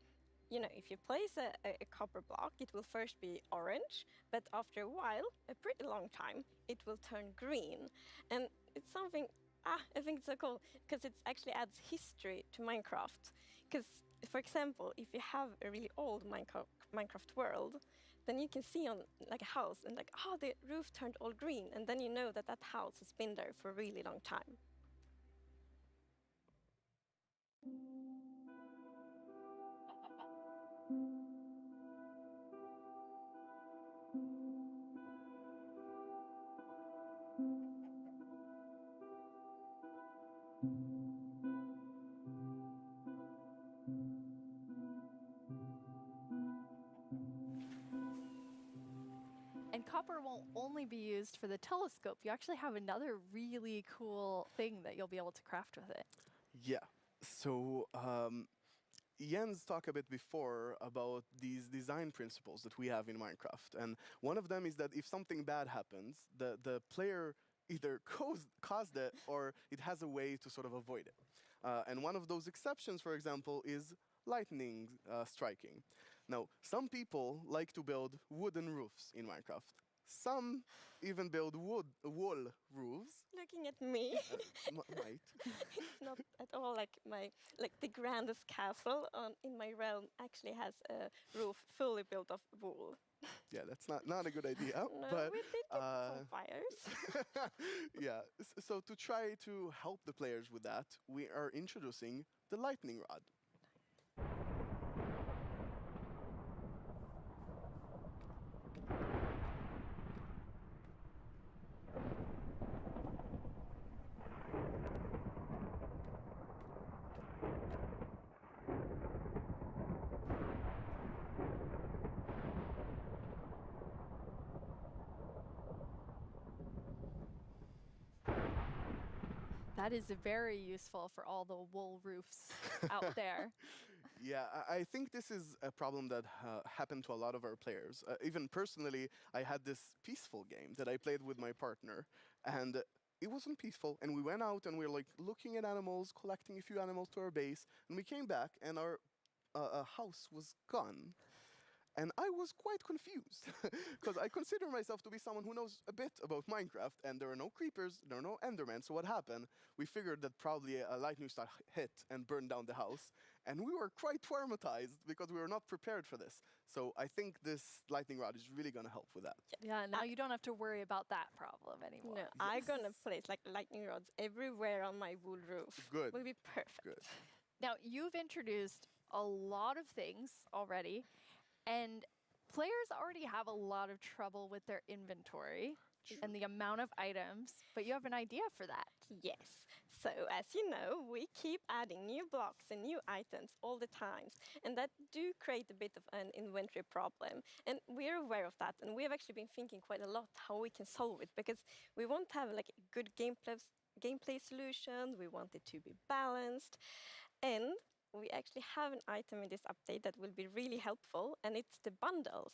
you know, if you place a copper block, it will first be orange, but after a while, a pretty long time, it will turn green. And it's something, I think it's so cool, because it actually adds history to Minecraft. Because, for example, if you have a really old Minecraft world, then you can see on like a house and like, oh, the roof turned all green, and then you know that that house has been there for a really long time. And copper won't only be used for the telescope. You actually have another really cool thing that you'll be able to craft with it. Yeah. So Jens talked a bit before about these design principles that we have in Minecraft. And one of them is that if something bad happens, the player either caused it or it has a way to sort of avoid it. And one of those exceptions, for example, is lightning striking. Now, some people like to build wooden roofs in Minecraft. Some even build wall roofs. Looking at me, Might. it's not at all like the grandest castle in my realm actually has a roof fully built of wool. Yeah, that's not a good idea. No, but we did get some fires. yeah, so to try to help the players with that, we are introducing the lightning rod. That is very useful for all the wool roofs out there. Yeah, I think this is a problem that happened to a lot of our players. Even personally, I had this peaceful game that I played with my partner, and it wasn't peaceful. And we went out and we were like looking at animals, collecting a few animals to our base, and we came back and our house was gone. And I was quite confused because I consider myself to be someone who knows a bit about Minecraft, and there are no creepers, there are no Endermen. So what happened? We figured that probably a lightning strike hit and burned down the house, and we were quite traumatized because we were not prepared for this. So I think this lightning rod is really going to help with that. Yeah, now you don't have to worry about that problem anymore. No, I'm gonna place like lightning rods everywhere on my wool roof. Good. Will be perfect. Good. Now, you've introduced a lot of things already, and players already have a lot of trouble with their inventory and the amount of items, but you have an idea for that. Yes. So, as you know, we keep adding new blocks and new items all the time, and that do create a bit of an inventory problem. And we're aware of that, and we have actually been thinking quite a lot how we can solve it, because we want to have like good gameplay solutions, we want it to be balanced, and we actually have an item in this update that will be really helpful, and it's the bundles.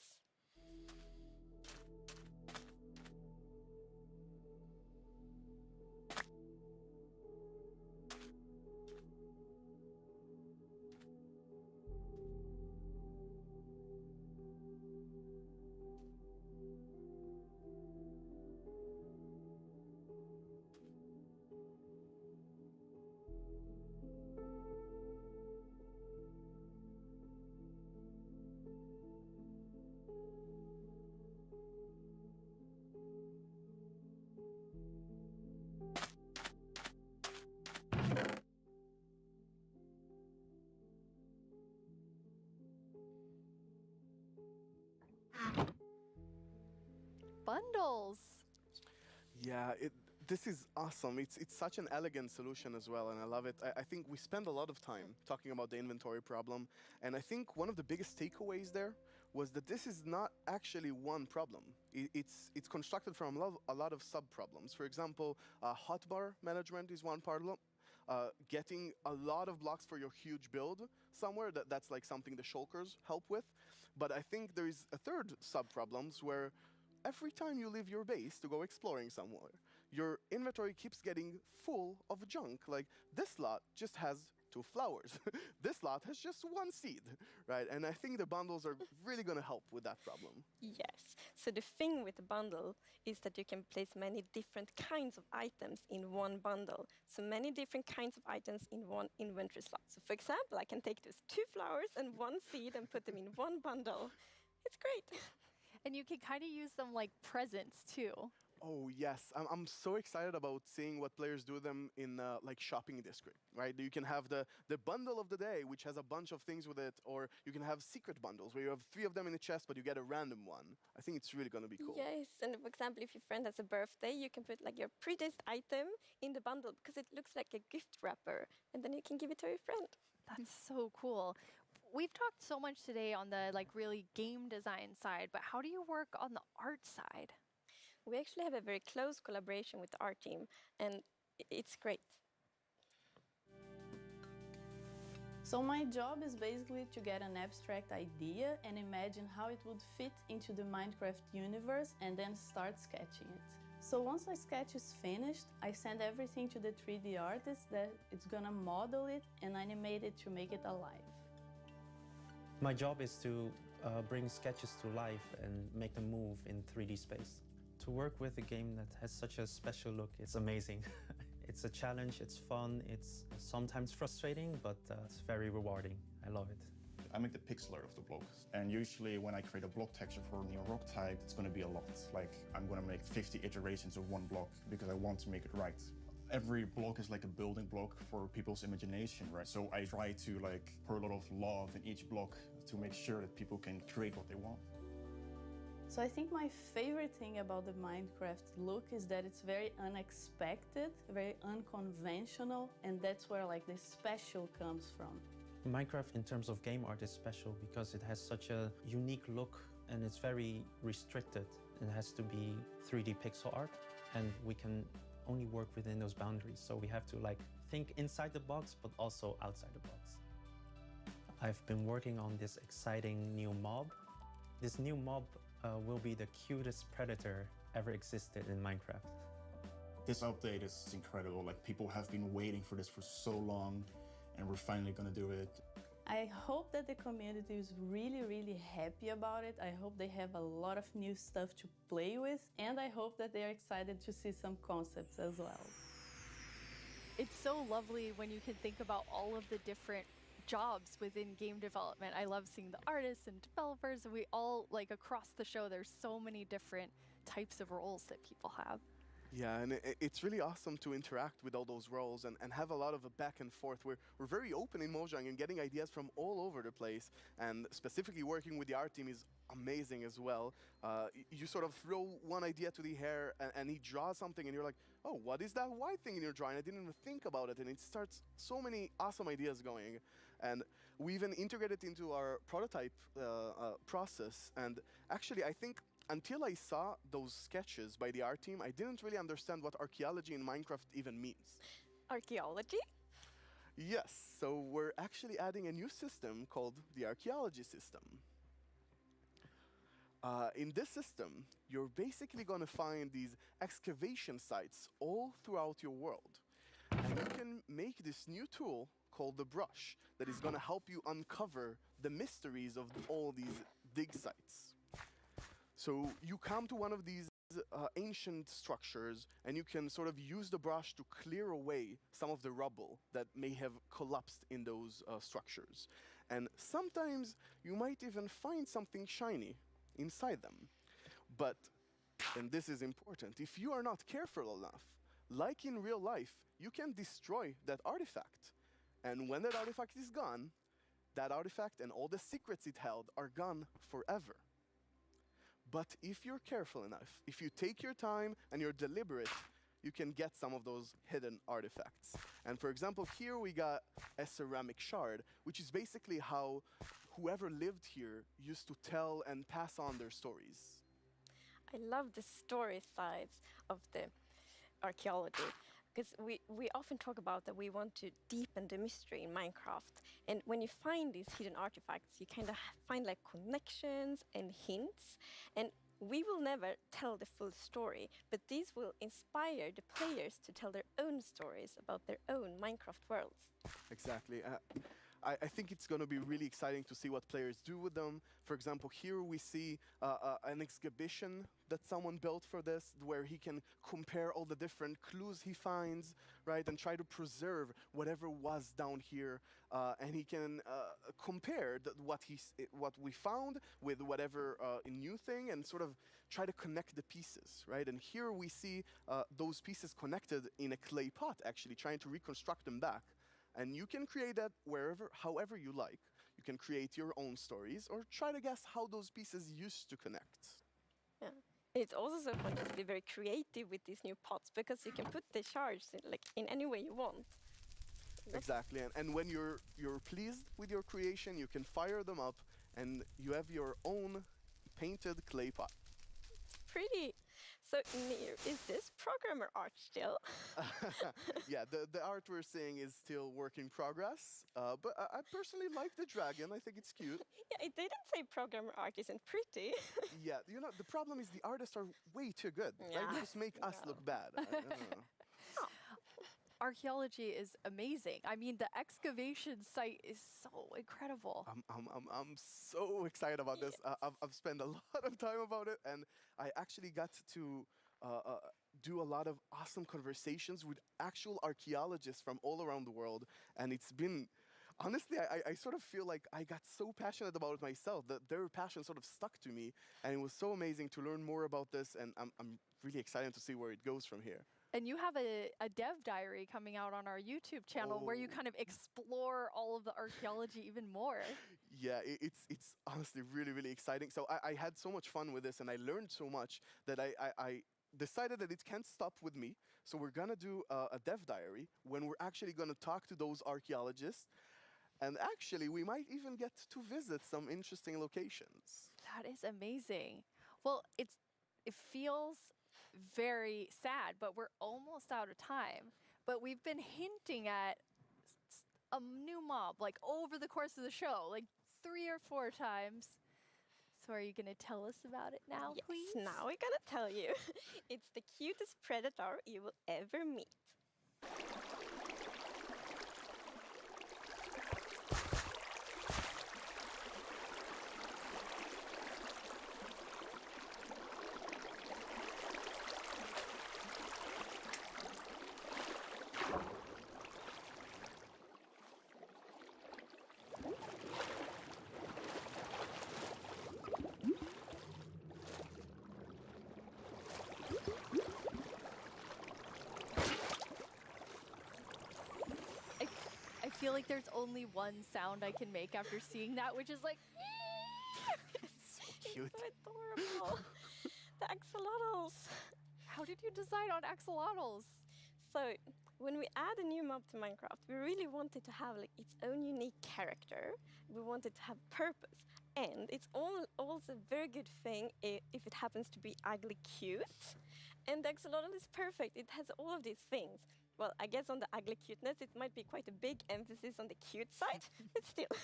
Bundles. Yeah, this is awesome. It's such an elegant solution as well, and I love it. I think we spend a lot of time talking about the inventory problem, and I think one of the biggest takeaways there was that this is not actually one problem. It's constructed from a lot of sub-problems. For example, hotbar management is one problem. Getting a lot of blocks for your huge build somewhere, that's like something the shulkers help with. But I think there is a third sub-problems where every time you leave your base to go exploring somewhere, your inventory keeps getting full of junk. Like, this lot just has 2 flowers. This lot has just 1 seed, right? And I think the bundles are really going to help with that problem. Yes. So the thing with the bundle is that you can place many different kinds of items in one bundle. So many different kinds of items in one inventory slot. So for example, I can take those 2 flowers and 1 seed and put them in one bundle. It's great. And you can kind of use them like presents too. Oh yes, I'm so excited about seeing what players do them in like shopping district, right? You can have the bundle of the day, which has a bunch of things with it, or you can have secret bundles where you have 3 of them in a chest, but you get a random one. I think it's really going to be cool. Yes, and for example, if your friend has a birthday, you can put like your prettiest item in the bundle because it looks like a gift wrapper, and then you can give it to your friend. That's so cool. We've talked so much today on the like really game design side, but how do you work on the art side? We actually have a very close collaboration with the art team, and it's great. So my job is basically to get an abstract idea and imagine how it would fit into the Minecraft universe and then start sketching it. So once my sketch is finished, I send everything to the 3D artist that it's gonna model it and animate it to make it alive. My job is to bring sketches to life and make them move in 3D space. To work with a game that has such a special look, it's amazing. It's a challenge, it's fun, it's sometimes frustrating, but it's very rewarding. I love it. I make the pixel art of the block, and usually when I create a block texture for a new rock type, it's going to be a lot. Like, I'm going to make 50 iterations of one block because I want to make it right. Every block is like a building block for people's imagination, right? So I try to like pour a lot of love in each block to make sure that people can create what they want. So I think my favorite thing about the Minecraft look is that it's very unexpected, very unconventional, and that's where like the special comes from. Minecraft in terms of game art is special because it has such a unique look and it's very restricted. It has to be 3D pixel art and we can only work within those boundaries. So we have to like think inside the box but also outside the box. I've been working on this exciting new mob. This new mob will be the cutest predator ever existed in Minecraft. This update is incredible. Like, people have been waiting for this for so long, and we're finally gonna do it. I hope that the community is really, really happy about it. I hope they have a lot of new stuff to play with, and I hope that they're excited to see some concepts as well. It's so lovely when you can think about all of the different jobs within game development. I love seeing the artists and developers, and we all, like, across the show, there's so many different types of roles that people have. Yeah, and it's really awesome to interact with all those roles and have a lot of a back and forth. We're very open in Mojang and getting ideas from all over the place, and specifically working with the art team is amazing as well. You sort of throw one idea to the air and he draws something and you're like, oh, what is that white thing in your drawing? I didn't even think about it, and it starts so many awesome ideas going. And we even integrated into our prototype process, and actually I think until I saw those sketches by the art team, I didn't really understand what archaeology in Minecraft even means. Archaeology? Yes, so we're actually adding a new system called the archaeology system. In this system, you're basically going to find these excavation sites all throughout your world. And you can make this new tool called the brush that is going to help you uncover the mysteries of all these dig sites. So you come to one of these ancient structures and you can sort of use the brush to clear away some of the rubble that may have collapsed in those structures. And sometimes you might even find something shiny inside them. But, and this is important, if you are not careful enough, like in real life, you can destroy that artifact. And when that artifact is gone, that artifact and all the secrets it held are gone forever. But if you're careful enough, if you take your time and you're deliberate, you can get some of those hidden artifacts. And for example, here we got a ceramic shard, which is basically how whoever lived here used to tell and pass on their stories. I love the story sides of the archaeology, because we often talk about that we want to deepen the mystery in Minecraft. And when you find these hidden artifacts, you kind of find like connections and hints. And we will never tell the full story, but these will inspire the players to tell their own stories about their own Minecraft worlds. Exactly. I think it's going to be really exciting to see what players do with them. For example, here we see an exhibition that someone built for this, where he can compare all the different clues he finds, right, and try to preserve whatever was down here. And he can compare what we found with whatever new thing, and sort of try to connect the pieces, right? And here we see those pieces connected in a clay pot, actually, trying to reconstruct them back. And you can create that however you like. You can create your own stories or try to guess how those pieces used to connect. Yeah. It's also so fun to be very creative with these new pots, because you can put the shards in any way you want. Exactly, and when you're pleased with your creation, you can fire them up and you have your own painted clay pot. Pretty. So, Nir, is this programmer art still? Yeah, the art we're seeing is still work in progress, but I personally like the dragon. I think it's cute. Yeah, it didn't say programmer art isn't pretty. Yeah, you know, the problem is the artists are way too good. Yeah. Right? They just make us look bad. I don't know. archaeology is amazing. I mean, the excavation site is so incredible. I'm so excited about this. I've spent a lot of time about it, and I actually got to do a lot of awesome conversations with actual archaeologists from all around the world, and it's been. Honestly, I sort of feel like I got so passionate about it myself that their passion sort of stuck to me, and it was so amazing to learn more about this, and I'm really excited to see where it goes from here. And you have a dev diary coming out on our YouTube channel where you kind of explore all of the archaeology even more. Yeah, it's honestly really, really exciting. So I had so much fun with this, and I learned so much that I decided that it can't stop with me. So we're gonna do a dev diary when we're actually gonna talk to those archaeologists. And actually, we might even get to visit some interesting locations. That is amazing. Well, it feels very sad, but we're almost out of time. But we've been hinting at a new mob like over the course of the show, like 3 or 4 times. So are you going to tell us about it now, Yes, please? now we're gonna tell you. It's the cutest predator you will ever meet. I feel like there's only one sound I can make after seeing that, which is like, It's so cute. So adorable. The axolotls. How did you decide on axolotls? So when we add a new mob to Minecraft, we really wanted to have like its own unique character. We wanted to have purpose, and it's also a very good thing if it happens to be ugly cute. And the axolotl is perfect. It has all of these things. Well, I guess on the ugly cuteness, it might be quite a big emphasis on the cute side, but still.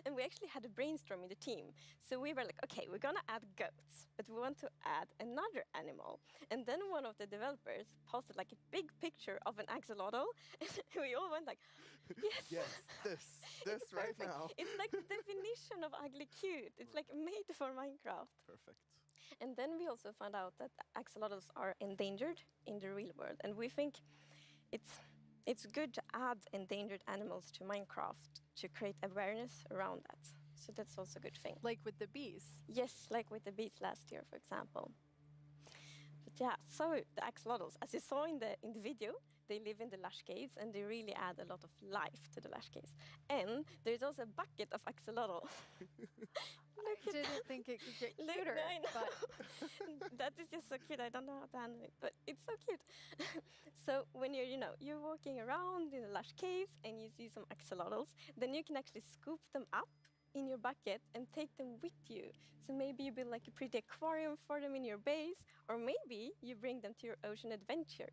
And we actually had a brainstorm in the team. So we were like, okay, we're gonna add goats, but we want to add another animal. And then one of the developers posted like a big picture of an axolotl, and we all went like, yes. Yes, this It's right perfect. now. It's like the definition of ugly cute. It's like made for Minecraft. Perfect. And then we also found out that axolotls are endangered in the real world, and we think it's good to add endangered animals to Minecraft to create awareness around that. So that's also a good thing. Like with the bees. Yes, like with the bees last year, for example. But yeah, so the axolotls, as you saw in the video, they live in the lush caves, and they really add a lot of life to the lush caves. And there's also a bucket of axolotl. I didn't think it could get cuter. I know. But That is just so cute. I don't know how to handle it, but it's so cute. So when you're walking around in the lush caves and you see some axolotls, then you can actually scoop them up in your bucket and take them with you. So maybe you build like a pretty aquarium for them in your base, or maybe you bring them to your ocean adventure.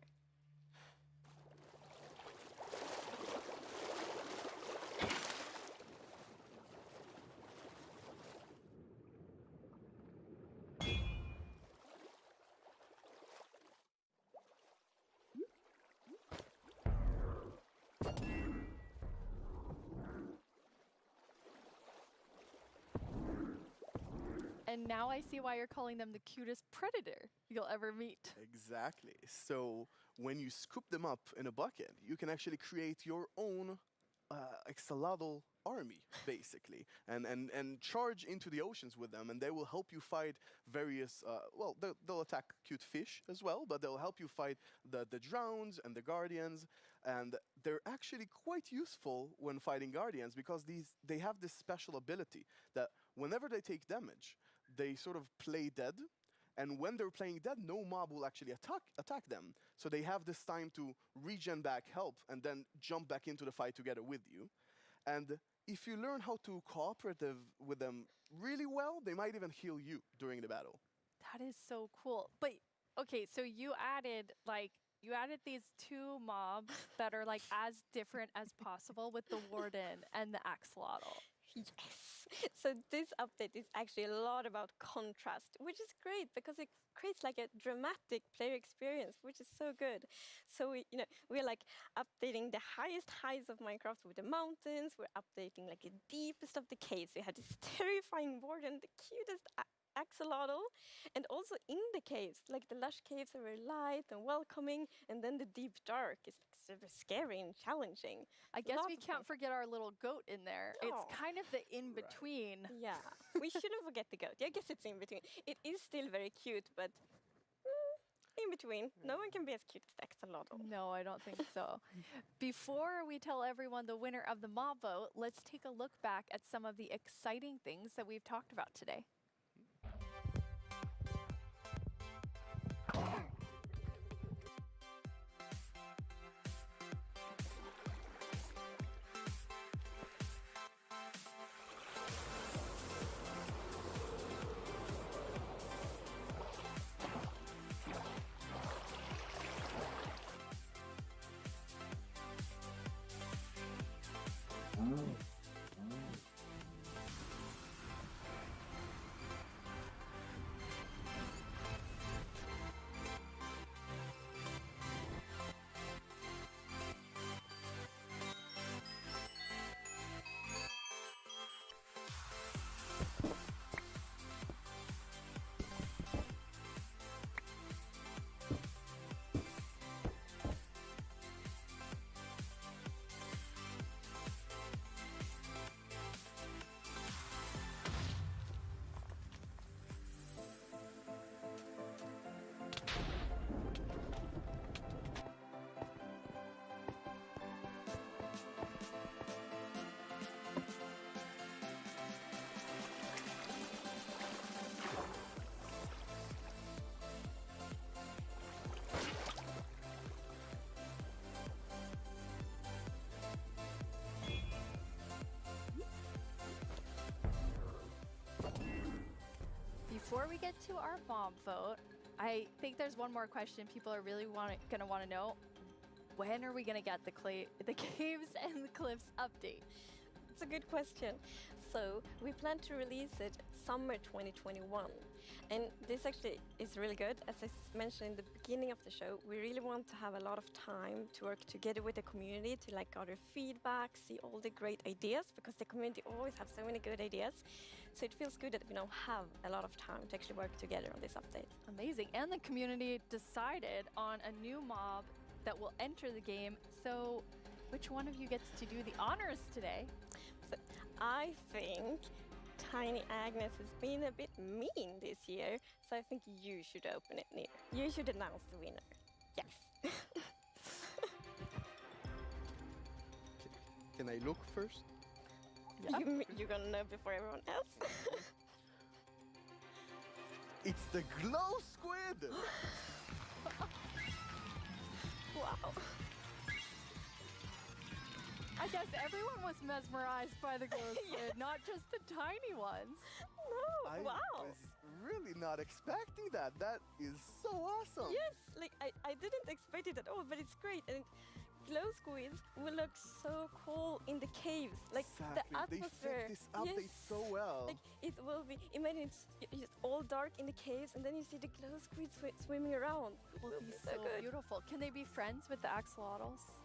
And now I see why you're calling them the cutest predator you'll ever meet. Exactly. So when you scoop them up in a bucket, you can actually create your own axolotl army, basically, and charge into the oceans with them, and they will help you fight various, well, they'll attack cute fish as well, but they'll help you fight the drowns and the guardians, and they're actually quite useful when fighting guardians because they have this special ability that whenever they take damage, they sort of play dead. And when they're playing dead, no mob will actually attack them. So they have this time to regen back, help, and then jump back into the fight together with you. And if you learn how to cooperate with them really well, they might even heal you during the battle. That is so cool. But okay, so you added these 2 mobs that are like as different as possible with the warden and the axolotl. Yes. So this update is actually a lot about contrast, which is great because it creates like a dramatic player experience, which is so good. So we're like updating the highest heights of Minecraft with the mountains. We're updating like the deepest of the caves. We have this terrifying warden, the cutest axolotl, and also in the caves, like the lush caves are very light and welcoming, and then the deep dark is like super scary and challenging. I guess Lots we of can't fun. forget our little goat in there. Aw. It's kind of the in-between. Yeah, we shouldn't forget the goat. I guess it's in between. It is still very cute, but in between. No one can be as cute as the axolotl. No, I don't think so. Before we tell everyone the winner of the mob vote, let's take a look back at some of the exciting things that we've talked about today. Before we get to our bomb vote, I think there's one more question people are really gonna want to know. When are we gonna get the caves and the cliffs update? It's a good question. So we plan to release it summer 2021. And this actually is really good. As I mentioned in the beginning of the show, we really want to have a lot of time to work together with the community to like gather feedback, see all the great ideas, because the community always have so many good ideas. So it feels good that we now have a lot of time to actually work together on this update. Amazing. And the community decided on a new mob that will enter the game. So which one of you gets to do the honors today? So I think Tiny Agnes has been a bit mean this year, so I think you should open it, Neil. You should announce the winner. Yes. Can I look first? Yeah. You're gonna know before everyone else. It's the glow squid! Wow. I guess everyone was mesmerized by the glow squid, not just the tiny ones. No, I wow. was really not expecting that. That is so awesome. Yes, like I didn't expect it at all, but it's great. And glow squids will look so cool in the caves. Like exactly. the atmosphere. They fit this update so well. Like it will be, imagine it's just all dark in the caves and then you see the glow squids swimming around. It will be so beautiful. Can they be friends with the axolotls?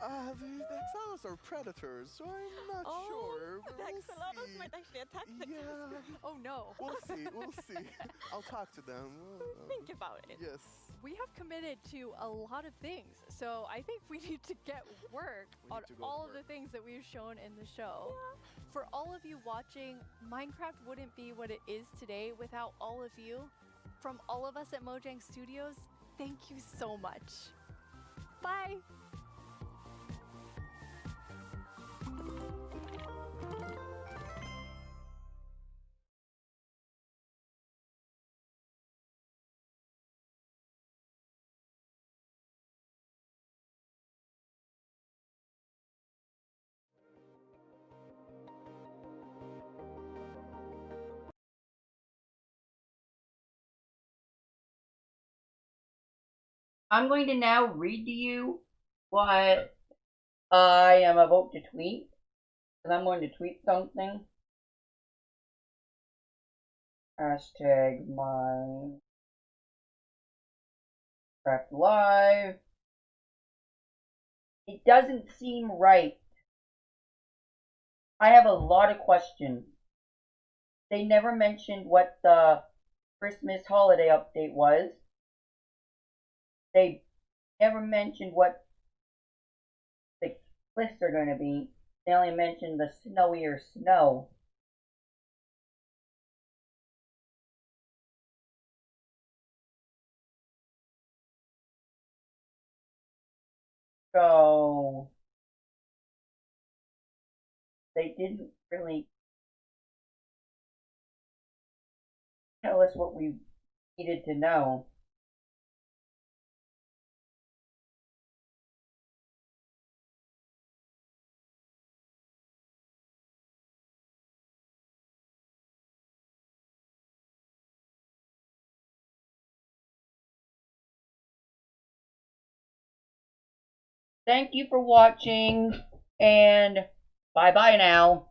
The axolotls are predators, so I'm not sure. The axolotls might actually attack them. Yeah. Oh no. We'll see. I'll talk to them. Think about it. Yes. We have committed to a lot of things, so I think we need to get work on all of the things that we've shown in the show. Yeah. For all of you watching, Minecraft wouldn't be what it is today without all of you. From all of us at Mojang Studios, thank you so much. Bye. I'm going to now read to you what I am about to tweet. And I'm going to tweet something. Hashtag Minecraft Live. It doesn't seem right. I have a lot of questions. They never mentioned what the Christmas holiday update was. They never mentioned what the cliffs are going to be. They only mentioned the snowier snow. So they didn't really tell us what we needed to know. Thank you for watching, and bye-bye now.